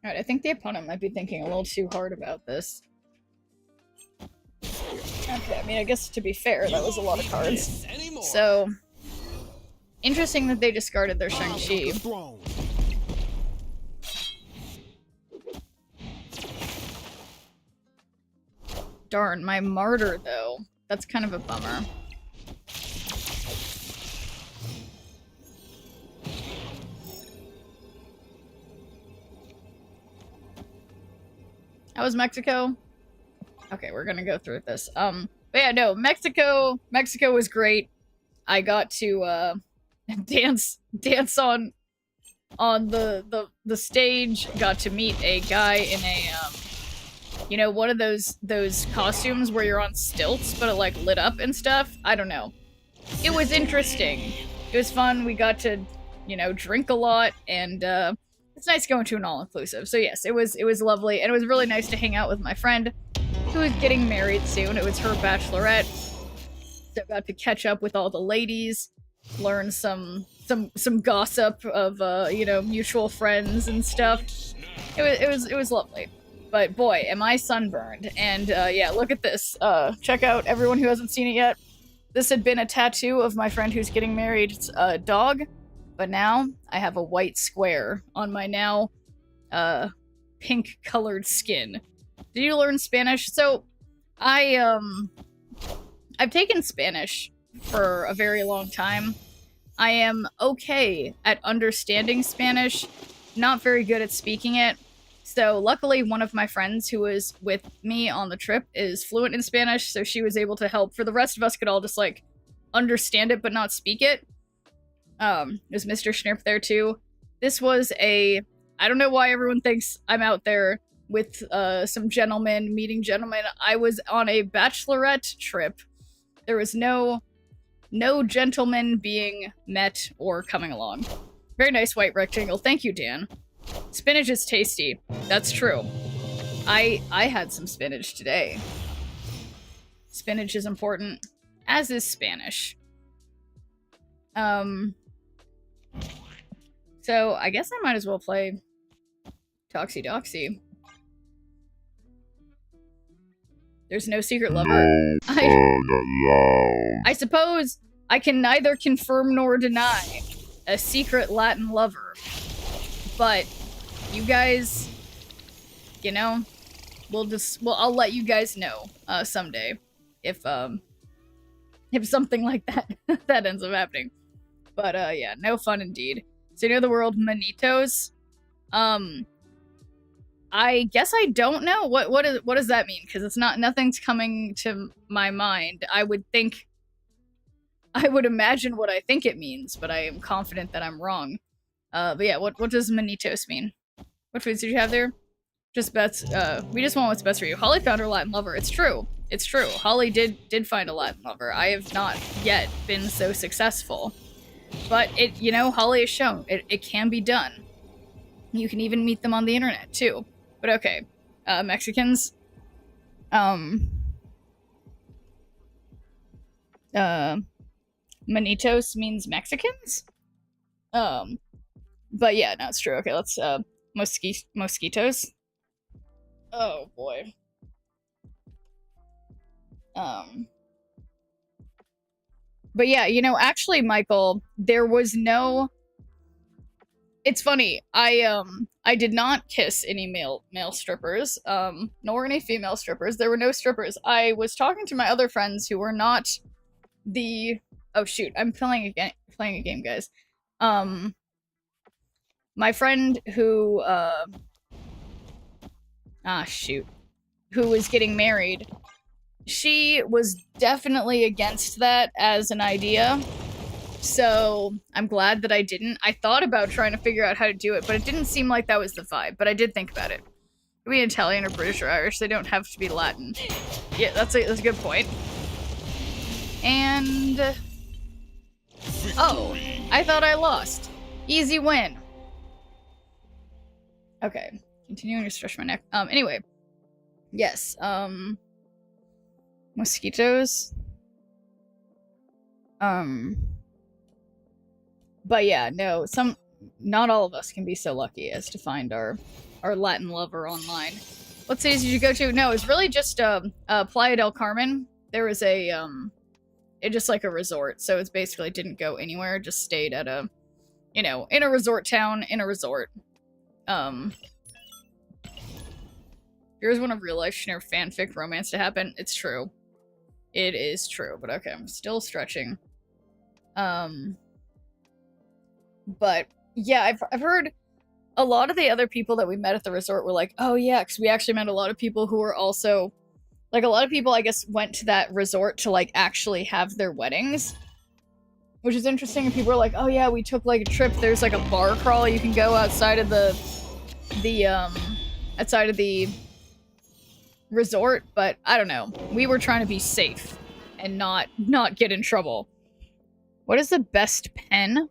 Alright, I think the opponent might be thinking a little too hard about this. Okay, I mean, I guess to be fair, that was a lot of cards. So, interesting that they discarded their Shang-Chi. Darn, my Martyr, though. That's kind of a bummer. How was Mexico? Okay, we're gonna go through this. But yeah, no, Mexico was great. I got to dance on the stage. Got to meet a guy in a you know, one of those costumes where you're on stilts but it like lit up and stuff. I don't know. It was interesting. It was fun. We got to, you know, drink a lot, and it's nice going to an all-inclusive. So yes, it was lovely, and it was really nice to hang out with my friend who is getting married soon. It was her bachelorette, so I got to catch up with all the ladies, learn some gossip of you know, mutual friends and stuff. It was lovely. But boy, am I sunburned. And yeah, look at this. Check out everyone who hasn't seen it yet. This had been a tattoo of my friend who's getting married. It's a dog. But now I have a white square on my now pink colored skin. Did you learn Spanish? So I've taken Spanish for a very long time. I am okay at understanding Spanish, not very good at speaking it. So luckily one of my friends who was with me on the trip is fluent in Spanish, so she was able to help. For the rest of us could all just like understand it but not speak it. There's Mr. Schnurp there too. This was I don't know why everyone thinks I'm out there with some gentlemen, meeting gentlemen. I was on a bachelorette trip. There was no gentlemen being met or coming along. Very nice white rectangle. Thank you, Dan. Spinach is tasty. That's true. I had some spinach today. Spinach is important, as is Spanish. So I guess I might as well play Toxie Doxie. There's no secret lover. I suppose I can neither confirm nor deny a secret Latin lover. But you guys, you know, I'll let you guys know someday if something like that that ends up happening. But yeah, no fun indeed. So you know the word manitos? I guess I don't know what does that mean, because it's nothing's coming to my mind. I would imagine what I think it means, but I am confident that I'm wrong. But yeah, what does manitos mean? What foods did you have there? Just bets. We just want what's best for you. Holly found her Latin lover. It's true. It's true. Holly did find a Latin lover. I have not yet been so successful. But it, you know, Holly has shown it can be done. You can even meet them on the internet too. But okay, Mexicans. Manitos means Mexicans. But yeah, no, it's true. Okay, let's mosquitoes. Oh boy. But yeah, you know, actually, Michael, there was no. It's funny. I did not kiss any male strippers, nor any female strippers. There were no strippers. I was talking to my other friends who were not the. Oh shoot! I'm playing a game, guys. My friend who who was getting married, she was definitely against that as an idea. So I'm glad that I didn't. I thought about trying to figure out how to do it, but it didn't seem like that was the vibe. But I did think about it. Could be Italian or British or Irish. They don't have to be Latin. Yeah, that's a good point. And oh, I thought I lost. Easy win. Okay, continuing to stretch my neck. Anyway, yes. Mosquitoes. But yeah, no, not all of us can be so lucky as to find our Latin lover online. What cities did you go to? No, it was really just Playa del Carmen. There was it just like a resort, so it's basically didn't go anywhere, just stayed at a, you know, in a resort town, in a resort. Here's one of real life Schneer fanfic romance to happen. It's true. It is true, but okay, I'm still stretching. But yeah, I've heard a lot of the other people that we met at the resort were like, oh yeah, because we actually met a lot of people who were also, like, a lot of people, I guess, went to that resort to, like, actually have their weddings. Which is interesting, and people were like, oh yeah, we took, like, a trip, there's, like, a bar crawl you can go outside of the resort, but I don't know. We were trying to be safe and not get in trouble. What is the best pen?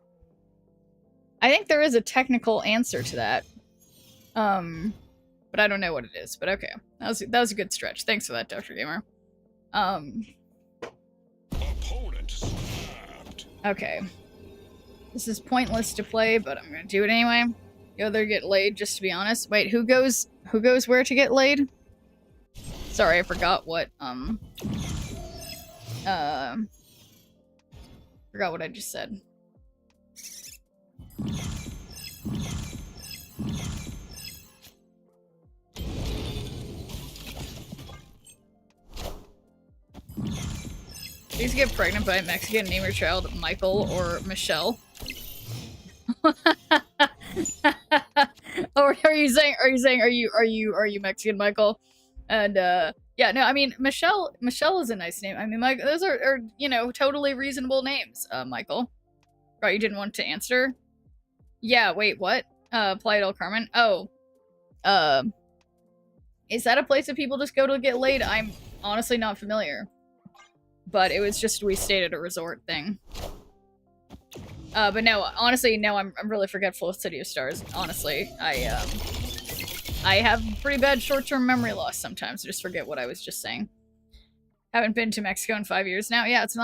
I think there is a technical answer to that. But I don't know what it is. But okay, that was a good stretch. Thanks for that, Dr. Gamer.
Opponent snapped.
Okay. This is pointless to play, but I'm gonna do it anyway. Go there, get laid. Just to be honest. Wait, who goes where to get laid? Sorry, I forgot what forgot what I just said. Please get pregnant by a Mexican, name your child Michael or Michelle. Or are you saying are you Mexican, Michael? And yeah, no, I mean Michelle is a nice name. I mean, Mike, those are you know, totally reasonable names, Michael. Right, you didn't want to answer? Yeah, wait, what? Playa del Carmen? Oh. Is that a place that people just go to get laid? I'm honestly not familiar. But it was just, we stayed at a resort thing. But no, honestly, no, I'm really forgetful of City of Stars, honestly. I have pretty bad short-term memory loss sometimes. I just forget what I was just saying. Haven't been to Mexico in 5 years now. Yeah, it's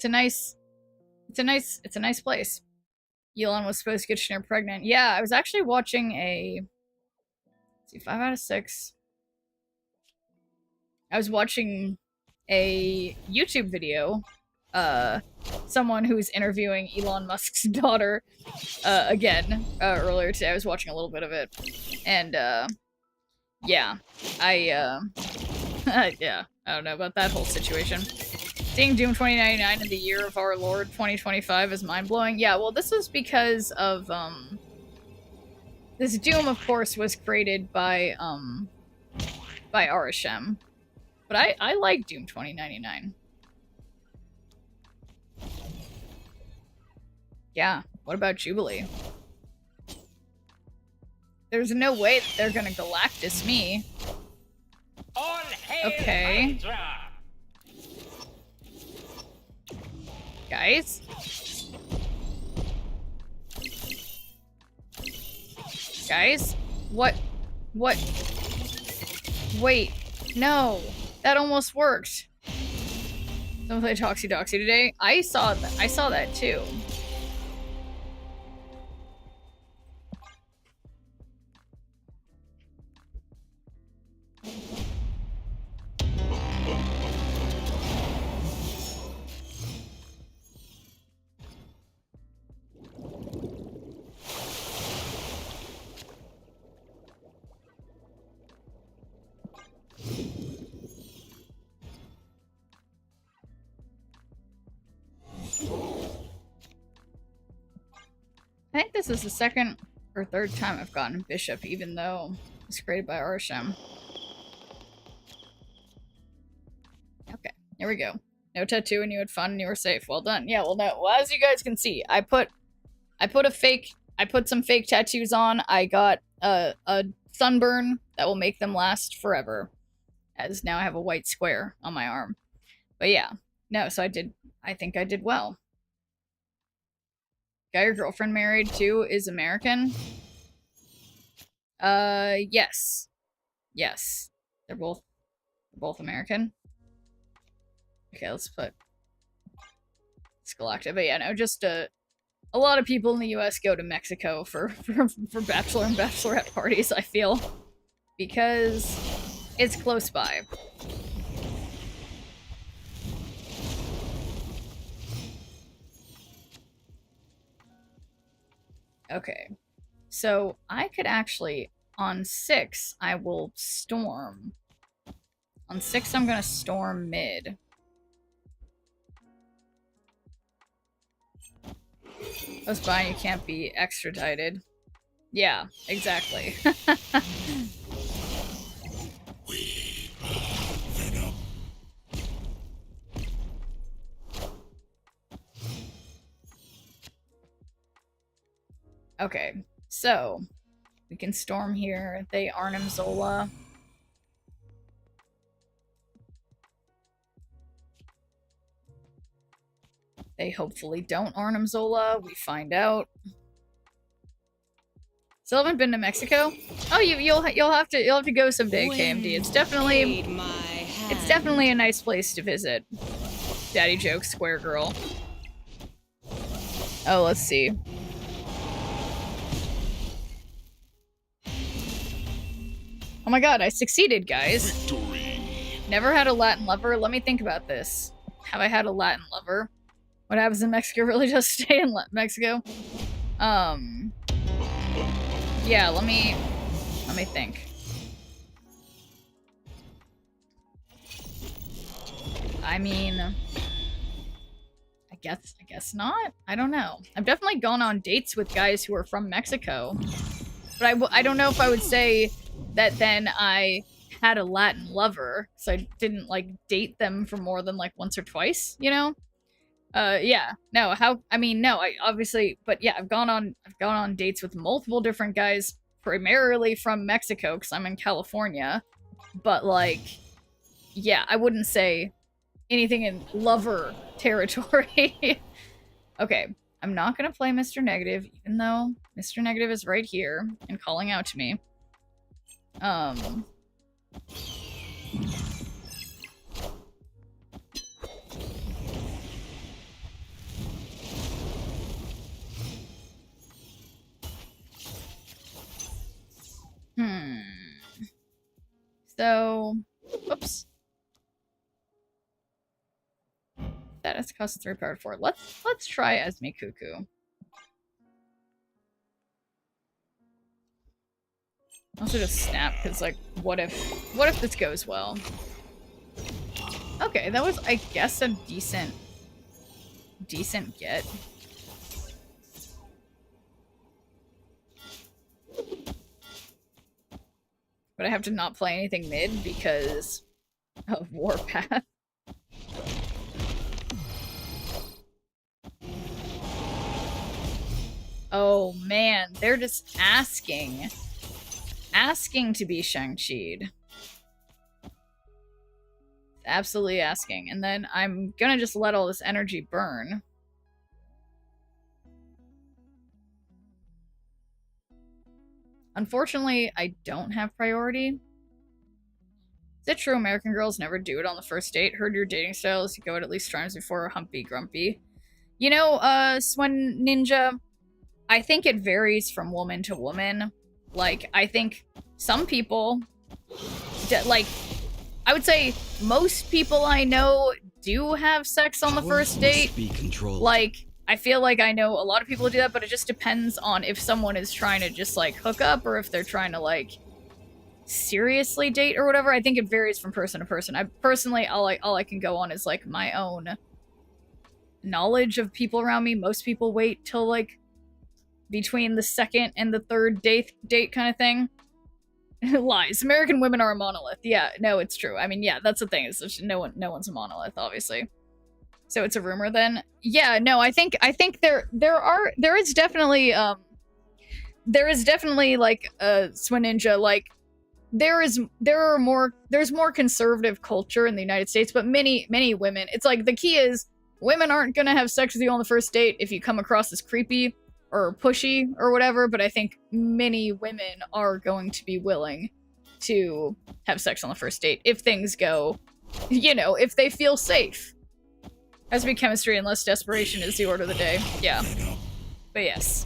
a nice place. Elon was supposed to get Schneer pregnant. Yeah, I was actually watching a... Let's see, 5 out of 6. I was watching a YouTube video. Someone who's interviewing Elon Musk's daughter, again, earlier today. I was watching a little bit of it. And, yeah. Yeah, I don't know about that whole situation. Seeing Doom 2099 in the year of our Lord 2025 is mind-blowing. Yeah, well, this was because of, this Doom, of course, was created by RSM. But I like Doom 2099. Yeah, what about Jubilee? There's no way that they're gonna Galactus me.
All hail
Okay.
Hydra!
Guys? Guys? What? Wait. No. That almost worked. Don't play Toxie Doxy today. I saw that too. I think this is the second or third time I've gotten Bishop, even though it's created by Arsham. Okay, here we go. No tattoo and you had fun and you were safe. Well done. Yeah, well, no. Well, as you guys can see, I put some fake tattoos on. I got a sunburn that will make them last forever, as now I have a white square on my arm. But yeah, no, so I think I did well. Guy your girlfriend married to is American? Yes. Yes. They're both American. Okay, let's put Galactic. But yeah, no, just a lot of people in the US go to Mexico for bachelor and bachelorette parties, I feel. Because it's close by. Okay, so I could actually, on 6, I will storm. On 6, I'm gonna storm mid. That's fine, you can't be extradited. Yeah, exactly.
We are Venom.
Okay, so we can storm here. They Arnim Zola. They hopefully don't Arnim Zola. We find out. Still haven't been to Mexico? Oh, you'll have to go someday, KMD. It's definitely a nice place to visit. Daddy joke, square girl. Oh, let's see. Oh my god, I succeeded, guys.
Victory.
Never had a Latin lover. Let me think about this. Have I had a Latin lover? What happens in Mexico really does stay in Mexico. Yeah, let me think. I mean, I guess not. I don't know. I've definitely gone on dates with guys who are from Mexico, but I don't know if I would say that then I had a Latin lover, so I didn't like date them for more than like once or twice, you know? Yeah. No, I obviously, but yeah, I've gone on dates with multiple different guys primarily from Mexico because I'm in California. But, like, yeah, I wouldn't say anything in lover territory. Okay, I'm not gonna play Mr. Negative, even though Mr. Negative is right here and calling out to me. So, whoops. That has cost 3 powered 4. Let's try Esme Cuckoo. Also just snap, because, like, what if this goes well? Okay, that was, I guess, a decent get. But I have to not play anything mid because of Warpath. Oh man, they're just asking to be Shang-Chi'd. Absolutely asking. And then I'm gonna just let all this energy burn. Unfortunately, I don't have priority. Is it true American girls never do it on the first date? Heard your dating style is to go out at least times before a humpy grumpy. You know, Swen Ninja, I think it varies from woman to woman. Like, I think some people, like, I would say most people I know do have sex on the first date. Like, I feel like I know a lot of people who do that, but it just depends on if someone is trying to just, like, hook up or if they're trying to, like, seriously date or whatever. I think it varies from person to person. I personally, all I can go on is, like, my own knowledge of people around me. Most people wait till, like, between the second and the third date kind of thing. Lies. American women are a monolith. Yeah, no, it's true. I mean, yeah, that's the thing. It's just no one's a monolith, obviously. So it's a rumor then? Yeah, no, I think there is definitely like Swin Ninja, like there's more conservative culture in the United States, but many women, it's like the key is women aren't gonna have sex with you on the first date if you come across as creepy or pushy or whatever, but I think many women are going to be willing to have sex on the first date if things go, you know, if they feel safe. Has to be chemistry unless desperation is the order of the day. Yeah. But yes,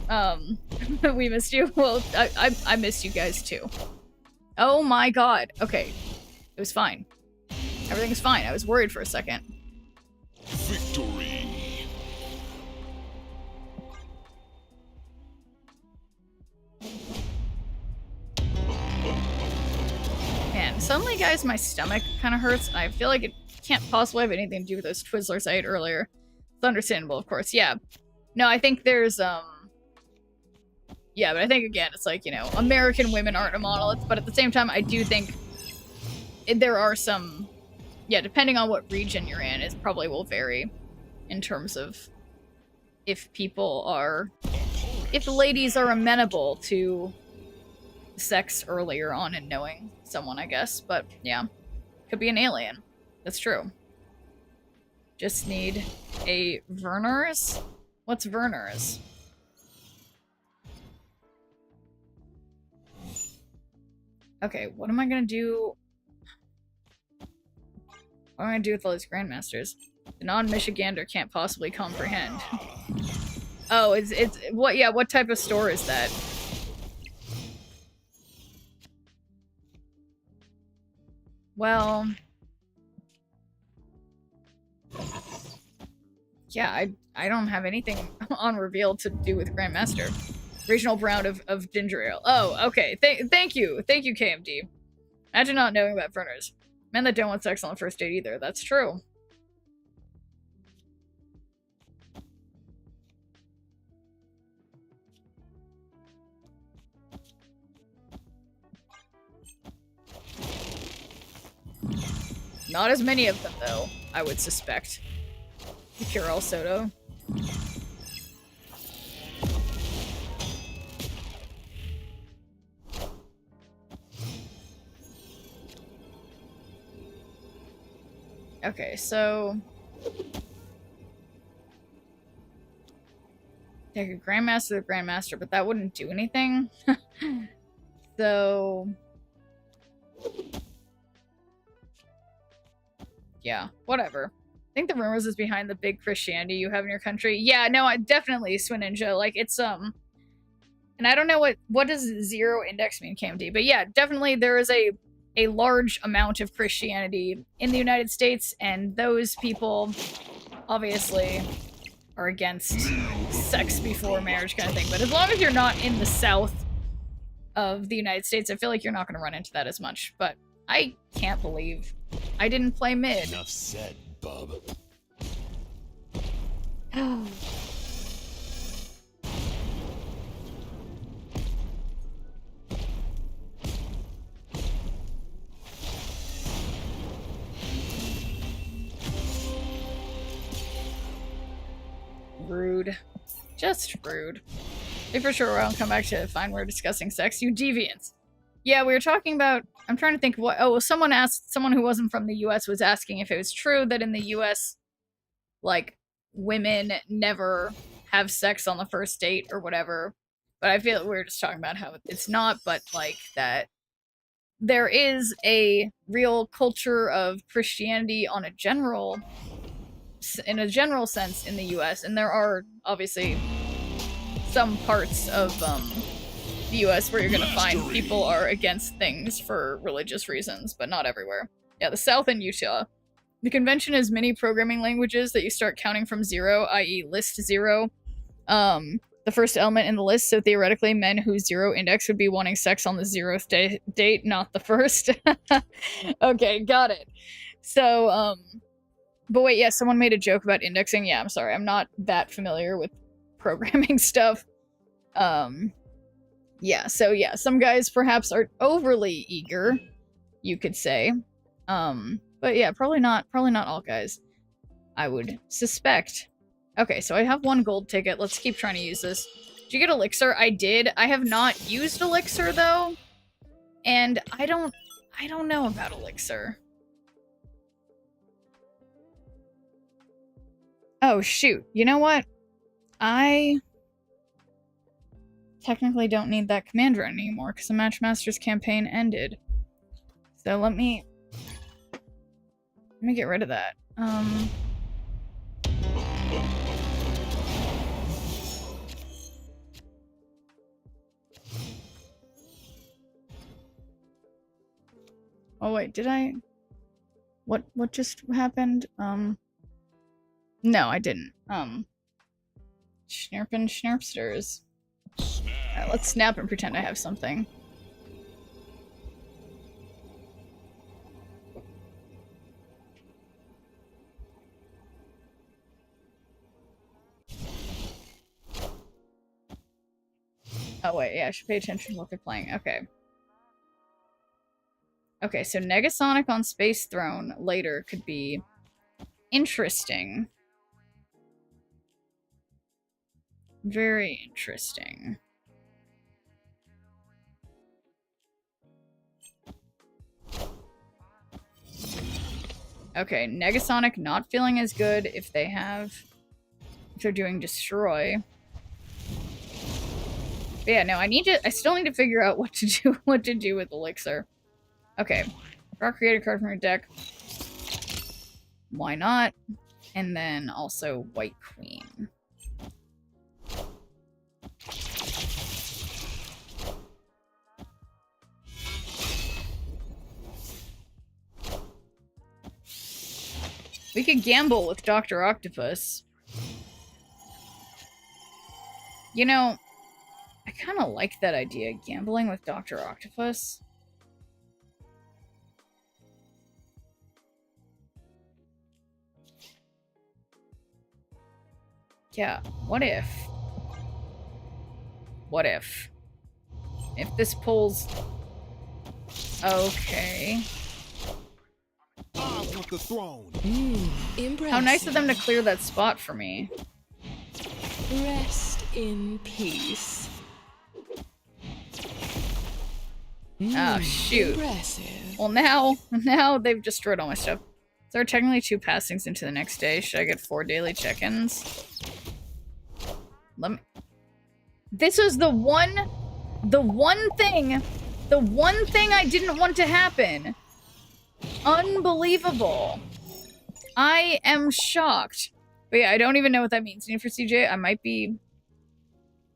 we missed you. Well, I missed you guys too. Oh my god. Okay. It was fine. Everything is fine. I was worried for a second.
Victory.
Man, suddenly, guys, my stomach kind of hurts, and I feel like it can't possibly have anything to do with those Twizzlers I ate earlier. It's understandable, of course. Yeah. No, I think there's, yeah, but I think, again, it's like, you know, American women aren't a monolith, but at the same time, I do think there are some, yeah, depending on what region you're in, it probably will vary in terms of if people are, if the ladies are amenable to sex earlier on in knowing someone, I guess. But, yeah, could be an alien. That's true. Just need a Werner's? What's Werner's? Okay, what am I gonna do? What am I gonna do with all these Grandmasters? The non-Michigander can't possibly comprehend. Oh, it's what? Yeah, what type of store is that? Well, yeah, I don't have anything on reveal to do with Grandmaster. Regional brand of ginger ale. Oh, okay. Thank you, KMD. Imagine not knowing about Verners. Men that don't want sex on the first date either. That's true. Not as many of them, though, I would suspect. The Curel Soto. Okay, so... They could Grandmaster the Grandmaster, but that wouldn't do anything. So... Yeah, whatever. I think the rumors is behind the big Christianity you have in your country. Yeah, no, definitely, Swin Ninja. Like, it's, and I don't know what does zero index mean, KMD, but yeah, definitely there is a large amount of Christianity in the United States, and those people, obviously, are against sex before marriage kind of thing. But as long as you're not in the south of the United States, I feel like you're not going to run into that as much. But I can't believe I didn't play mid.
Enough said, bub.
Rude. Just rude. If for sure I'll come back to find we're discussing sex, you deviants. Yeah, we were talking about, I'm trying to think what, oh, someone who wasn't from the US was asking if it was true that in the US, like, women never have sex on the first date or whatever. But I feel like we were just talking about how it's not, but, like, that there is a real culture of Christianity in a general sense in the US, and there are obviously some parts of the US where you're gonna find people are against things for religious reasons, but not everywhere. Yeah, the South and Utah. The convention has many programming languages that you start counting from 0, i.e. list 0. The first element in the list, so theoretically men whose 0 index would be wanting sex on the 0th date, not the first. Okay, got it. So, but wait, yeah, someone made a joke about indexing. Yeah, I'm sorry, I'm not that familiar with programming stuff. Yeah, so yeah, some guys perhaps are overly eager, you could say. But yeah, probably not all guys, I would suspect. Okay, so I have 1 gold ticket. Let's keep trying to use this. Did you get Elixir? I did. I have not used Elixir, though. And I don't know about Elixir. Oh, shoot. You know what? I technically don't need that commander anymore because the Matchmaster's campaign ended. So let me get rid of that. Oh wait, did I? What just happened? No, I didn't. Snurpin' Snurpsters. Alright, let's snap and pretend I have something. Oh wait, yeah, I should pay attention to what they're playing. Okay. Okay, so Negasonic on Space Throne later could be interesting. Very interesting. Okay, Negasonic not feeling as good if they're doing Destroy. But yeah, no, I still need to figure out what to do with Elixir. Okay, draw create a card from your deck. Why not? And then also White Queen. We could gamble with Dr. Octopus. You know, I kind of like that idea, gambling with Dr. Octopus. Yeah, what if? What if? If this pulls... Okay.
I want the throne.
Impressive.
How nice of them to clear that spot for me.
Rest in peace.
Oh, shoot.
Impressive.
Well, now they've destroyed all my stuff. There are technically 2 passings into the next day. Should I get 4 daily check-ins? Let me... This was the one thing I didn't want to happen. Unbelievable. I am shocked. But yeah, I don't even know what that means. Need for CJ, I might be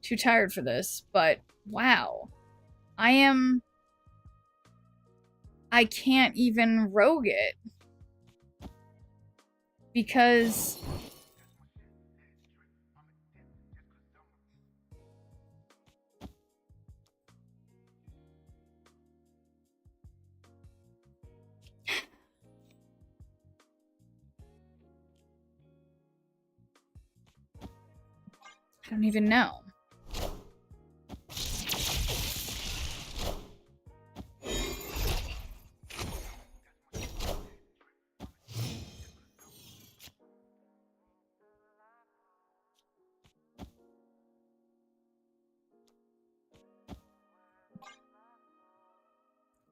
too tired for this, but wow. I can't even rogue it. Because... I don't even know.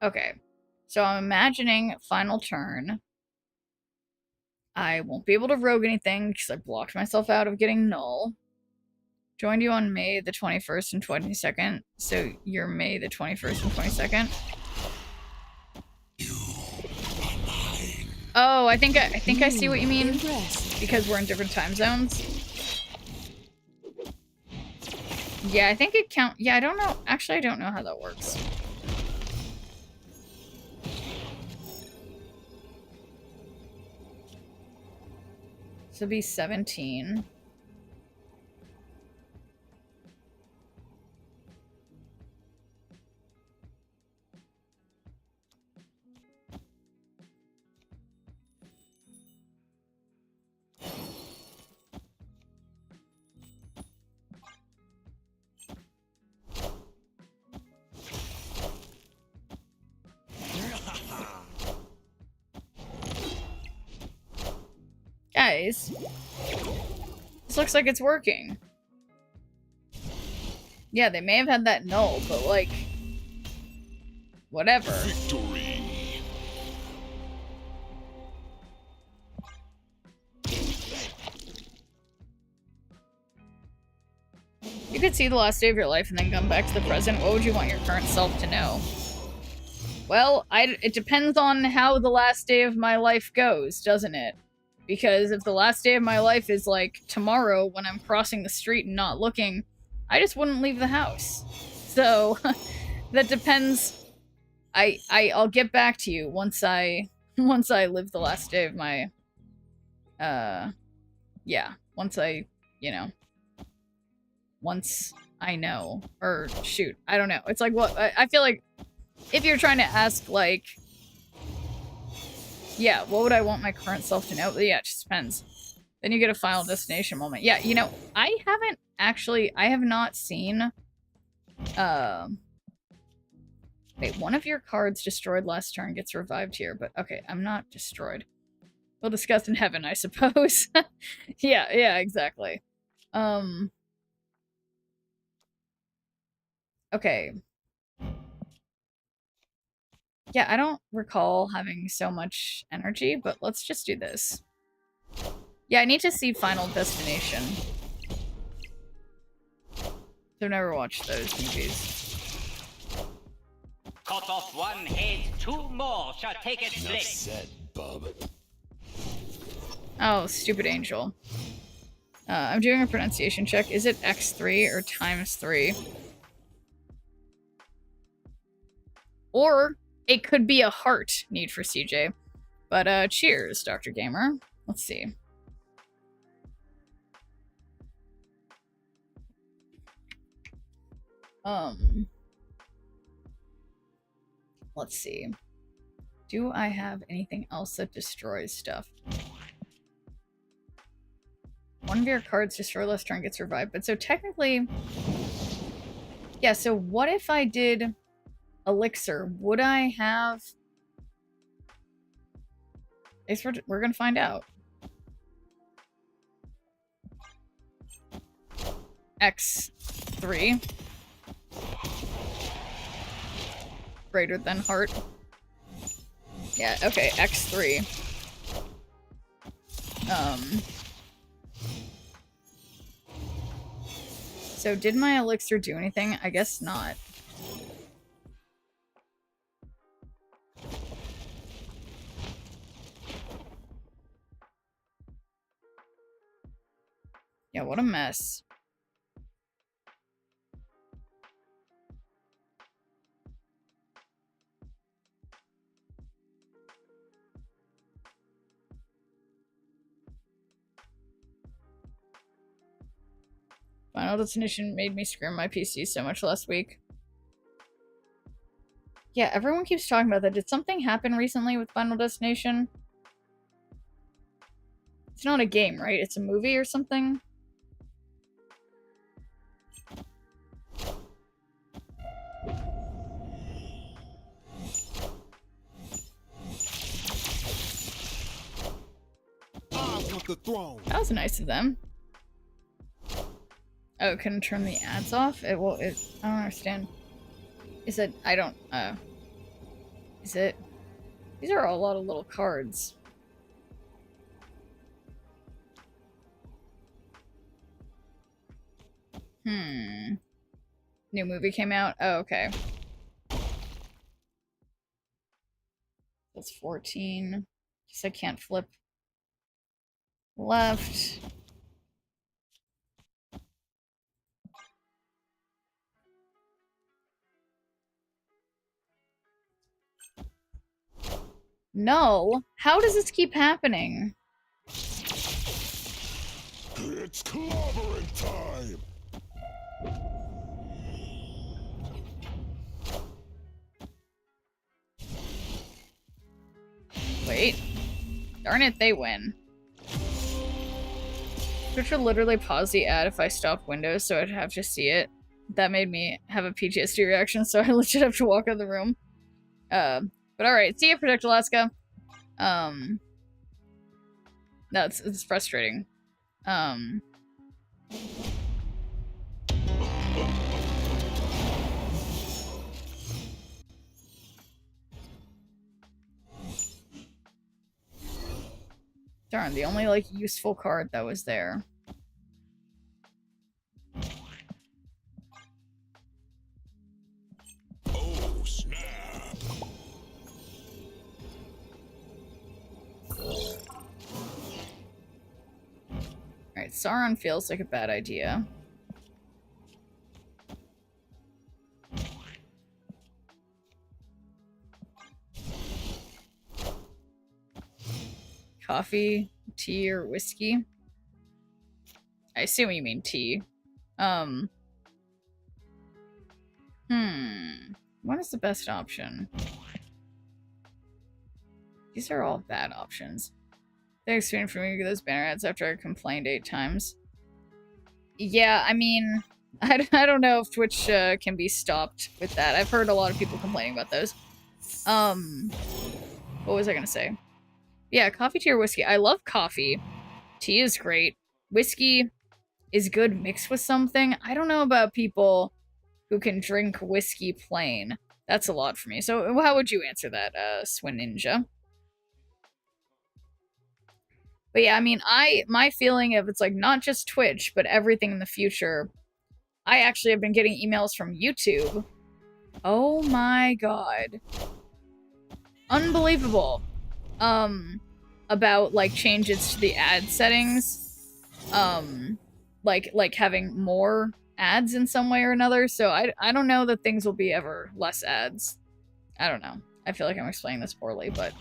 Okay, so I'm imagining final turn. I won't be able to rogue anything because I blocked myself out of getting null. Joined you on May the 21st and 22nd, so you're May the 21st and 22nd. Oh, I think I see what you mean. Because we're in different time zones. Yeah, I think it count. Yeah, I don't know. Actually, I don't know how that works. So it'd be 17. Guys, this looks like it's working. Yeah, they may have had that null, but like, whatever.
Victory.
You could see the last day of your life and then come back to the present. What would you want your current self to know? Well, it depends on how the last day of my life goes, doesn't it? Because if the last day of my life is like tomorrow when I'm crossing the street and not looking, I just wouldn't leave the house. So that depends. I'll get back to you once I live the last day of my yeah, once I know. Or shoot, I don't know. It's like what I feel like if you're trying to ask like, yeah, what would I want my current self to know? Yeah, it just depends. Then you get a final destination moment. Yeah, I have not seen, wait, one of your cards destroyed last turn gets revived here, but okay, I'm not destroyed. We'll discuss in heaven, I suppose. yeah, exactly. Okay. Yeah, I don't recall having so much energy, but let's just do this. Yeah, I need to see Final Destination. I've never watched those movies.
Cut off one head, 2 more shall take its
Enough
place.
said, bub.
Oh, stupid angel. I'm doing a pronunciation check. Is it x3 or ×3? Or it could be a heart need for CJ. But cheers, Dr. Gamer. Let's see. Let's see. Do I have anything else that destroys stuff? One of your cards destroy last turn gets revived, but so technically... Yeah, so what if I did Elixir? Would I have... I guess we're gonna find out. X3. Greater than heart. Yeah, okay, X3. So did my elixir do anything? I guess not. Yeah, what a mess. Final Destination made me scream my PC so much last week. Yeah, everyone keeps talking about that. Did something happen recently with Final Destination? It's not a game, right? It's a movie or something?
I want the throne.
That was nice of them. Oh, it couldn't turn the ads off? I don't understand. Is it, is it? These are a lot of little cards. New movie came out? Oh, okay. That's 14. Guess I can't flip left. No. How does this keep happening?
It's clobbering time.
Wait. Darn it, they win. Twitch would literally pause the ad if I stopped Windows, so I'd have to see it. That made me have a PTSD reaction, so I legit have to walk out of the room. But alright, see ya, Protect Alaska. No, it's frustrating. Darn, the only, like, useful card that was there.
Oh, snap.
Alright, Sauron feels like a bad idea. Coffee, tea, or whiskey? I assume you mean tea. What is the best option? These are all bad options. Thanks for me those banner ads after I complained 8 times. Yeah, I mean, I don't know if Twitch can be stopped with that. I've heard a lot of people complaining about those. What was I gonna say? Yeah, coffee, tea, or whiskey. I love coffee. Tea is great. Whiskey is good mixed with something. I don't know about people who can drink whiskey plain. That's a lot for me. So how would you answer that, Swin Ninja? But yeah, I mean, my feeling of it's like not just Twitch, but everything in the future. I actually have been getting emails from YouTube. Oh my god. Unbelievable. About like changes to the ad settings. Like having more ads in some way or another. So I don't know that things will be ever less ads. I don't know. I feel like I'm explaining this poorly, but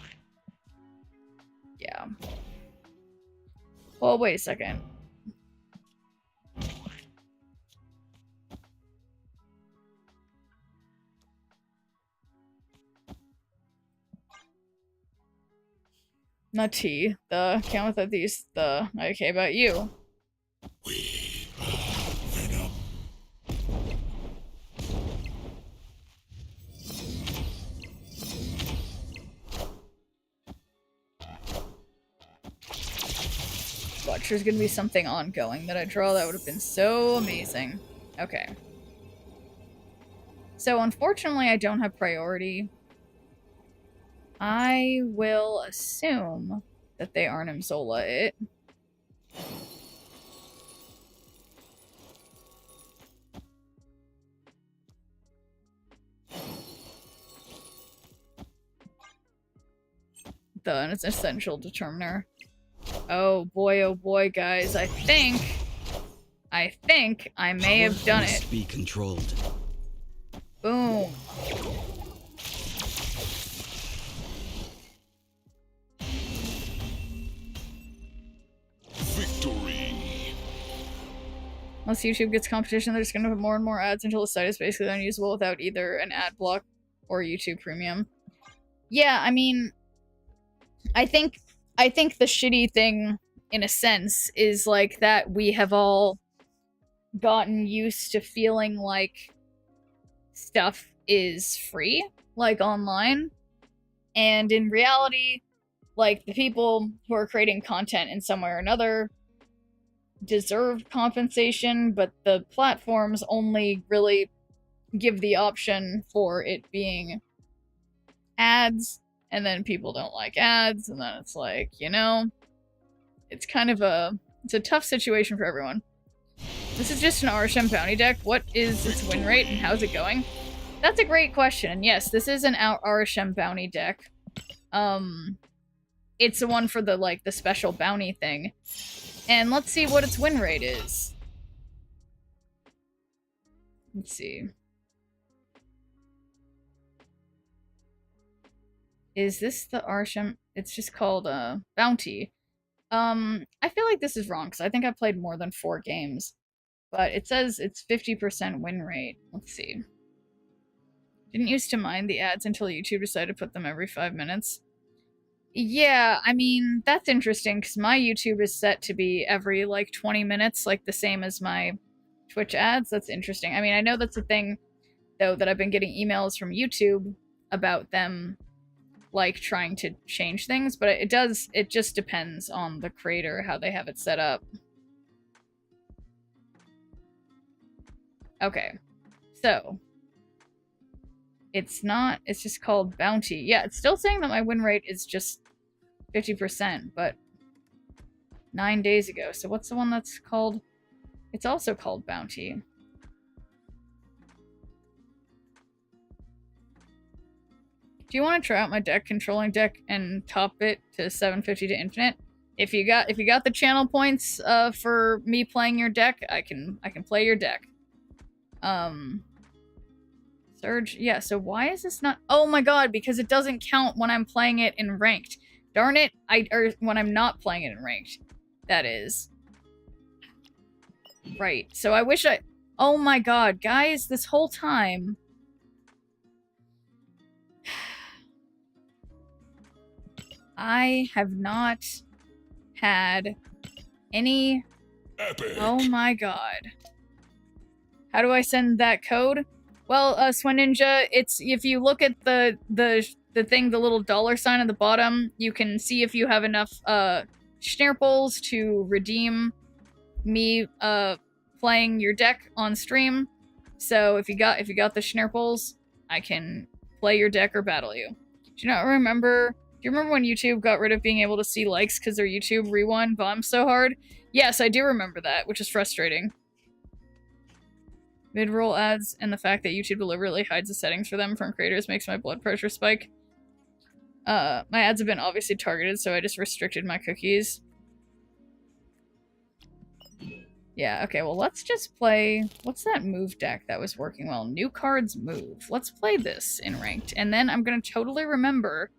yeah. Well, wait a second. Not tea. The count without these. The okay about you.
We are Venom.
Watch, there's gonna be something ongoing that I draw that would have been so amazing. Okay. So unfortunately I don't have priority. I will assume that they Arnim Zola it. It's an essential determiner. Oh boy, guys. I think I may have done it.
Be controlled.
Boom.
Victory.
Once YouTube gets competition, they're just gonna put more and more ads until the site is basically unusable without either an ad block or YouTube Premium. Yeah, I mean, I think the shitty thing, in a sense, is like that we have all gotten used to feeling like stuff is free, like online, and in reality, like the people who are creating content in some way or another deserve compensation, but the platforms only really give the option for it being ads, and then people don't like ads, and then it's like, you know, it's kind of it's a tough situation for everyone. This is just an RSM bounty deck. What is its win rate and how's it going? That's a great question. And yes, this is an RSM bounty deck. It's the one for the, like, the special bounty thing. And let's see what its win rate is. Let's see. Is this the RSM? It's just called, Bounty. I feel like this is wrong, because I think I played more than 4 games. But it says it's 50% win rate. Let's see. Didn't used to mind the ads until YouTube decided to put them every 5 minutes. Yeah, I mean, that's interesting, because my YouTube is set to be every, like, 20 minutes, like the same as my Twitch ads. That's interesting. I mean, I know that's a thing, though, that I've been getting emails from YouTube about them, like, trying to change things, but it just depends on the creator, how they have it set up. Okay, so it's just called Bounty. Yeah, it's still saying that my win rate is just 50%, but 9 days ago. So what's the one that's called? It's also called Bounty. Do you want to try out my deck controlling deck and top it to 750 to infinite? If you got the channel points for me playing your deck, I can play your deck. Surge, yeah, so why is this not— oh my god, because it doesn't count when I'm playing it in ranked. Darn it, or when I'm not playing it in ranked. That is. Right, so I wish oh my god, guys, this whole time— I have not had any—
Epic.
oh my god. How do I send that code? Well, Swen Ninja, it's— if you look at the thing, the little $sign at the bottom, you can see if you have enough Schnurples to redeem me playing your deck on stream. So if you got the Schnurples, I can play your deck or battle you. Do you remember when YouTube got rid of being able to see likes because their YouTube rewind bombed so hard? Yes, I do remember that, which is frustrating. Mid-roll ads and the fact that YouTube deliberately hides the settings for them from creators makes my blood pressure spike. My ads have been obviously targeted, so I just restricted my cookies. Yeah, okay, well, let's just play— what's that move deck that was working well? New cards move. Let's play this in ranked, and then I'm gonna totally remember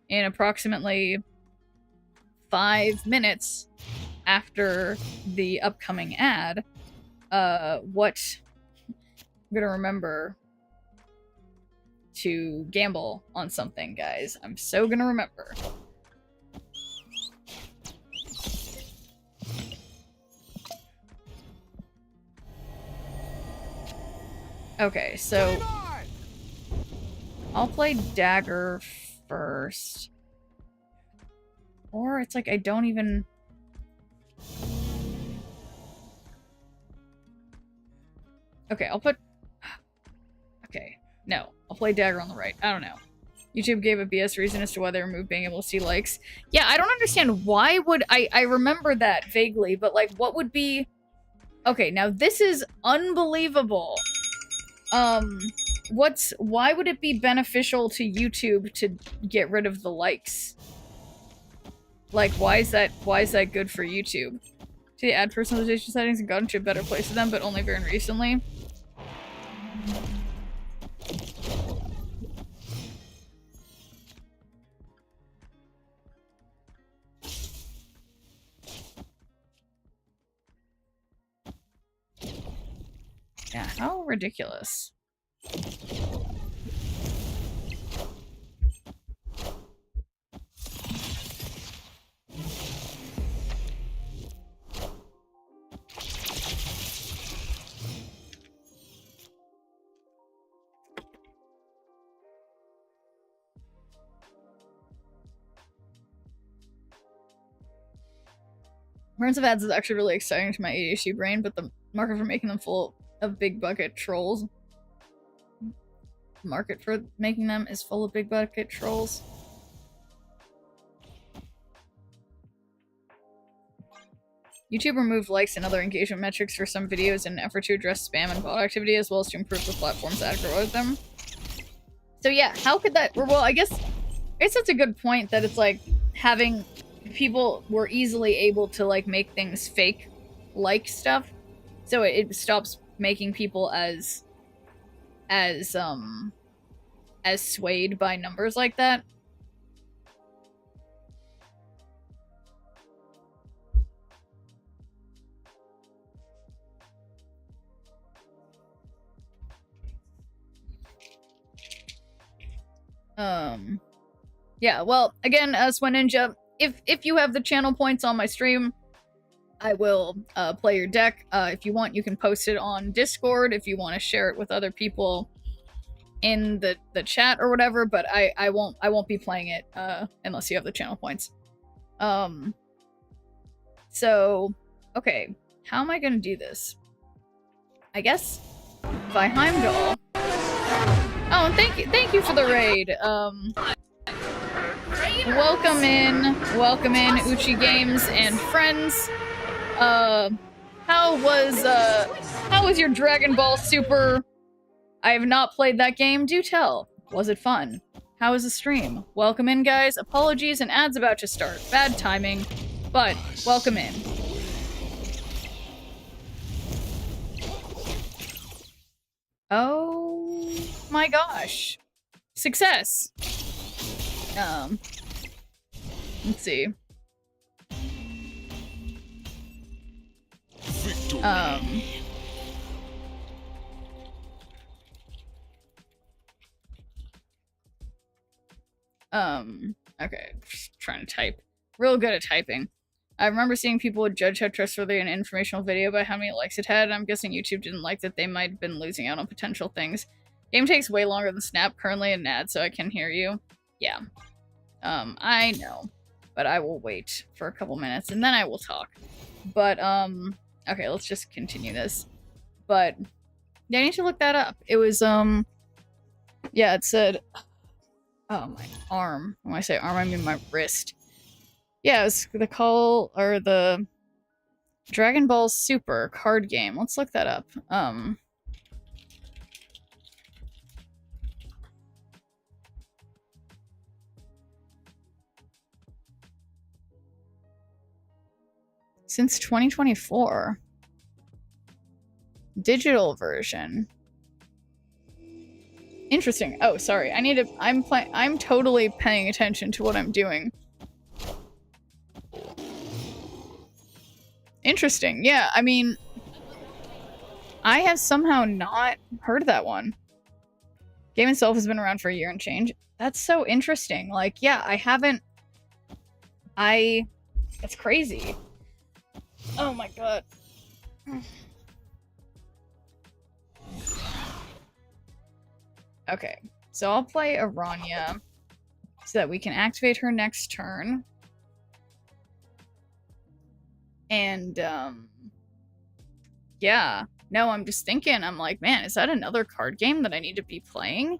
in approximately 5 minutes after the upcoming ad, what I'm gonna remember to gamble on something, guys. I'm so gonna remember. Okay, so I'll play Dagger first. Or it's like I don't even— okay, I'll put— okay, no. I'll play Dagger on the right. I don't know. YouTube gave a BS reason as to why they removed being able to see likes. Yeah, I don't understand why would I remember that vaguely, but like what would be okay, now this is unbelievable. Why would it be beneficial to YouTube to get rid of the likes? Like why is that good for YouTube? To add personalization settings and got into a better place with them, but only very recently. Yeah, how ridiculous. Horns of ads is actually really exciting to my ADHD brain, but the market for making them full of big bucket trolls. The market for making them is full of big bucket trolls. YouTube removed likes and other engagement metrics for some videos in an effort to address spam and bot activity, as well as to improve the platform's algorithm. So yeah, how could that... Well, I guess that's a good point, that it's like having... people were easily able to like make things fake like stuff, so it stops making people as swayed by numbers like that. Yeah, well, again, Swen Ninja, if you have the channel points on my stream, I will play your deck. If you want, you can post it on Discord if you want to share it with other people in the chat or whatever, but I won't be playing it unless you have the channel points. So, okay, how am I gonna do this? I guess by Heimdall. Oh, and thank you for the raid. Welcome in, Uchi Games and friends. How was your Dragon Ball Super? I have not played that game. Do tell. Was it fun? How was the stream? Welcome in, guys. Apologies, an ad's about to start. Bad timing, but welcome in. Oh my gosh. Success. Let's see.
Victory.
Okay, just trying to type. Real good at typing. I remember seeing people would judge how trustworthy an informational video by how many likes it had. I'm guessing YouTube didn't like that they might have been losing out on potential things. Game takes way longer than Snap, currently an ad, so I can hear you. Yeah. I know. But I will wait for a couple minutes, and then I will talk. But, okay, let's just continue this. But, yeah, I need to look that up. It was, yeah, it said... Oh, my arm. When I say arm, I mean my wrist. Yeah, it was the the Dragon Ball Super card game. Let's look that up. Since 2024. Digital version. Interesting. Oh, sorry. I'm totally paying attention to what I'm doing. Interesting. Yeah, I mean, I have somehow not heard of that one. Game itself has been around for a year and change. That's so interesting. Like, yeah, I haven't... It's crazy. Oh my god. Okay, so I'll play Aranya so that we can activate her next turn. And, yeah. No, I'm just thinking, I'm like, man, is that another card game that I need to be playing?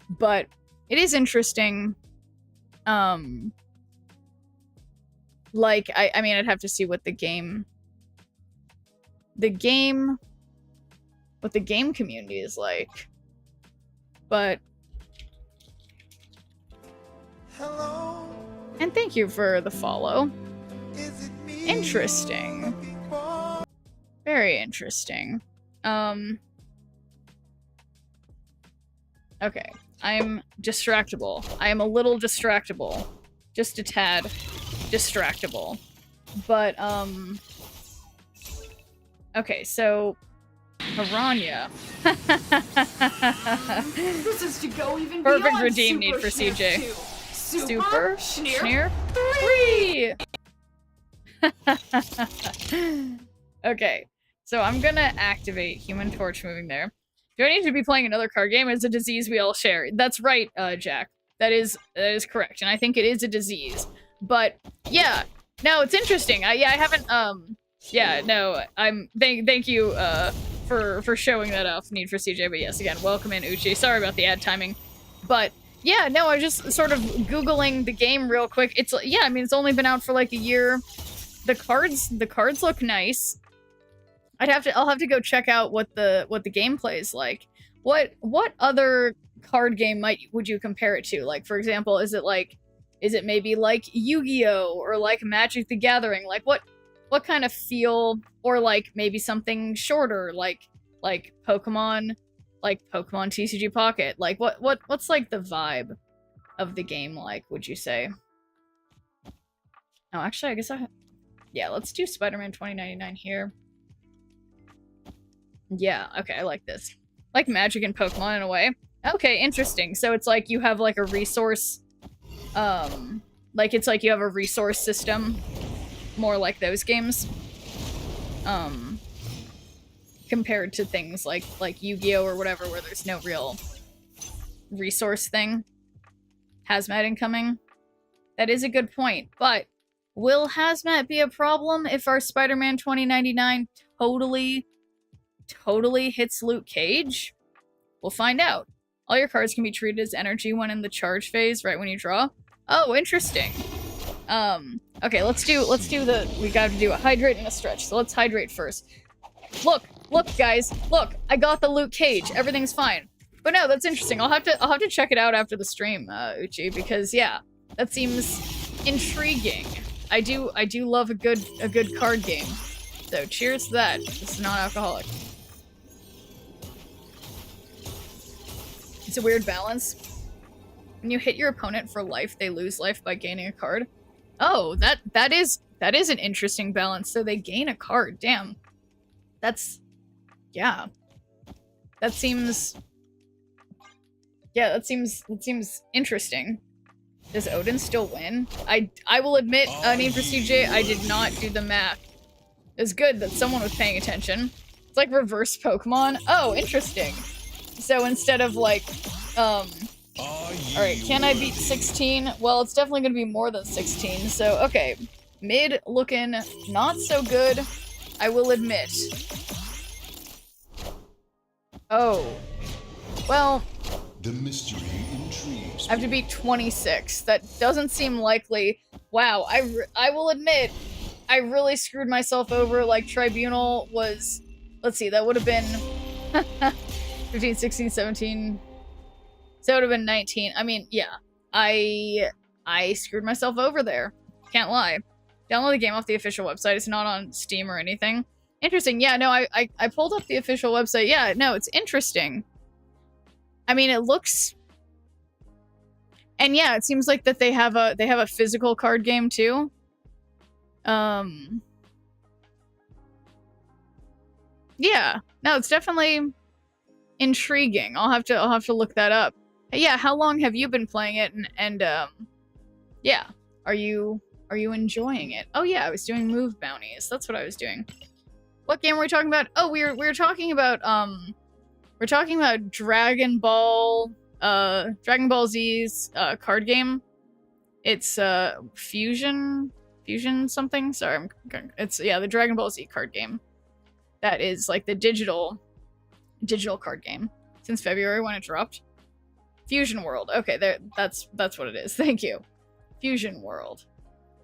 But it is interesting. Like, I mean, I'd have to see what the game community is like. But hello. And thank you for the follow. Interesting. Very interesting. Okay. I'm distractible. I am a little distractible. Just a tad distractible. But, okay, so Piranha.
This is to go even
Perfect
beyond
redeem
Super
need for
Schneer
CJ.
2.
Super Schneer 3! Okay, so I'm gonna activate Human Torch moving there. Do I need to be playing another card game? It's a disease we all share. That's right, Jack. That is correct, and I think it is a disease. But yeah, no, it's interesting. I haven't yeah, no, thank you for showing that off, Need for CJ. But yes, again, welcome in, Uchi. Sorry about the ad timing, but yeah, no, I was just sort of googling the game real quick. It's yeah, I mean, it's only been out for like a year. The cards look nice. I'll have to go check out what the gameplay is like. What other card game would you compare it to? Like, for example, is it maybe like Yu-Gi-Oh or like Magic the Gathering? Like what kind of feel, or like maybe something shorter like Pokemon, like Pokemon TCG Pocket? Like what's like the vibe of the game like, would you say? Oh, actually, I guess yeah, let's do Spider-Man 2099 here. Yeah, okay, I like this. Like Magic and Pokemon in a way. Okay, interesting. So it's like you have like a resource, like it's like you have a resource system, more like those games. Compared to things like Yu-Gi-Oh or whatever, where there's no real resource thing. Hazmat incoming. That is a good point, but will Hazmat be a problem if our Spider-Man 2099 totally hits Luke Cage? We'll find out. All your cards can be treated as energy when in the charge phase, right when you draw. Oh, interesting. Okay, let's do we gotta do a hydrate and a stretch. So let's hydrate first. Look, guys, look, I got the Luke Cage. Everything's fine. But no, that's interesting. I'll have to check it out after the stream, Uchi, because yeah, that seems intriguing. I do love a good card game. So cheers to that. It's non-alcoholic. It's a weird balance. When you hit your opponent for life, they lose life by gaining a card. Oh, that is an interesting balance. So they gain a card. Damn. That's, yeah. That seems interesting. Does Odin still win? I will admit, Need for CJ, I did not do the math. It's good that someone was paying attention. It's like reverse Pokemon. Oh, interesting. So instead of like, alright, can I beat 16? Well, it's definitely gonna be more than 16, so okay. Mid looking not so good, I will admit. Oh. Well,
The mystery intrigues.
I have to beat 26. That doesn't seem likely. Wow, I will admit, I really screwed myself over. Like, Tribunal was, let's see, that would have been 15, 16, 17. So it would have been 19. I mean, yeah. I screwed myself over there. Can't lie. Download the game off the official website. It's not on Steam or anything. Interesting. Yeah, no, I pulled up the official website. Yeah, no, it's interesting. I mean, it looks... And yeah, it seems like that they have a physical card game too. Yeah. No, it's definitely intriguing. I'll have to look that up. Yeah, how long have you been playing it, and yeah, are you enjoying it? Oh yeah, I was doing move bounties. That's what I was doing. What game were we talking about? Oh, we were talking about Dragon Ball Z's card game. It's Fusion something. Sorry, it's yeah, the Dragon Ball Z card game. That is like the digital card game. since February when it dropped. Fusion World. Okay, that's what it is. Thank you. Fusion World.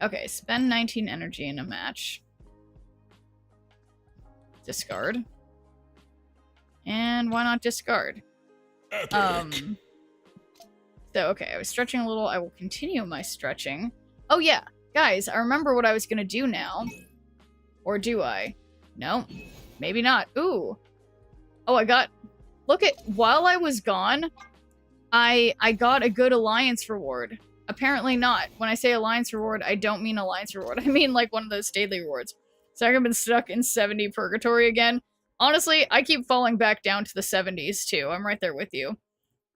Okay, spend 19 energy in a match. Discard. And why not discard?
Epic.
So, okay, I was stretching a little. I will continue my stretching. Oh, yeah. Guys, I remember what I was going to do now. Or do I? No. Maybe not. Ooh. Oh, I got... Look at... While I was gone, I got a good alliance reward. Apparently not. When I say alliance reward, I don't mean alliance reward. I mean, like, one of those daily rewards. So I've been stuck in 70 purgatory again. Honestly, I keep falling back down to the 70s, too. I'm right there with you.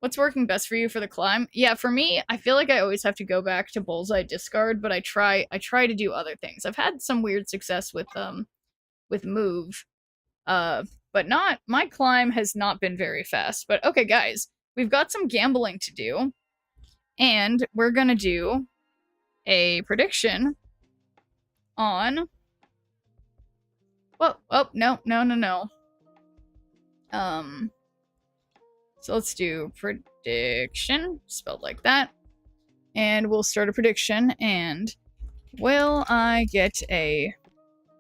What's working best for you for the climb? Yeah, for me, I feel like I always have to go back to Bullseye Discard, but I try to do other things. I've had some weird success with Move. But not... My climb has not been very fast. But, okay, guys. We've got some gambling to do. And we're gonna do a prediction on... Whoa, oh, no. So let's do prediction, spelled like that. And we'll start a prediction, and will I get a...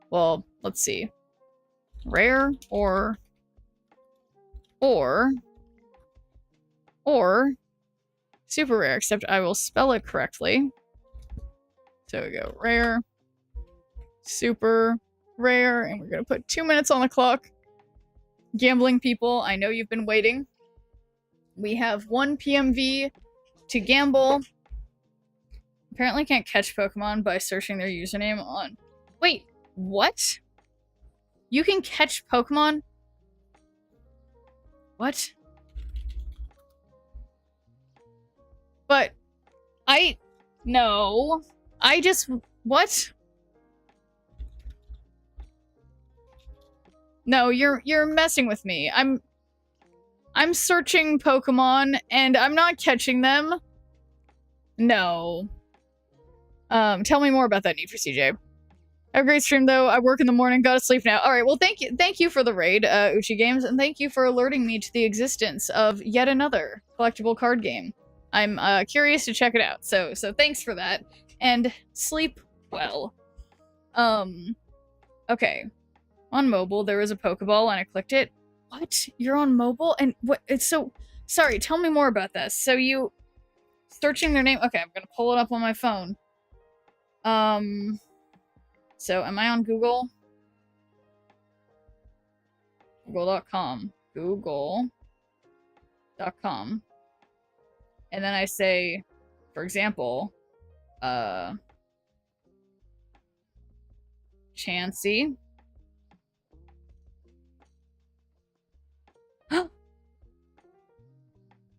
Well, let's see. Rare or super rare, except I will spell it correctly. So we go rare, super rare, and we're gonna put 2 minutes on the clock. Gambling people, I know you've been waiting. We have 1 PMV to gamble. Apparently can't catch Pokemon by searching their username on... Wait, what? You can catch Pokemon? What? But no. I just... What? No, you're messing with me. I'm searching Pokemon and I'm not catching them. No. Tell me more about that need for CJ. Have a great stream though. I work in the morning, gotta sleep now. Alright, well thank you for the raid, Uchi Games, and thank you for alerting me to the existence of yet another collectible card game. I'm curious to check it out, so thanks for that. And sleep well. Okay. On mobile, there was a Pokeball and I clicked it. What? You're on mobile? And what? It's so... Sorry, tell me more about this. So you... Searching their name... Okay, I'm gonna pull it up on my phone. So am I on Google? Google.com. Google.com. And then I say, for example, Chansey.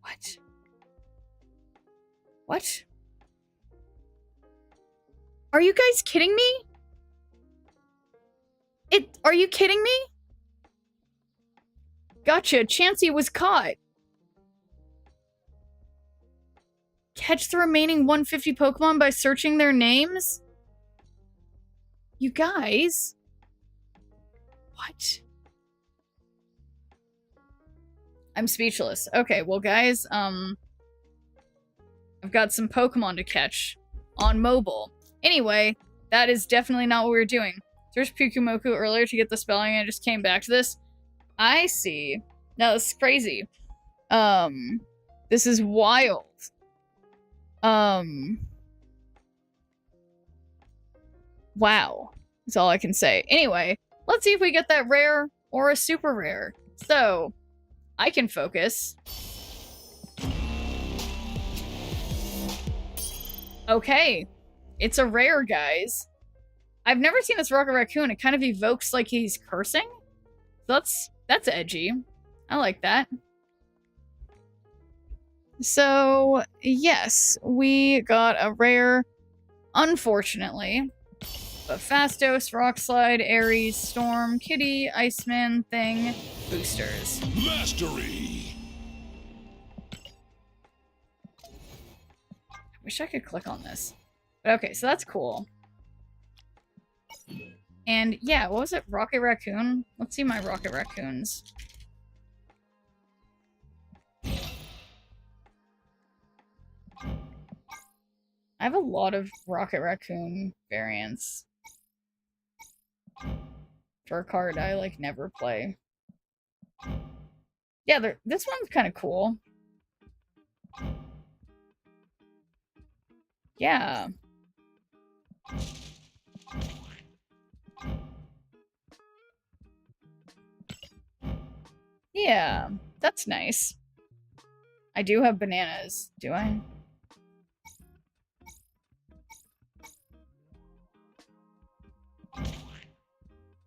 What? What? Are you guys kidding me? Are you kidding me? Gotcha, Chansey was caught. Catch the remaining 150 Pokemon by searching their names? You guys? What? I'm speechless. Okay, well guys, I've got some Pokemon to catch on mobile. Anyway, that is definitely not what we were doing. Searched Pyukumoku earlier to get the spelling and I just came back to this. I see. Now this is crazy. This is wild. Wow. That's all I can say. Anyway, let's see if we get that rare or a super rare. So, I can focus. Okay. It's a rare, guys. I've never seen this Rocket Raccoon. It kind of evokes like he's cursing. So that's edgy. I like that. So, yes, we got a rare, unfortunately. But Fastos, Rockslide, Aries, Storm, Kitty, Iceman, Thing, boosters.
Mastery.
I wish I could click on this. But okay, so that's cool. And yeah, what was it? Rocket Raccoon? Let's see my Rocket Raccoons. I have a lot of Rocket Raccoon variants. For a card I, like, never play. Yeah, this one's kind of cool. Yeah. Yeah, that's nice. I do have bananas, do I?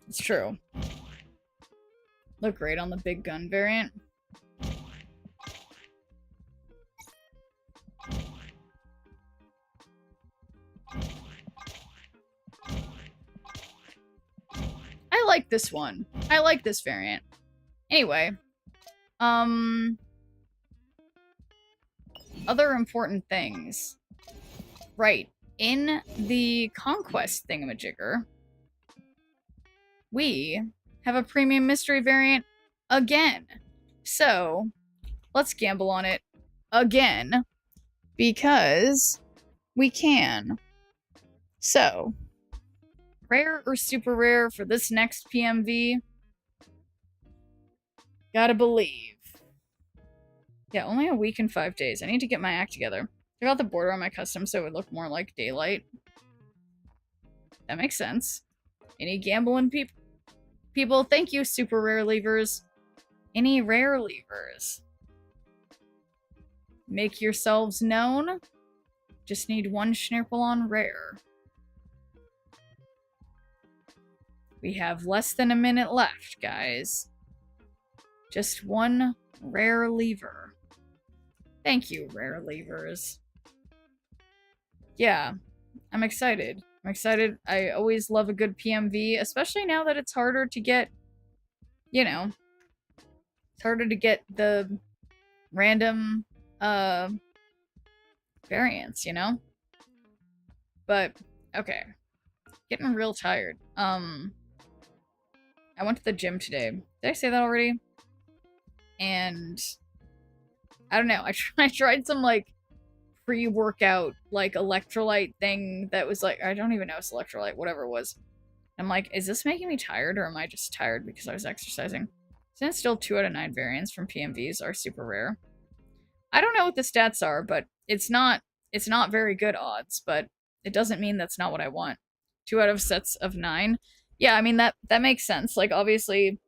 It's true. Look great on the big gun variant. I like this one. I like this variant. Anyway. Other important things. Right. In the Conquest thingamajigger, we have a premium mystery variant again. So, let's gamble on it again. Because we can. So, rare or super rare for this next PMV? Gotta believe. Yeah, only a week and 5 days. I need to get my act together. Took out the border on my custom so it would look more like daylight. That makes sense. Any gambling people? Thank you, super rare levers. Any rare levers? Make yourselves known. Just need one Schnirple on rare. We have less than a minute left, guys. Just one rare lever. Thank you, rare levers. Yeah, I'm excited. I'm excited. I always love a good PMV, especially now that it's harder to get, you know, it's harder to get the random, variants, you know? But, okay. Getting real tired. I went to the gym today. Did I say that already? And I don't know. I tried some, like, pre-workout, like, electrolyte thing that was, like, I don't even know if it's electrolyte, whatever it was. I'm like, is this making me tired, or am I just tired because I was exercising? Since still 2 out of 9 variants from PMVs are super rare. I don't know what the stats are, but it's not very good odds, but it doesn't mean that's not what I want. 2 out of sets of 9. Yeah, I mean, that makes sense. Like, obviously,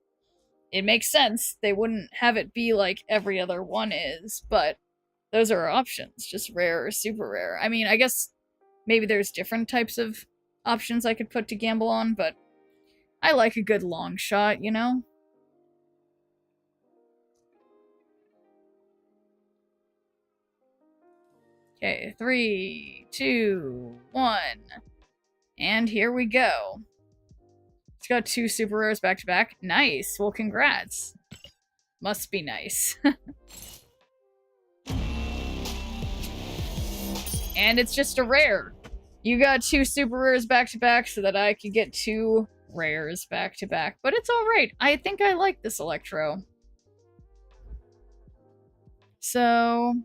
it makes sense. They wouldn't have it be like every other one is, but those are our options. Just rare or super rare. I mean, I guess maybe there's different types of options I could put to gamble on, but I like a good long shot, you know? Okay, 3, 2, 1. And here we go. It's got 2 super rares back to back. Nice. Well, congrats. Must be nice. And it's just a rare. You got 2 super rares back to back so that I could get 2 rares back to back. But it's alright. I think I like this Electro. So,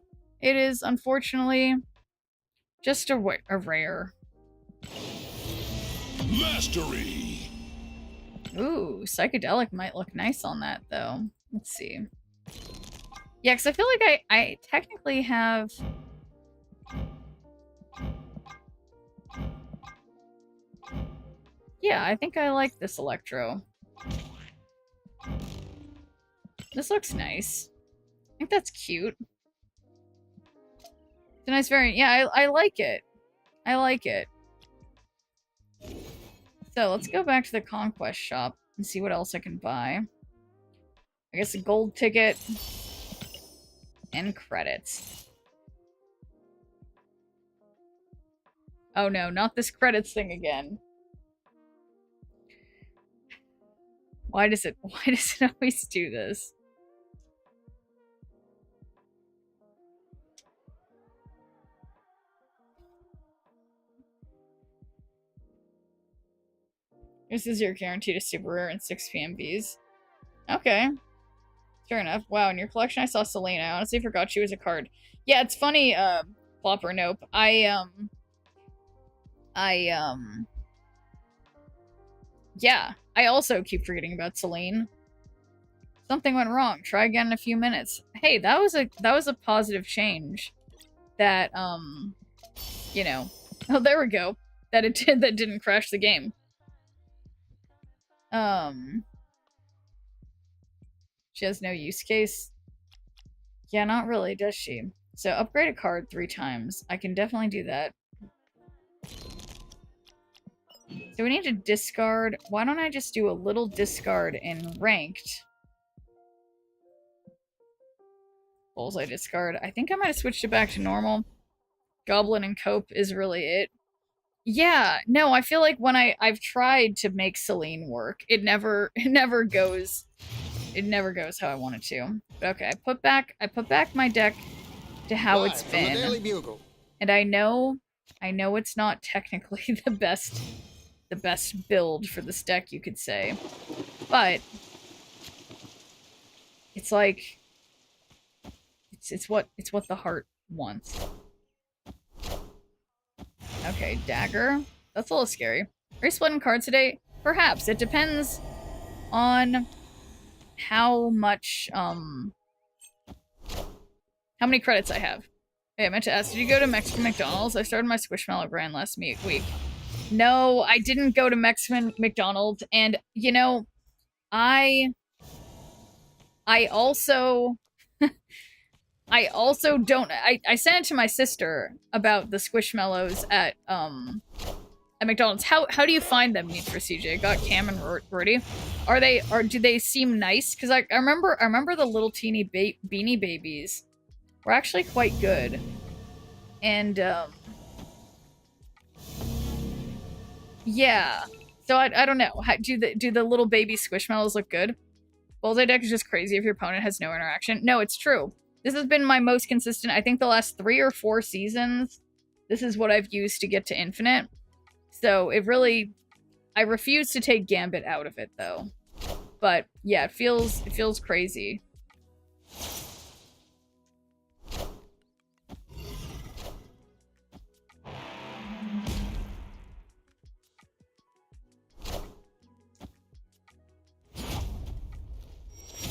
it is unfortunately just a rare.
Mastery.
Ooh, psychedelic might look nice on that, though. Let's see. Yeah, because I feel like I technically have... Yeah, I think I like this Electro. This looks nice. I think that's cute. It's a nice variant. Yeah, I like it. I like it. So, let's go back to the Conquest shop and see what else I can buy. I guess a gold ticket and credits. Oh no, not this credits thing again. Why does it always do this? This is your guaranteed a super rare and 6 PMVs. Okay. Fair enough. Wow, in your collection I saw Selena. I honestly forgot she was a card. Yeah, it's funny, Plopper Nope. I Yeah, I also keep forgetting about Celine. Something went wrong. Try again in a few minutes. Hey, that was a positive change. That, you know. Oh, there we go. That didn't crash the game. She has no use case. Yeah, not really, does she? So upgrade a card 3 times. I can definitely do that. So we need to discard. Why don't I just do a little discard in ranked? Bullseye discard. I think I might have switched it back to normal. Goblin and Cope is really it. Yeah, no, I feel like when I've tried to make Celine work, it never goes how I want it to. But okay, I put back my deck to how it's
Live from the Daily
been.
Bugle.
And I know it's not technically the best build for this deck, you could say. But it's like it's what the heart wants. Okay, dagger. That's a little scary. Are you splitting cards today? Perhaps. It depends on how much, how many credits I have. Hey, I meant to ask, did you go to Mexican McDonald's? I started my Squishmallow grind last week. No, I didn't go to Mexican McDonald's, and, you know, I also... I also don't... I sent it to my sister about the Squishmallows at McDonald's. How do you find them, Need for CJ? Got Cam and Rorty. Do they seem nice? Because I remember the little teeny Beanie Babies were actually quite good. And, yeah. So I don't know. Do the little baby Squishmallows look good? Bullseye deck is just crazy if your opponent has no interaction. No, it's true. This has been my most consistent, I think the last 3 or 4 seasons. This is what I've used to get to Infinite. So it really... I refuse to take Gambit out of it, though. But, yeah, it feels crazy.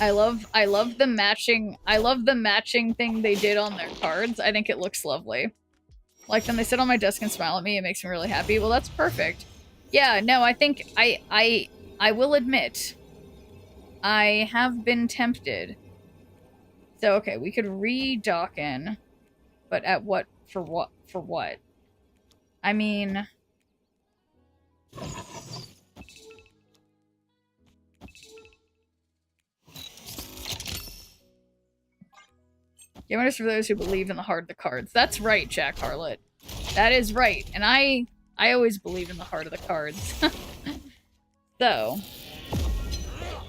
I love the matching thing they did on their cards. I think it looks lovely. Like when they sit on my desk and smile at me, it makes me really happy. Well, that's perfect. Yeah, no, I think I will admit I have been tempted. So okay, we could re-dock in, but at what for what? I mean, Gamers for those who believe in the heart of the cards. That's right, Jack Harlot. That is right. And I always believe in the heart of the cards. So,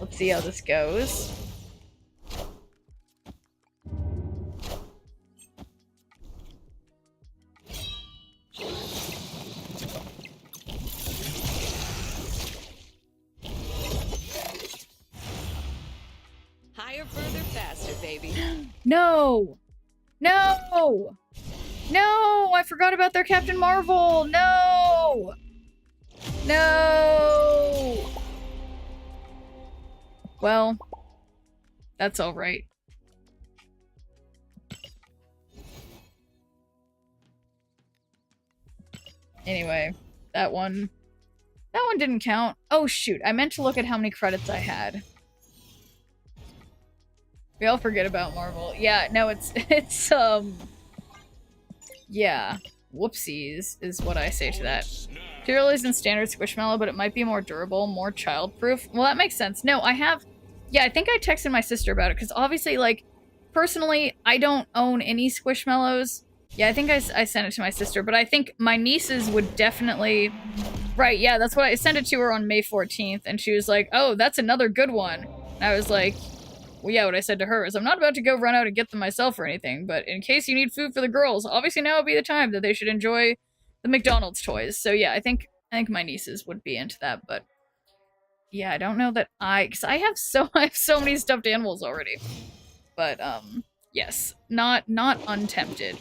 let's see how this goes.
Higher, further, faster, baby.
No! No! No! I forgot about their Captain Marvel! No! No! Well, that's alright. Anyway, that one didn't count. Oh shoot, I meant to look at how many credits I had. We all forget about Marvel. Yeah, no, it's yeah. Whoopsies is what I say to that. Material isn't standard Squishmallow, but it might be more durable, more child-proof. Well, that makes sense. No, I have... Yeah, I think I texted my sister about it, because obviously, like, personally, I don't own any Squishmallows. Yeah, I think I sent it to my sister, but I think my nieces would definitely... Right, yeah, that's what I sent it to her on May 14th, and she was like, oh, that's another good one. And I was like... Well, yeah, what I said to her is, I'm not about to go run out and get them myself or anything, but in case you need food for the girls, obviously now would be the time that they should enjoy the McDonald's toys. So yeah, I think my nieces would be into that, but yeah, I don't know that because I have so many stuffed animals already. But yes, not untempted.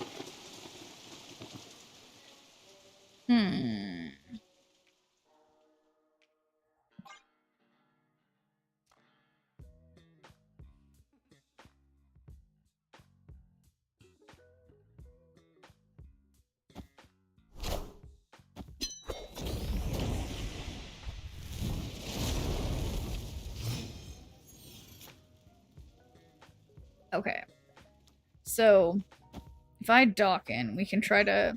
Okay. So, if I dock in, we can try to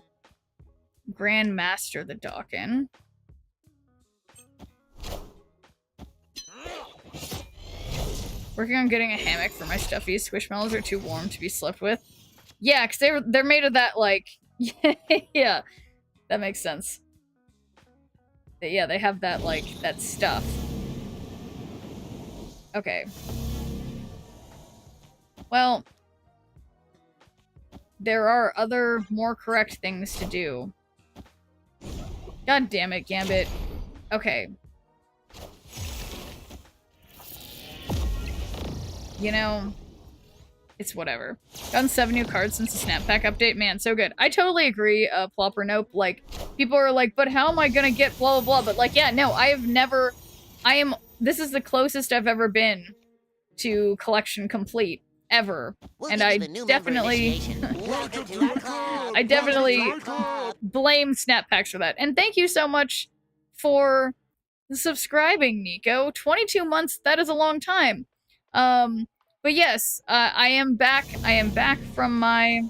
Grandmaster the dock in. Working on getting a hammock for my stuffies. Squishmallows are too warm to be slept with. Yeah, because they're made of that, like... yeah, that makes sense. Yeah, they have that, like, that stuff. Okay. Well... there are other, more correct things to do. God damn it, Gambit. Okay. You know, it's whatever. Gotten 7 new cards since the Snap Pack update. Man, so good. I totally agree, Plopper Nope. Like, people are like, but how am I gonna get blah blah blah? But like, yeah, no, this is the closest I've ever been to collection complete. Ever. And I definitely... I definitely blame Snap Packs for that. And thank you so much for subscribing, Nico. 22 months, that is a long time. But yes, I am back. I am back from my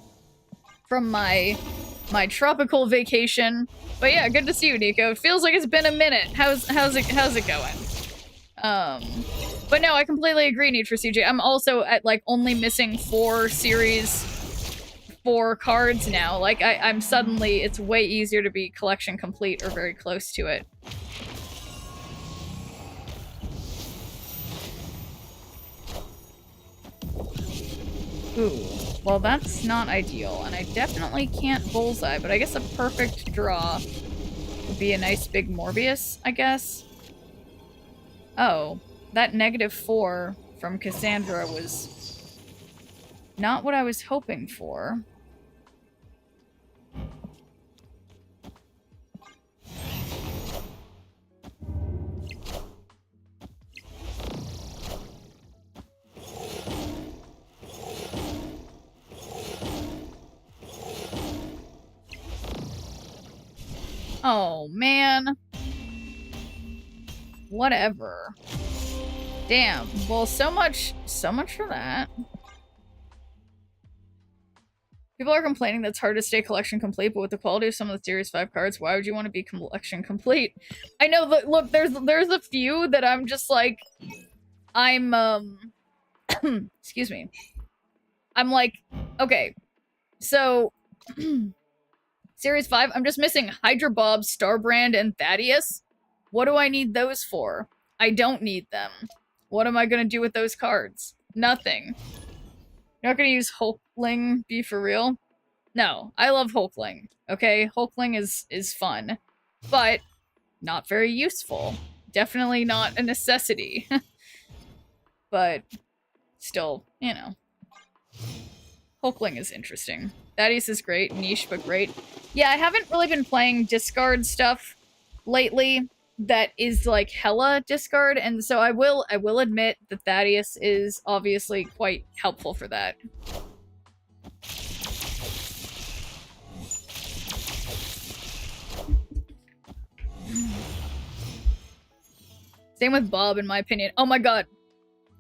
tropical vacation. But yeah, good to see you, Nico. It feels like it's been a minute. How's it going? But no, I completely agree, Need for CJ. I'm also at like only missing 4 series 4 cards now. Like I'm suddenly, it's way easier to be collection complete or very close to it. Ooh, well that's not ideal, and I definitely can't bullseye, but I guess a perfect draw would be a nice big Morbius, I guess. Oh, that -4 from Cassandra was not what I was hoping for. Oh, man. Whatever. Damn. Well, so much for that. People are complaining that it's hard to stay collection complete, but with the quality of some of the Series 5 cards, why would you want to be collection complete? I know that, look, there's a few that I'm just like, I'm, excuse me. I'm like, okay, so, Series 5, I'm just missing Hydra Bob, Starbrand, and Thaddeus. What do I need those for? I don't need them. What am I gonna do with those cards? Nothing. You're not gonna use Hulkling, be for real? No, I love Hulkling, okay? Hulkling is fun, but not very useful. Definitely not a necessity. But still, you know. Hulkling is interesting. Thaddeus is great, niche but great. Yeah, I haven't really been playing discard stuff lately that is like hella discard, and so I will admit that Thaddeus is obviously quite helpful for that. Same with Bob, in my opinion. Oh my god.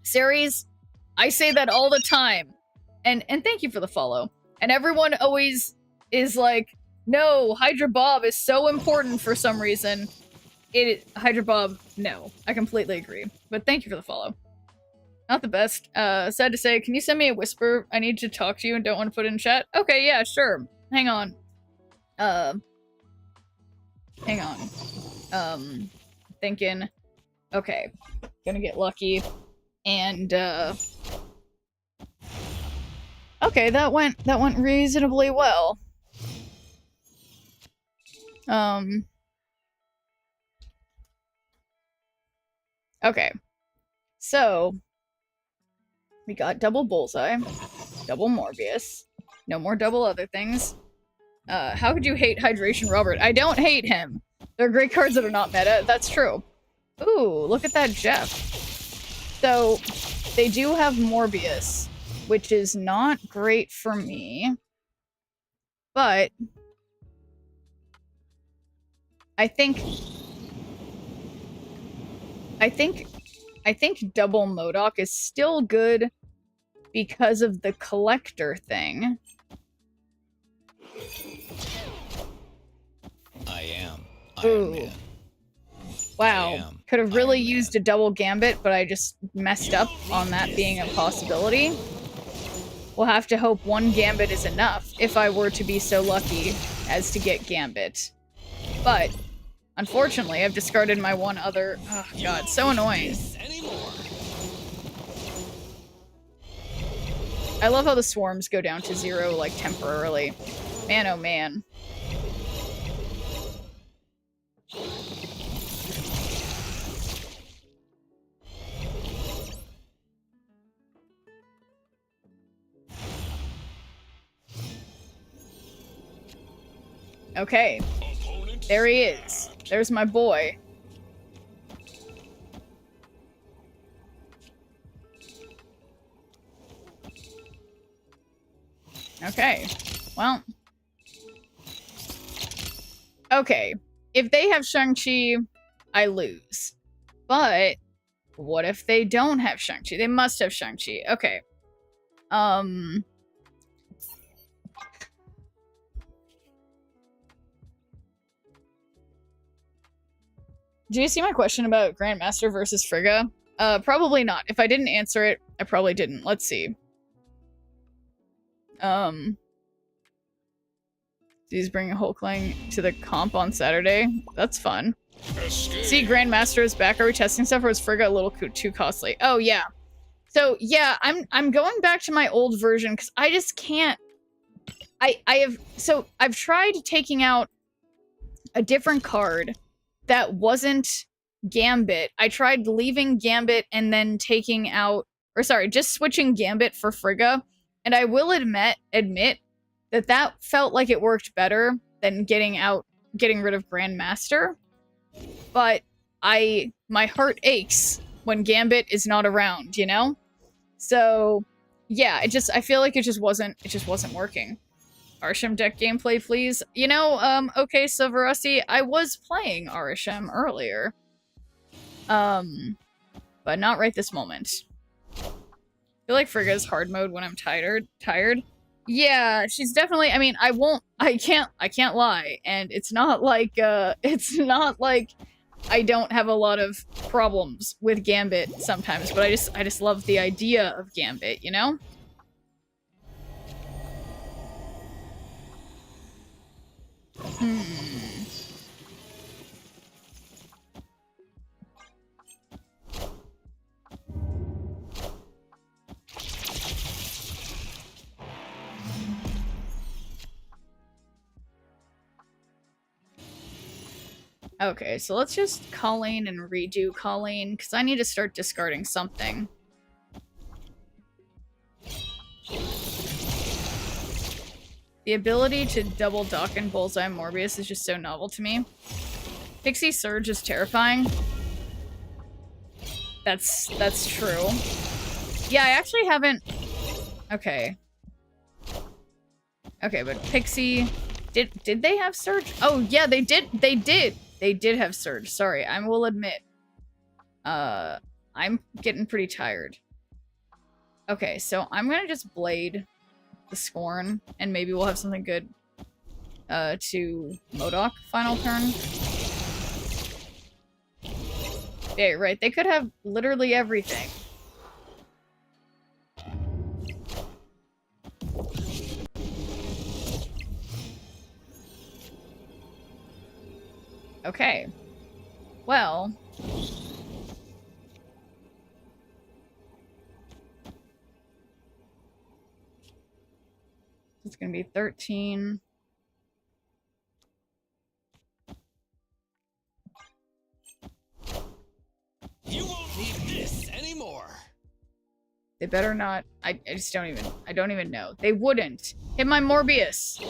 Series, I say that all the time. And thank you for the follow. And everyone always is like, no, Hydra Bob is so important for some reason. Hydra Bob, no. I completely agree. But thank you for the follow. Not the best. Sad to say, can you send me a whisper? I need to talk to you and don't want to put it in chat. Okay, yeah, sure. Hang on. Hang on. Thinking. Okay. Gonna get lucky. And, okay, that went reasonably well. Okay. So, we got double Bullseye, double Morbius, no more double other things. How could you hate Hydration Robert? I don't hate him. They're great cards that are not meta, that's true. Ooh, look at that Jeff. So, they do have Morbius, which is not great for me, but I think double MODOK is still good because of the collector thing.
I am
Ooh.
Iron Man.
Wow. Could have really used a double gambit, but I just messed up on that being a possibility. We'll have to hope one gambit is enough if I were to be so lucky as to get gambit. But, unfortunately, I've discarded my one other... Oh, God, so annoying. I love how the swarms go down to 0, like, temporarily. Man, oh man. Okay. There he is. There's my boy. Okay. Well. Okay. If they have Shang-Chi, I lose. But what if they don't have Shang-Chi? They must have Shang-Chi. Okay. Do you see my question about Grandmaster versus Frigga? Probably not. If I didn't answer it, I probably didn't. Let's see. He's bringing Hulkling to the comp on Saturday. That's fun.
Escape.
See, Grandmaster is back. Are we testing stuff, or is Frigga a little too costly? Oh yeah. So yeah, I'm going back to my old version because I just can't. I've tried taking out a different card that wasn't Gambit. I tried leaving Gambit and then taking out, or sorry, just switching Gambit for Frigga, and I will admit that felt like it worked better than getting rid of Grandmaster. But my heart aches when Gambit is not around, you know? So yeah, I feel like it just wasn't working. Arsham deck gameplay, please. You know, okay, so Verasi, I was playing Arsham earlier. But not right this moment. I feel like Frigga's hard mode when I'm tired. Yeah, she's definitely, I mean, I can't lie. And it's not like I don't have a lot of problems with Gambit sometimes, but I just love the idea of Gambit, you know? Okay, so let's just Colleen and redo Colleen, because I need to start discarding something. The ability to double dock and bullseye Morbius is just so novel to me. Pixie Surge is terrifying. That's true. Yeah, I actually haven't... Okay. Okay, but Pixie... Did they have Surge? Oh, yeah, they did. They did have Surge. Sorry, I will admit. I'm getting pretty tired. Okay, so I'm gonna just Blade the Scorn, and maybe we'll have something good to MODOK final turn. Yeah, right. They could have literally everything. Okay. Well. It's gonna be 13.
You won't need this anymore.
They better not. I just don't even know. They wouldn't. Hit my Morbius.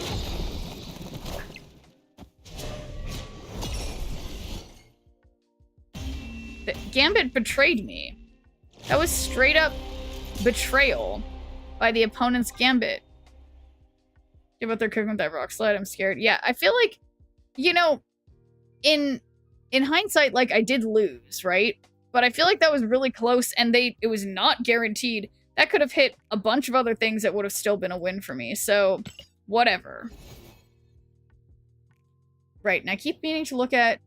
Gambit betrayed me. That was straight up betrayal by the opponent's Gambit. Give up their cooking with that rock slide. I'm scared. Yeah, I feel like, you know, in hindsight, like, I did lose, right? But I feel like that was really close, and it was not guaranteed That could have hit a bunch of other things that would have still been a win for me, so whatever. Right, and I keep meaning to look at...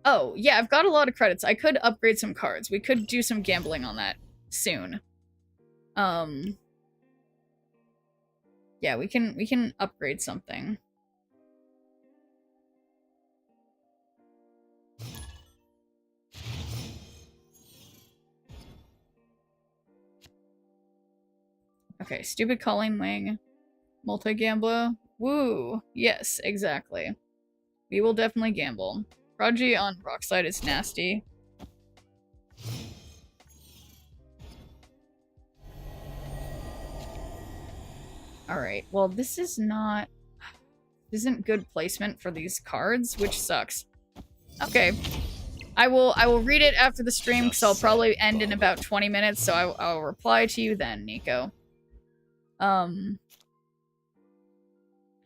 Oh, yeah, I've got a lot of credits. I could upgrade some cards. We could do some gambling on that soon. Yeah, we can upgrade something. Okay, stupid calling wing. Multi-gambler. Woo! Yes, exactly. We will definitely gamble. Prodigy on Rockside is nasty. Alright, well this is not... This isn't good placement for these cards, which sucks. Okay. I will read it after the stream, because I'll probably end in about 20 minutes, so I'll reply to you then, Nico.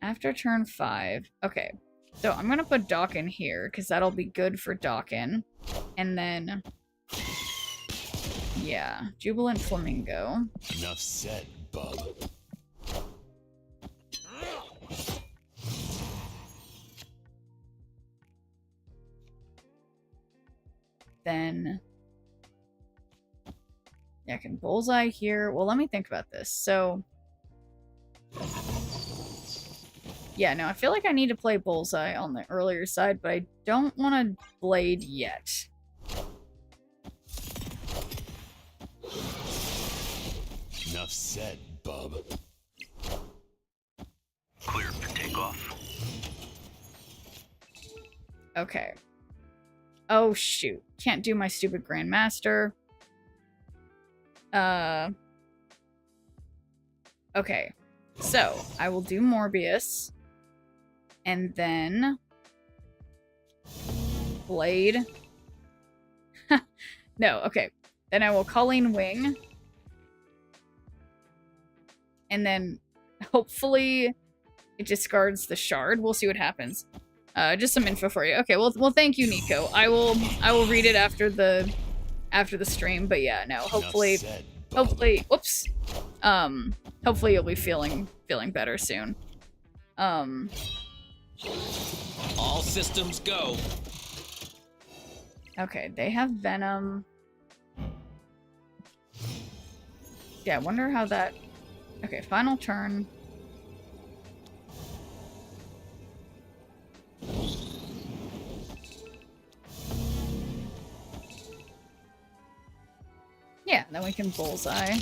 After turn 5. Okay. So I'm gonna put Dawkin here, because that'll be good for Dawkin. And then... Yeah. Jubilant Flamingo.
Enough said, bub.
Then... Yeah, I can Bullseye here. Well, let me think about this. So... Yeah, no, I feel like I need to play Bullseye on the earlier side, but I don't want to Blade yet.
Enough said, bub.
Clear for takeoff.
Okay. Oh, shoot. Can't do my stupid Grandmaster. Okay. So, I will do Morbius. And then... Blade. No, okay. Then I will Colleen Wing. And then, hopefully, it discards the shard. We'll see what happens. Just some info for you. Okay, well, thank you, Nico. I will read it after the stream. But yeah, no, hopefully, whoops. Hopefully you'll be feeling better soon.
All systems go.
Okay, they have Venom. Yeah, I wonder how that... Okay, final turn. Yeah, then we can Bullseye.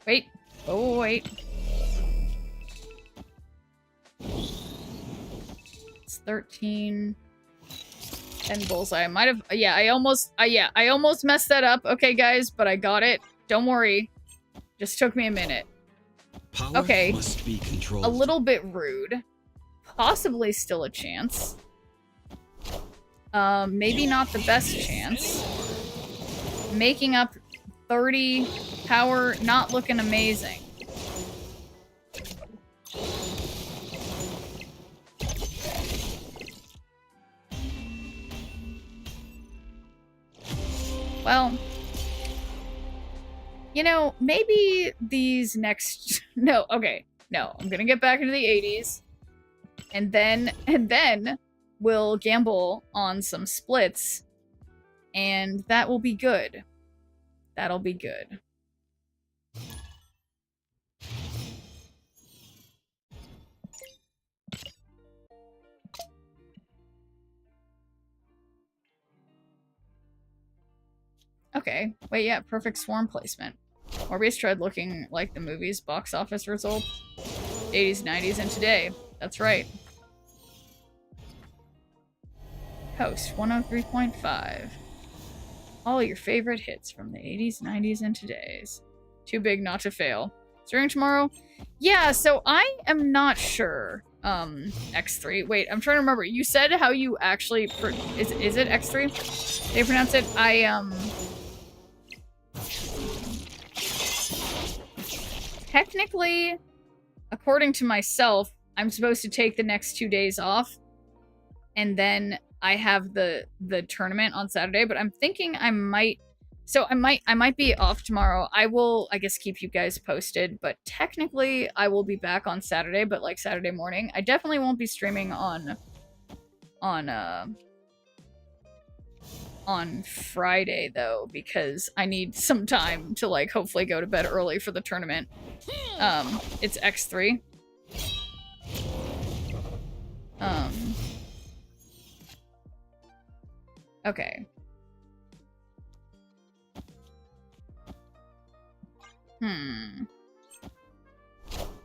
Wait. Oh, wait. It's 13. And Bullseye. I might have... Yeah, I almost messed that up. Okay, guys, but I got it. Don't worry. Just took me a minute.
Power
Okay.
must be controlled.
A little bit rude. Possibly still a chance. Maybe not the best chance. Making up 30 power, not looking amazing. Well, you know, maybe these next... No, okay. No, I'm gonna get back into the 80s. And then we'll gamble on some splits. And that will be good. That'll be good. Okay. Wait, yeah, perfect swarm placement. Morbius tried looking like the movie's box office result. 80s, 90s, and today. That's right. Host 103.5. All your favorite hits from the 80s, 90s, and today's. Too big not to fail. Starting tomorrow? Yeah, so I am not sure. X3. Wait, I'm trying to remember. You said how you actually... Is it X3? They pronounce it? Technically, according to myself, I'm supposed to take the next 2 days off. And then I have the tournament on Saturday, but I'm thinking I might So I might be off tomorrow. I will, I guess, keep you guys posted, but technically I will be back on Saturday, but like Saturday morning. I definitely won't be streaming on Friday though, because I need some time to like hopefully go to bed early for the tournament. It's X3. Okay.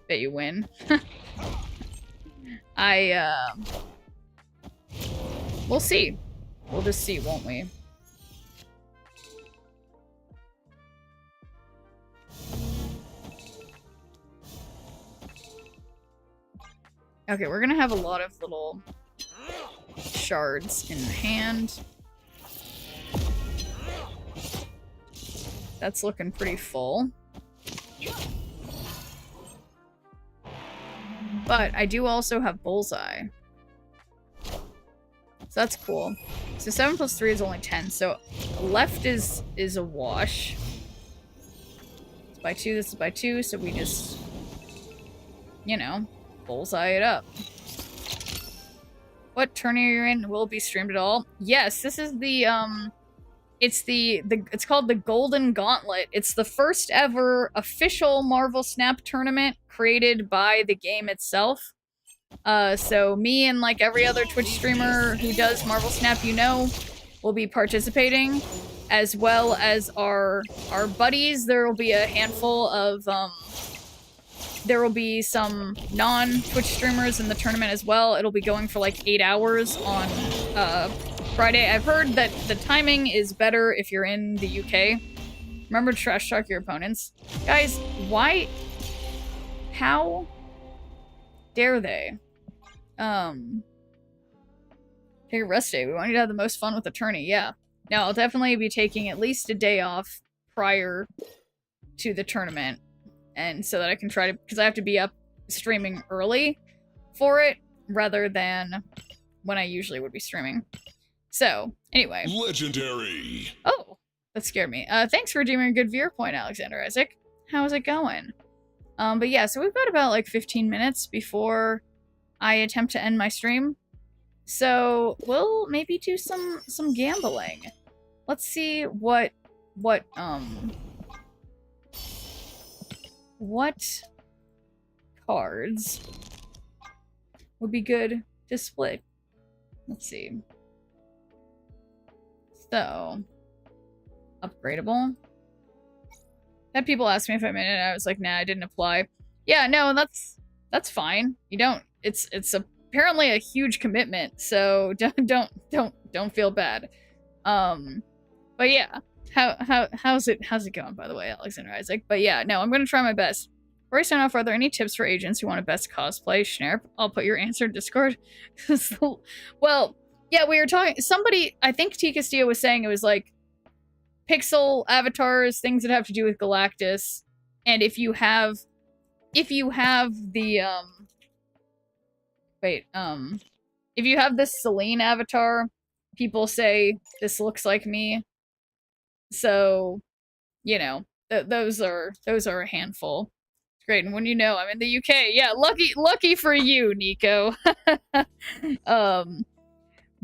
Bet you win. We'll see. We'll just see, won't we? Okay, we're gonna have a lot of little shards in hand. That's looking pretty full. But I do also have Bullseye. So that's cool. So 7 plus 3 is only 10, so left is a wash. It's by 2, this is by 2, so we just, you know, bullseye it up. What tourney are you in? Will it be streamed at all? Yes, this is the, it's called the Golden Gauntlet. It's the first ever official Marvel Snap tournament created by the game itself. So me and like every other Twitch streamer who does Marvel Snap, you know, will be participating, as well as our buddies. There will be a handful of, there will be some non-Twitch streamers in the tournament as well. It'll be going for like 8 hours on, Friday. I've heard that the timing is better if you're in the UK. Remember to trash talk your opponents. Guys, why? How dare they? Take a rest day. We want you to have the most fun with the tourney. Yeah. Now, I'll definitely be taking at least a day off prior to the tournament. And so that I can try to, because I have to be up streaming early for it, rather than when I usually would be streaming. So, anyway.
Legendary.
Oh, that scared me. Thanks for redeeming a good viewer point, Alexander Isaac. How's it going? But yeah, so we've got about like 15 minutes before I attempt to end my stream. So, we'll maybe do some gambling. Let's see what cards would be good to split. Let's see. So, upgradable. Had people ask me if I'm in it, I was like, nah, I didn't apply. Yeah, no, that's fine. You don't. It's apparently a huge commitment, so don't feel bad. But yeah, how's it going, by the way, Alexander Isaac? But yeah, no, I'm gonna try my best. Before I sign off, are there any tips for agents who want to best cosplay? Schnerp, I'll put your answer in Discord. Well, yeah, we were talking. Somebody, I think T. Castillo was saying it was like pixel avatars, things that have to do with Galactus, and if you have the if you have this Selene avatar, people say this looks like me. So, you know, those are a handful. It's great, and when you know I'm in the UK, yeah, lucky for you, Nico.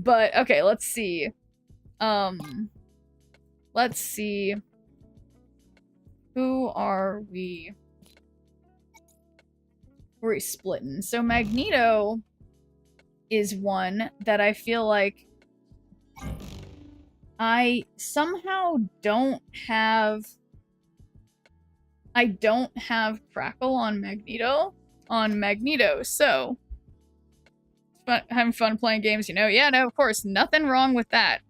But okay, let's see. Let's see. Who are we? Who are we splitting? So Magneto is one that I feel like I somehow don't have Crackle on Magneto. So having fun playing games, you know? Yeah, no, of course, nothing wrong with that.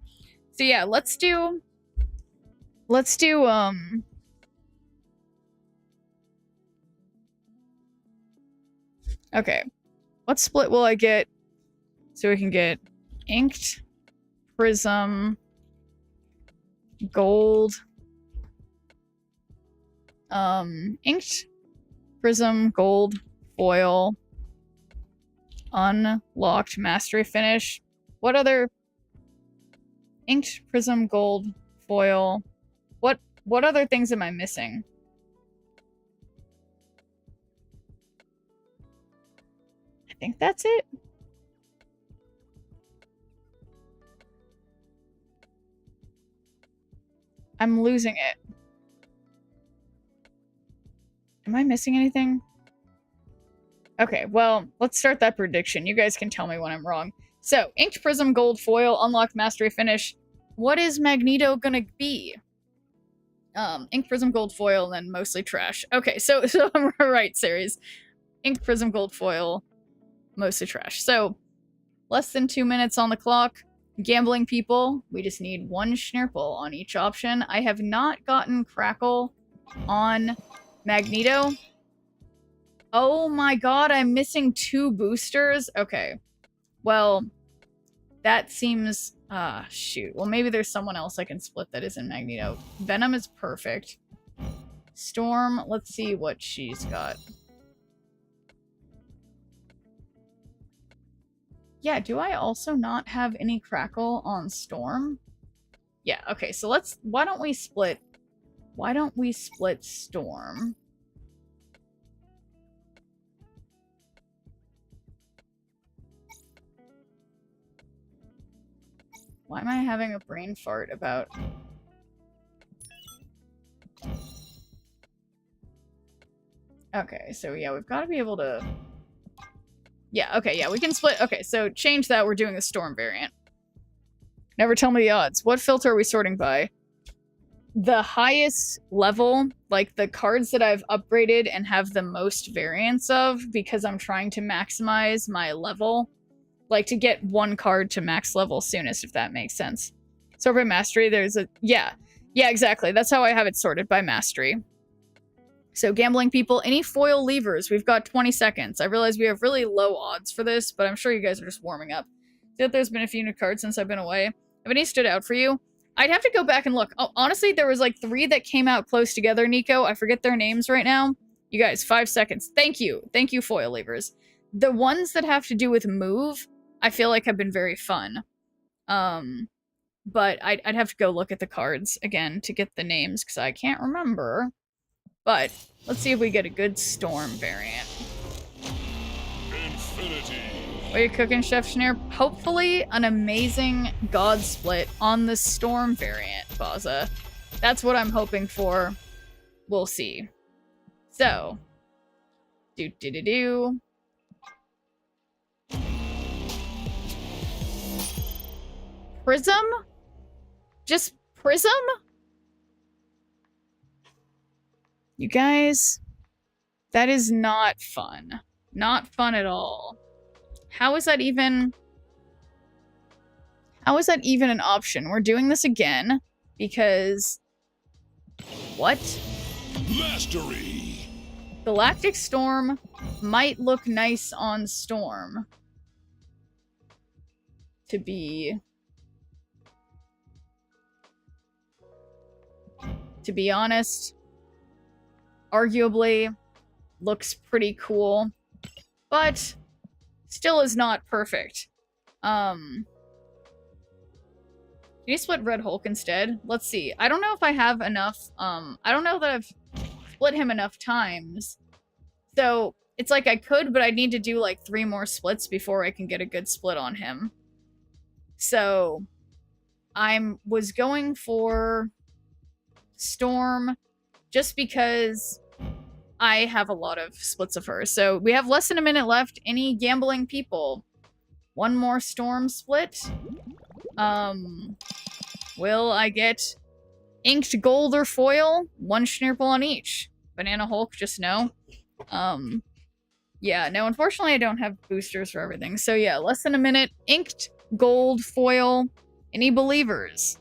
So yeah, let's do okay. What split will I get? So we can get inked, prism, gold, inked, prism, gold, foil, unlocked mastery finish. What other inked, prism, gold, foil? What other things am I missing? I think that's it. I'm losing it. Am I missing anything? Okay, well, let's start that prediction. You guys can tell me when I'm wrong. So, Inked Prism Gold Foil, Unlocked Mastery Finish. What is Magneto gonna be? Inked Prism Gold Foil, and then mostly trash. Okay, so I'm right, series. Inked Prism Gold Foil, mostly trash. So, less than 2 minutes on the clock. Gambling people, we just need 1 Schnurple on each option. I have not gotten Crackle on Magneto. Oh my god, I'm missing 2 boosters? Okay. Well, that seems... shoot. Well, maybe there's someone else I can split that isn't Magneto. Venom is perfect. Storm, let's see what she's got. Yeah, do I also not have any Crackle on Storm? Yeah, okay, so let's... Why don't we split Storm? Why am I having a brain fart about... Okay, so yeah, we've got to be able to... Yeah, okay, yeah, we can split... Okay, so change that, we're doing the Storm variant. Never tell me the odds. What filter are we sorting by? The highest level, like the cards that I've upgraded and have the most variants of, because I'm trying to maximize my level. Like, to get 1 card to max level soonest, if that makes sense. So by mastery, there's a... Yeah. Yeah, exactly. That's how I have it sorted, by mastery. So, gambling people, any foil levers? We've got 20 seconds. I realize we have really low odds for this, but I'm sure you guys are just warming up. See that there's been a few new cards since I've been away. Have any stood out for you? I'd have to go back and look. Oh, honestly, there was like 3 that came out close together, Nico. I forget their names right now. You guys, 5 seconds. Thank you. Thank you, foil levers. The ones that have to do with move... I feel like have been very fun. But I'd have to go look at the cards again to get the names, because I can't remember. But, let's see if we get a good Storm variant.
Infinity.
What are you cooking, Chef Schneer? Hopefully, an amazing God Split on the Storm variant, Baza. That's what I'm hoping for. We'll see. So. Do-do-do-do. Prism? Just Prism? You guys, that is not fun. Not fun at all. How is that even... How is that even an option? We're doing this again because... What?
Mastery.
Galactic Storm might look nice on Storm. To be honest, arguably looks pretty cool, but still is not perfect. Can you split Red Hulk instead? Let's see. I don't know if I have enough, I don't know that I've split him enough times. So, it's like I could, but I'd need to do like 3 more splits before I can get a good split on him. So, was going for Storm just because I have a lot of splits of her. So we have less than a minute left. Any gambling people? 1 more Storm split? Will I get Inked Gold or Foil? 1 Schnurple on each. Banana Hulk, just no. Yeah, no, unfortunately I don't have boosters for everything. So yeah, less than a minute. Inked Gold, Foil. Any believers?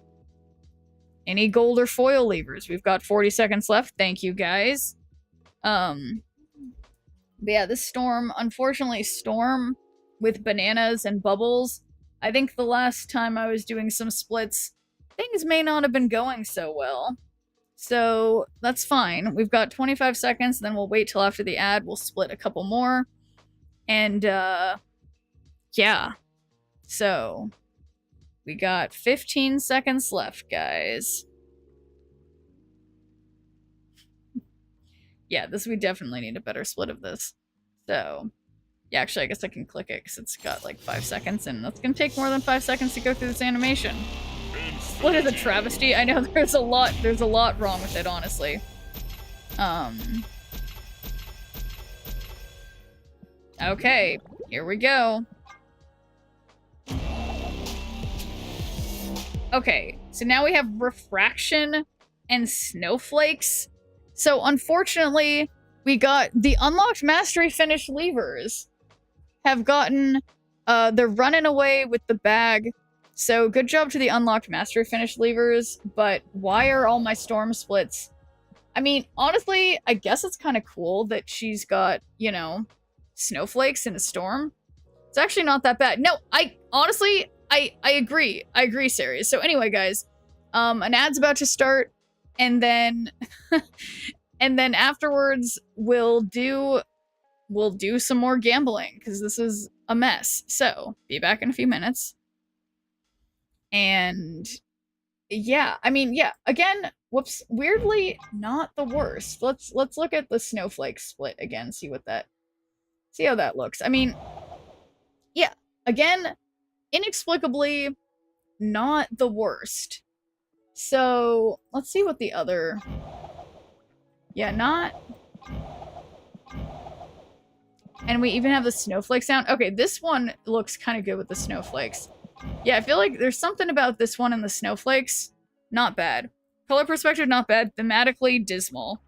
Any gold or foil levers? We've got 40 seconds left. Thank you, guys. But yeah, this Storm, unfortunately, Storm with bananas and bubbles. I think the last time I was doing some splits, things may not have been going so well. So, that's fine. We've got 25 seconds, then we'll wait till after the ad. We'll split a couple more. And, yeah. So... We got 15 seconds left, guys. Yeah, we definitely need a better split of this. So, yeah, actually, I guess I can click it because it's got like 5 seconds, and that's gonna take more than 5 seconds to go through this animation. Split is a travesty. I know there's a lot wrong with it, honestly. Okay, here we go. Okay, so now we have refraction and snowflakes. So unfortunately, we got the unlocked mastery finish levers have gotten, they're running away with the bag. So good job to the unlocked mastery finish levers, but why are all my storm splits? I mean, honestly, I guess it's kind of cool that she's got, you know, snowflakes in a storm. It's actually not that bad. No, honestly, I agree. I agree, Sarius. So anyway, guys, an ad's about to start, and then and then afterwards we'll do some more gambling because this is a mess. So be back in a few minutes. And yeah, I mean, yeah, again, whoops, weirdly not the worst. Let's look at the snowflake split again, see how that looks. I mean, yeah, again, inexplicably not the worst. So let's see what the other, yeah, not, and we even have the snowflake sound. Okay, this one looks kind of good with the snowflakes. Yeah, I feel like there's something about this one and the snowflakes. Not bad. Color perspective, not bad. Thematically, dismal.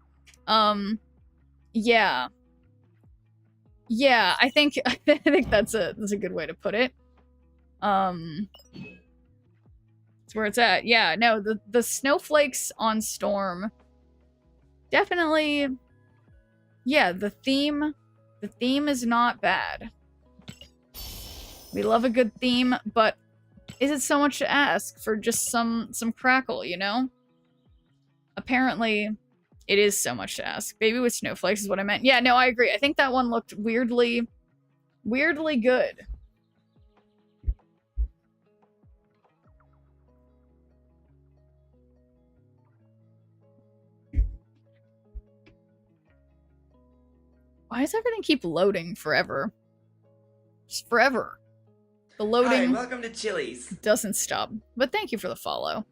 Yeah. Yeah, I think that's a good way to put it. It's where it's at. Yeah, no, the snowflakes on Storm definitely, yeah, the theme is not bad. We love a good theme, but is it so much to ask for just some crackle, you know? Apparently, it is so much to ask. Baby with snowflakes is what I meant. Yeah, no, I agree. I think that one looked weirdly good. Why does everything keep loading forever? Just forever. The loading.
Hi, welcome to Chili's.
Doesn't stop. But thank you for the follow.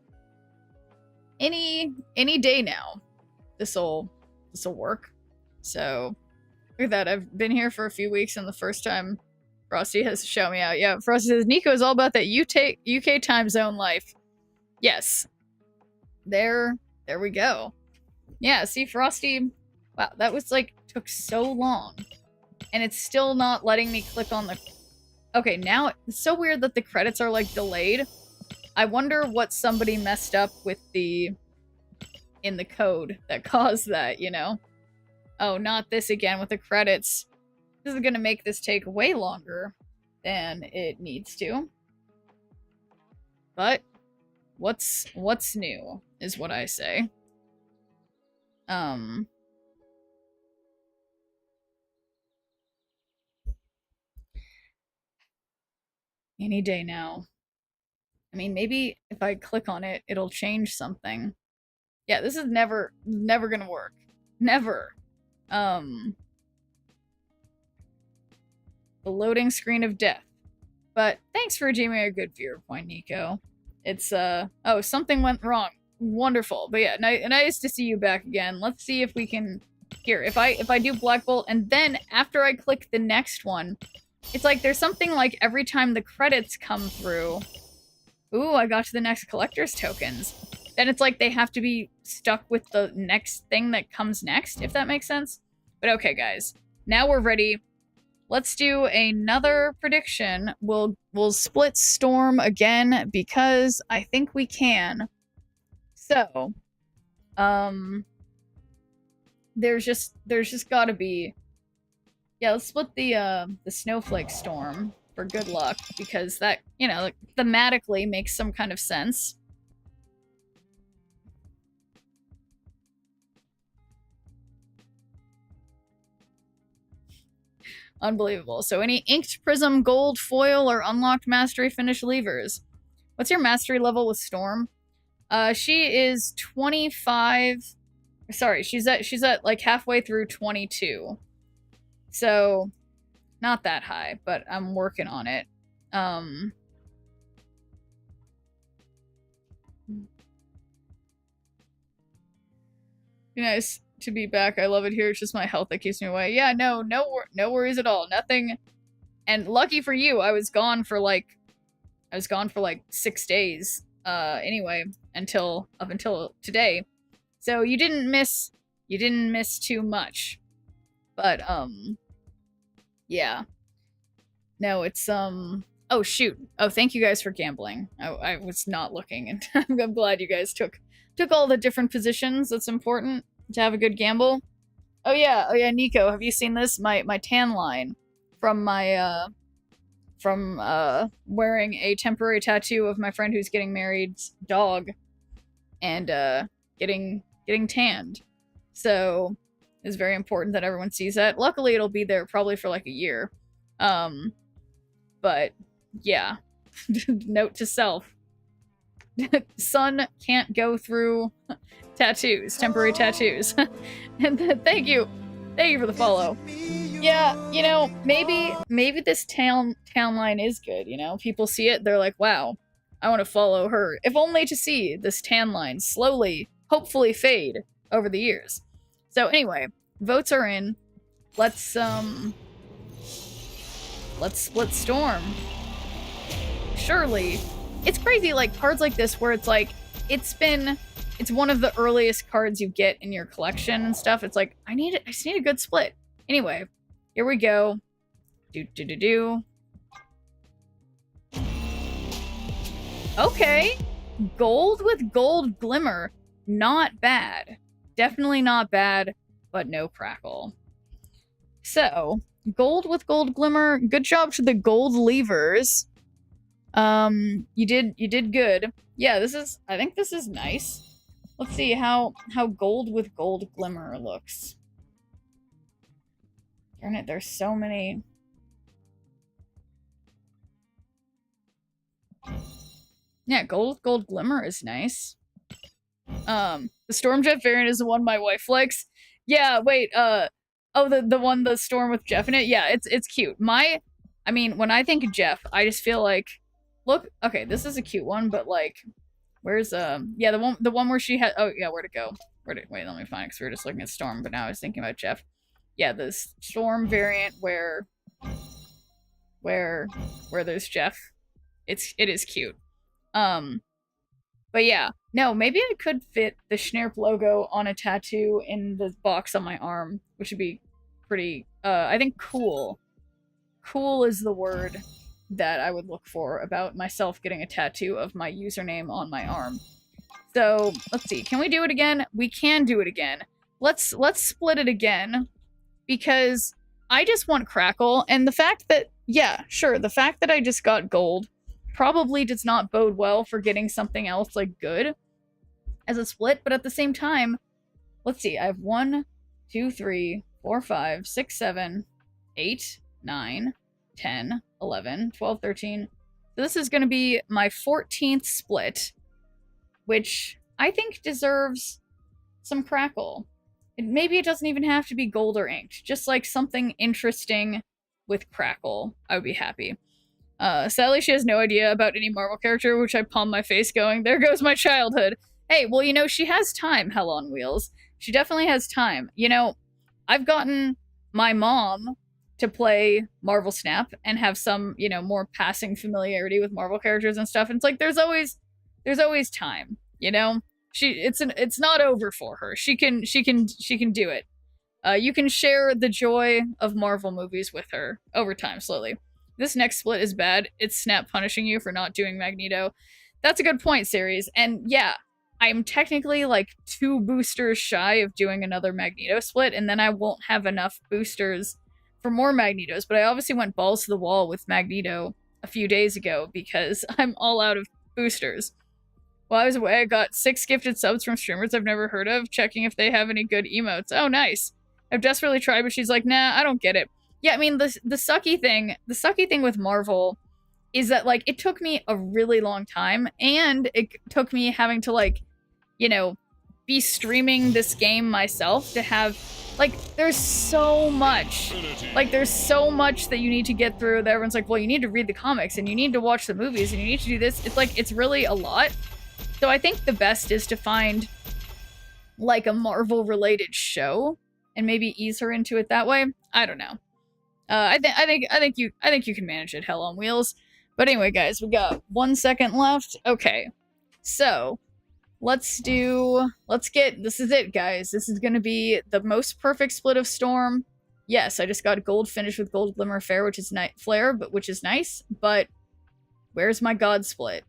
Any day now, this'll work. So look at that. I've been here for a few weeks, and the first time Frosty has shown me out. Yeah, Frosty says Nico is all about that UK time zone life. Yes. There we go. Yeah, see, Frosty. Wow, that was like took so long, and it's still not letting me click on the. Okay, now it's so weird that the credits are like delayed. I wonder what somebody messed up with in the code that caused that, you know? Oh, not this again with the credits. This is gonna make this take way longer than it needs to. But what's new is what I say. Any day now. I mean, maybe if I click on it, it'll change something. Yeah, this is never gonna work. Never. The loading screen of death. But thanks for giving me a good viewer point, Nico. It's, oh, something went wrong. Wonderful. But yeah, nice to see you back again. Let's see if we can, here, if I do Black Bolt, and then after I click the next one, it's like there's something like every time the credits come through, ooh, I got to the next collector's tokens. Then it's like they have to be stuck with the next thing that comes next, if that makes sense. But okay, guys. Now we're ready. Let's do another prediction. We'll split Storm again because I think we can. So, there's just gotta be. Yeah, let's split the Snowflake Storm for good luck because that, you know, like, thematically makes some kind of sense. Unbelievable. So any inked prism, gold, foil, or unlocked mastery finish levers. What's your mastery level with Storm? She is 25 Sorry, she's at like halfway through 22. So, not that high, but I'm working on it. Be nice to be back. I love it here. It's just my health that keeps me away. Yeah, no worries at all. Nothing. And lucky for you, I was gone for like 6 days. Anyway, up until today. So you didn't miss too much. But yeah. No, it's oh shoot. Oh, thank you guys for gambling. I was not looking, and I'm glad you guys took all the different positions. That's important to have a good gamble. Oh yeah, Nico, have you seen this? My tan line from my from wearing a temporary tattoo of my friend who's getting married's dog and getting tanned. So it's very important that everyone sees that. Luckily it'll be there probably for like a year. But yeah. Note to self. Son can't go through temporary tattoos. And thank you for the follow. Yeah, you know, maybe this town line is good, you know? People see it, they're like, wow, I want to follow her. If only to see this tan line slowly, hopefully fade over the years. So anyway, votes are in. Let's split Storm. Surely. It's crazy, like, cards like this where it's like, it's one of the earliest cards you get in your collection and stuff. It's like, I just need a good split. Anyway, here we go. Okay. Gold with gold glimmer. Not bad. Definitely not bad, but no crackle. So, gold with gold glimmer. Good job to the gold levers. You did good. Yeah, I think this is nice. Let's see how gold with gold glimmer looks. Darn it, there's so many. Yeah, gold with gold glimmer is nice. The Stormjet variant is the one my wife likes. Yeah, wait, oh, the Storm with Jeff in it? Yeah, it's cute. I mean, when I think of Jeff, I just feel like, look, okay, this is a cute one, but like, where's, yeah, the one where she had, oh, yeah, where'd it go? Wait, let me find it, because we were just looking at Storm, but now I was thinking about Jeff. Yeah, the Storm variant where there's Jeff. It is cute. But yeah, no, maybe I could fit the Schnerp logo on a tattoo in the box on my arm, which would be pretty, I think cool. Cool is the word that I would look for about myself getting a tattoo of my username on my arm. So, let's see, can we do it again? We can do it again. Let's split it again, because I just want crackle, and the fact that, yeah, sure, the fact that I just got gold probably does not bode well for getting something else, like, good as a split, but at the same time, let's see, I have 1, 2, 3, 4, 5, 6, 7, 8, 9, 10, 11, 12, 13. So this is going to be my 14th split, which I think deserves some crackle. Maybe it doesn't even have to be gold or inked, just like something interesting with crackle. I would be happy. Sadly, she has no idea about any Marvel character, which I palm my face going, there goes my childhood. Hey, well, you know, she has time, Hell on Wheels. She definitely has time. You know, I've gotten my mom to play Marvel Snap and have some, you know, more passing familiarity with Marvel characters and stuff. And it's like, there's always time, you know? It's not over for her. She can do it. You can share the joy of Marvel movies with her over time, slowly. This next split is bad. It's Snap punishing you for not doing Magneto. That's a good point, series. And yeah, I'm technically like 2 boosters shy of doing another Magneto split, and then I won't have enough boosters for more Magnetos, but I obviously went balls to the wall with Magneto a few days ago because I'm all out of boosters. While I was away, I got 6 gifted subs from streamers I've never heard of, checking if they have any good emotes. Oh, nice. I've desperately tried, but she's like, nah, I don't get it. Yeah, I mean, the sucky thing with Marvel is that, like, it took me a really long time, and it took me having to, like, you know, be streaming this game myself to have, like, there's so much. Like, there's so much that you need to get through that everyone's like, well, you need to read the comics, and you need to watch the movies, and you need to do this. It's like, it's really a lot. So I think the best is to find, like, a Marvel-related show, and maybe ease her into it that way. I don't know. I think you can manage it, Hell on Wheels. But anyway, guys, we got 1 second left. Okay. So, this is it, guys. This is gonna be the most perfect split of Storm. Yes, I just got gold finished with gold glimmer flare, which is nice, but where's my god split?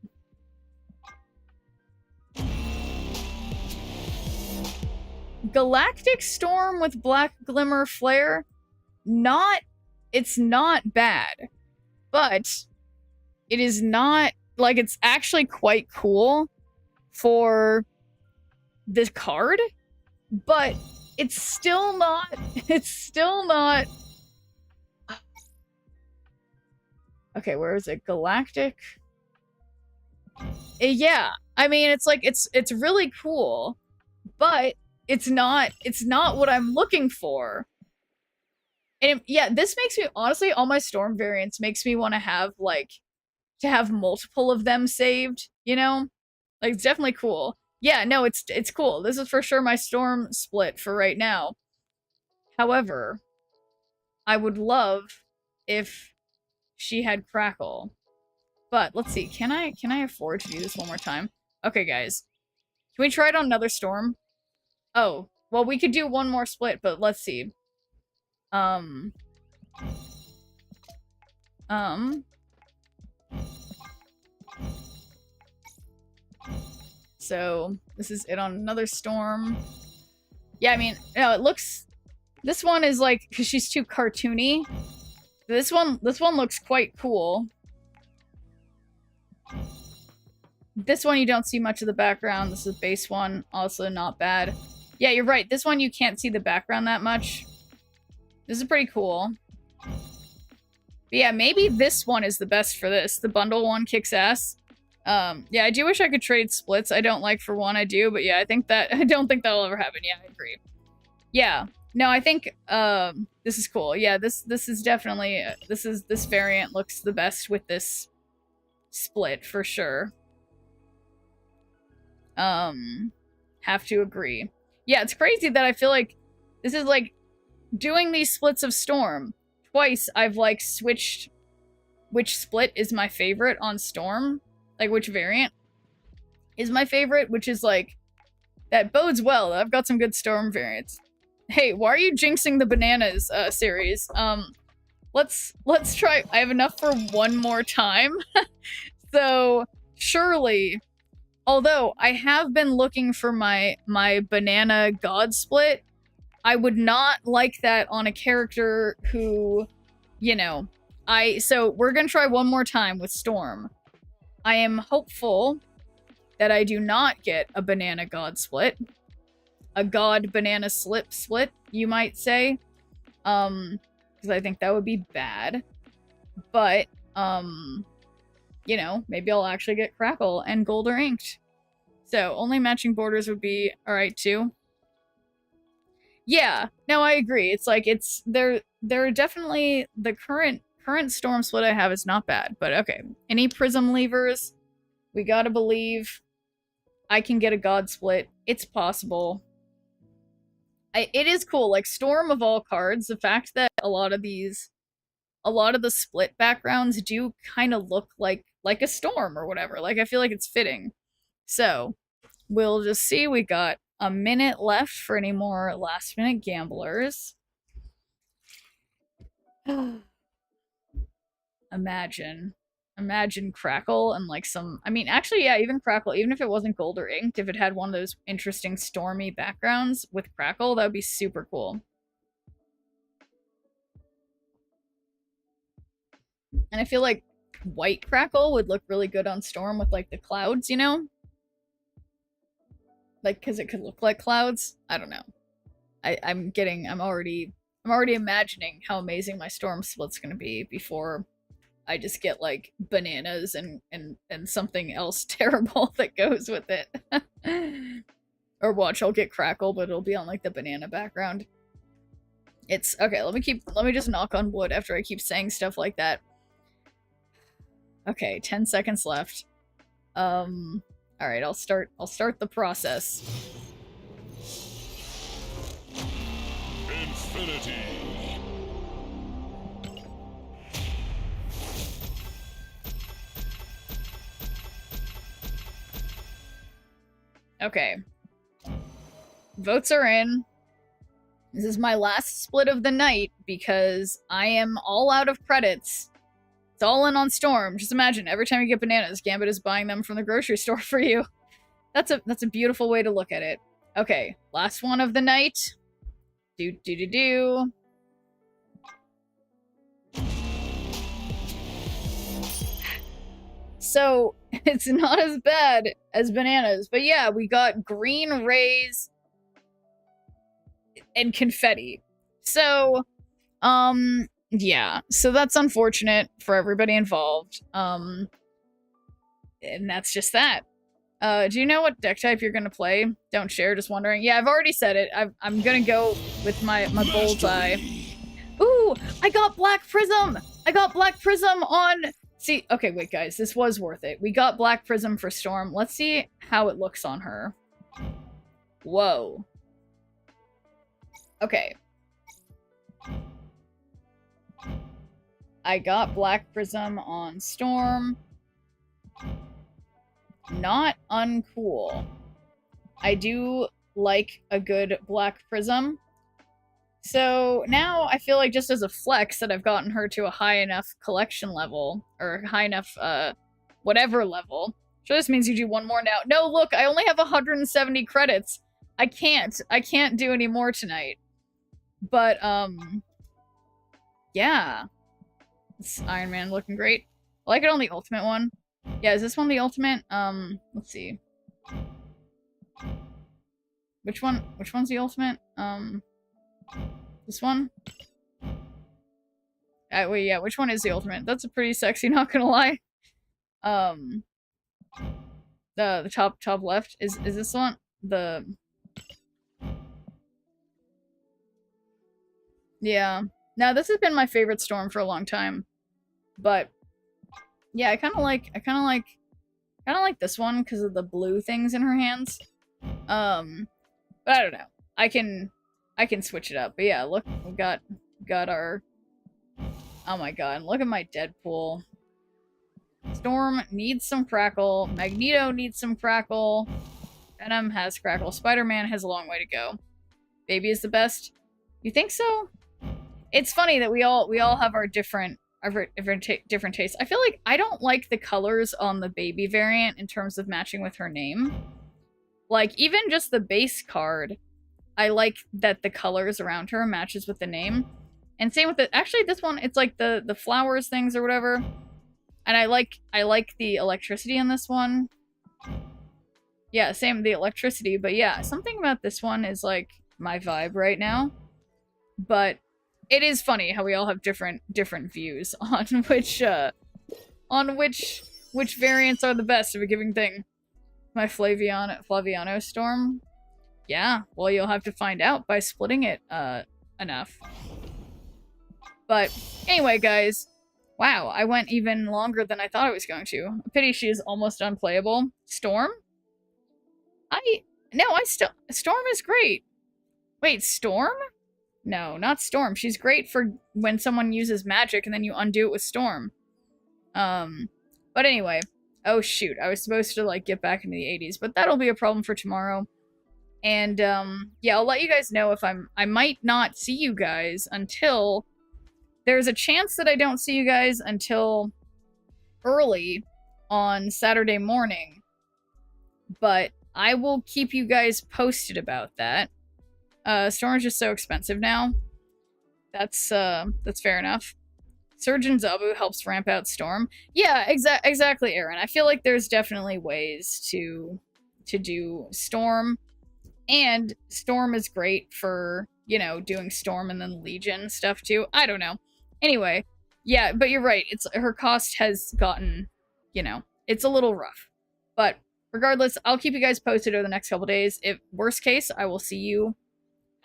Galactic Storm with black glimmer flare, it's not bad, but it is not, like, it's actually quite cool for this card, but it's still not okay, where is it? Galactic? Yeah, I mean, it's like, it's really cool, but it's not what I'm looking for. And yeah, this makes me, honestly, all my Storm variants makes me want to have, like, multiple of them saved, you know? Like, it's definitely cool. Yeah, no, it's cool. This is for sure my Storm split for right now. However, I would love if she had Crackle. But let's see, can I afford to do this one more time? Okay, guys. Can we try it on another Storm? Oh, well, we could do one more split, but let's see. So, this is it on another Storm. Yeah, I mean, no, it looks... This one is, like, because she's too cartoony. This one looks quite cool. This one you don't see much of the background. This is the base one. Also not bad. Yeah, you're right. This one you can't see the background that much. This is pretty cool. But yeah, maybe this one is the best for this. The bundle one kicks ass. Yeah, I do wish I could trade splits. I don't like for one, I do, but yeah, I don't think that'll ever happen. Yeah, I agree. Yeah. No, I think, this is cool. Yeah, this is definitely, this variant looks the best with this split, for sure. Have to agree. Yeah, it's crazy that I feel like this is, like, doing these splits of Storm. Twice I've, like, switched which split is my favorite on Storm. Like, which variant is my favorite, which is, like, that bodes well. I've got some good Storm variants. Hey, why are you jinxing the bananas, series? Let's try. I have enough for one more time. So, surely, although I have been looking for my banana god split, I would not like that on a character who, you know, so we're gonna try one more time with Storm. I am hopeful that I do not get a banana god split. A god banana split, you might say. Because I think that would be bad. But, you know, maybe I'll actually get Crackle and Gold or Inked. So, only matching borders would be alright too. Yeah, no, I agree. It's like, they're definitely, the current Storm split I have is not bad, but okay. Any Prism levers, we gotta believe I can get a god split. It's possible. It is cool, like, Storm of all cards, the fact that a lot of the split backgrounds do kind of look like a Storm or whatever. Like, I feel like it's fitting. So, we'll just see. We got a minute left for any more last-minute gamblers. Imagine Crackle and, like, some... I mean, actually, yeah, even Crackle, even if it wasn't gold or inked, if it had one of those interesting stormy backgrounds with Crackle, that would be super cool. And I feel like white Crackle would look really good on Storm with, like, the clouds, you know? Like, because it could look like clouds. I don't know. I'm already imagining how amazing my Storm split's gonna be before I just get, like, bananas and something else terrible that goes with it. Or watch, I'll get Crackle, but it'll be on like the banana background. It's okay, let me just knock on wood after I keep saying stuff like that. Okay, 10 seconds left. Alright, I'll start the process.
Infinity.
Okay. Votes are in. This is my last split of the night because I am all out of credits. It's all in on Storm. Just imagine, every time you get bananas, Gambit is buying them from the grocery store for you. That's a beautiful way to look at it. Okay, last one of the night. Do. So, it's not as bad as bananas. But yeah, we got green rays and confetti. So, yeah. So that's unfortunate for everybody involved. And that's just that. Do you know what deck type you're gonna play? Don't share, just wondering. Yeah, I've already said it. I'm gonna go with my bullseye. Ooh, I got Black Prism! I got Black Prism on... See, okay, wait, guys. This was worth it. We got Black Prism for Storm. Let's see how it looks on her. Whoa. Okay. I got Black Prism on Storm. Not uncool. I do like a good Black Prism. So now I feel like just as a flex that I've gotten her to a high enough collection level, or high enough, whatever level. So this means you do one more now. No, look, I only have 170 credits. I can't do any more tonight. But, yeah. This Iron Man looking great. I like it on the ultimate one. Yeah, is this one the ultimate? Let's see. Which one's the ultimate? This one? Wait, yeah, which one is the ultimate? That's a pretty sexy, not gonna lie. The top left is this one? Yeah. Now this has been my favorite Storm for a long time. But yeah, I kind of like this one because of the blue things in her hands. But I don't know. I can switch it up. But yeah, look, we got our... Oh my god, look at my Deadpool. Storm needs some Crackle. Magneto needs some Crackle. Venom has Crackle. Spider-Man has a long way to go. Baby is the best. You think so? It's funny that we all have our different tastes. I feel like I don't like the colors on the baby variant in terms of matching with her name. Like, even just the base card, I like that the colors around her matches with the name. And same with the... Actually, this one, it's like the flowers things or whatever. And I like the electricity in this one. Yeah, same, the electricity. But yeah, something about this one is like my vibe right now. But it is funny how we all have different views on which variants are the best of a given thing. My Flaviano Storm? Yeah, well, you'll have to find out by splitting it enough. But anyway, guys, wow, I went even longer than I thought I was going to. Pity she is almost unplayable. Storm? Storm is great. Wait, Storm? No, not Storm. She's great for when someone uses magic and then you undo it with Storm. But anyway. Oh, shoot. I was supposed to, like, get back into the 80s, but that'll be a problem for tomorrow. And, yeah, I'll let you guys know if I might not see you guys until... There's a chance that I don't see you guys until early on Saturday morning. But I will keep you guys posted about that. Storm is just so expensive now. That's fair enough. Surgeon Zabu helps ramp out Storm. Yeah, exactly, Aaron. I feel like there's definitely ways to do Storm. And Storm is great for, you know, doing Storm and then Legion stuff too. I don't know. Anyway, yeah, but you're right. Her cost has gotten, you know, it's a little rough. But regardless, I'll keep you guys posted over the next couple days. If worst case, I will see you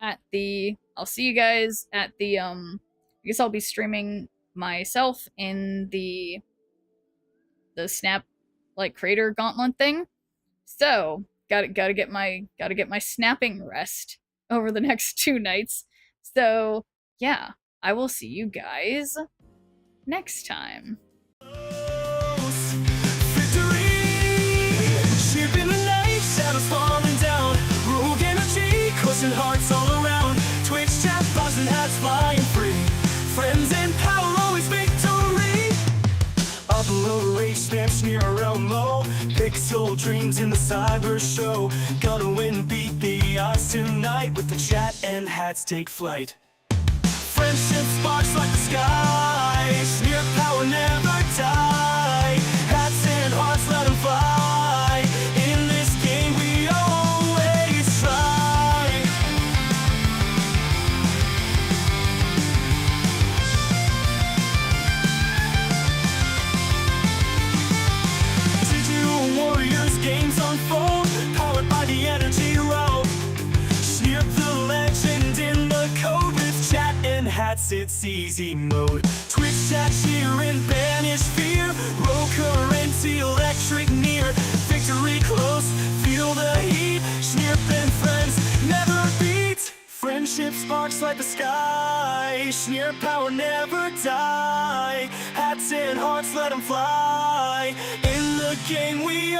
at the. I'll see you guys at the. I guess I'll be streaming myself in the Snap like Creator Gauntlet thing. So gotta get my snapping rest over the next 2 nights. So yeah, I will see you guys next time.
Shipping the night, shadows falling down. Rogue energy, coursing hearts all around. Twitch chat, buzzing hats flying free. Friends and power, always victory. Upload rage, spam, sneer around low. Pixel dreams in the cyber show. Gonna win, beat the odds tonight. With the chat and hats take flight. Friendship sparks like the sky. Sneer power never die. Hats and hearts, let them fly. In this game we always try. Digital Warriors games unfold, powered by the energy road. Sneer the legend in the code with chat and hats, it's easy mode. Twitch chat, cheer and banish fear. Roll currency, electric near. Victory close, feel the heat. Sneer and friends never beat. Friendship sparks like the sky. Sneer power never die. Hats and hearts, let them fly. In the game we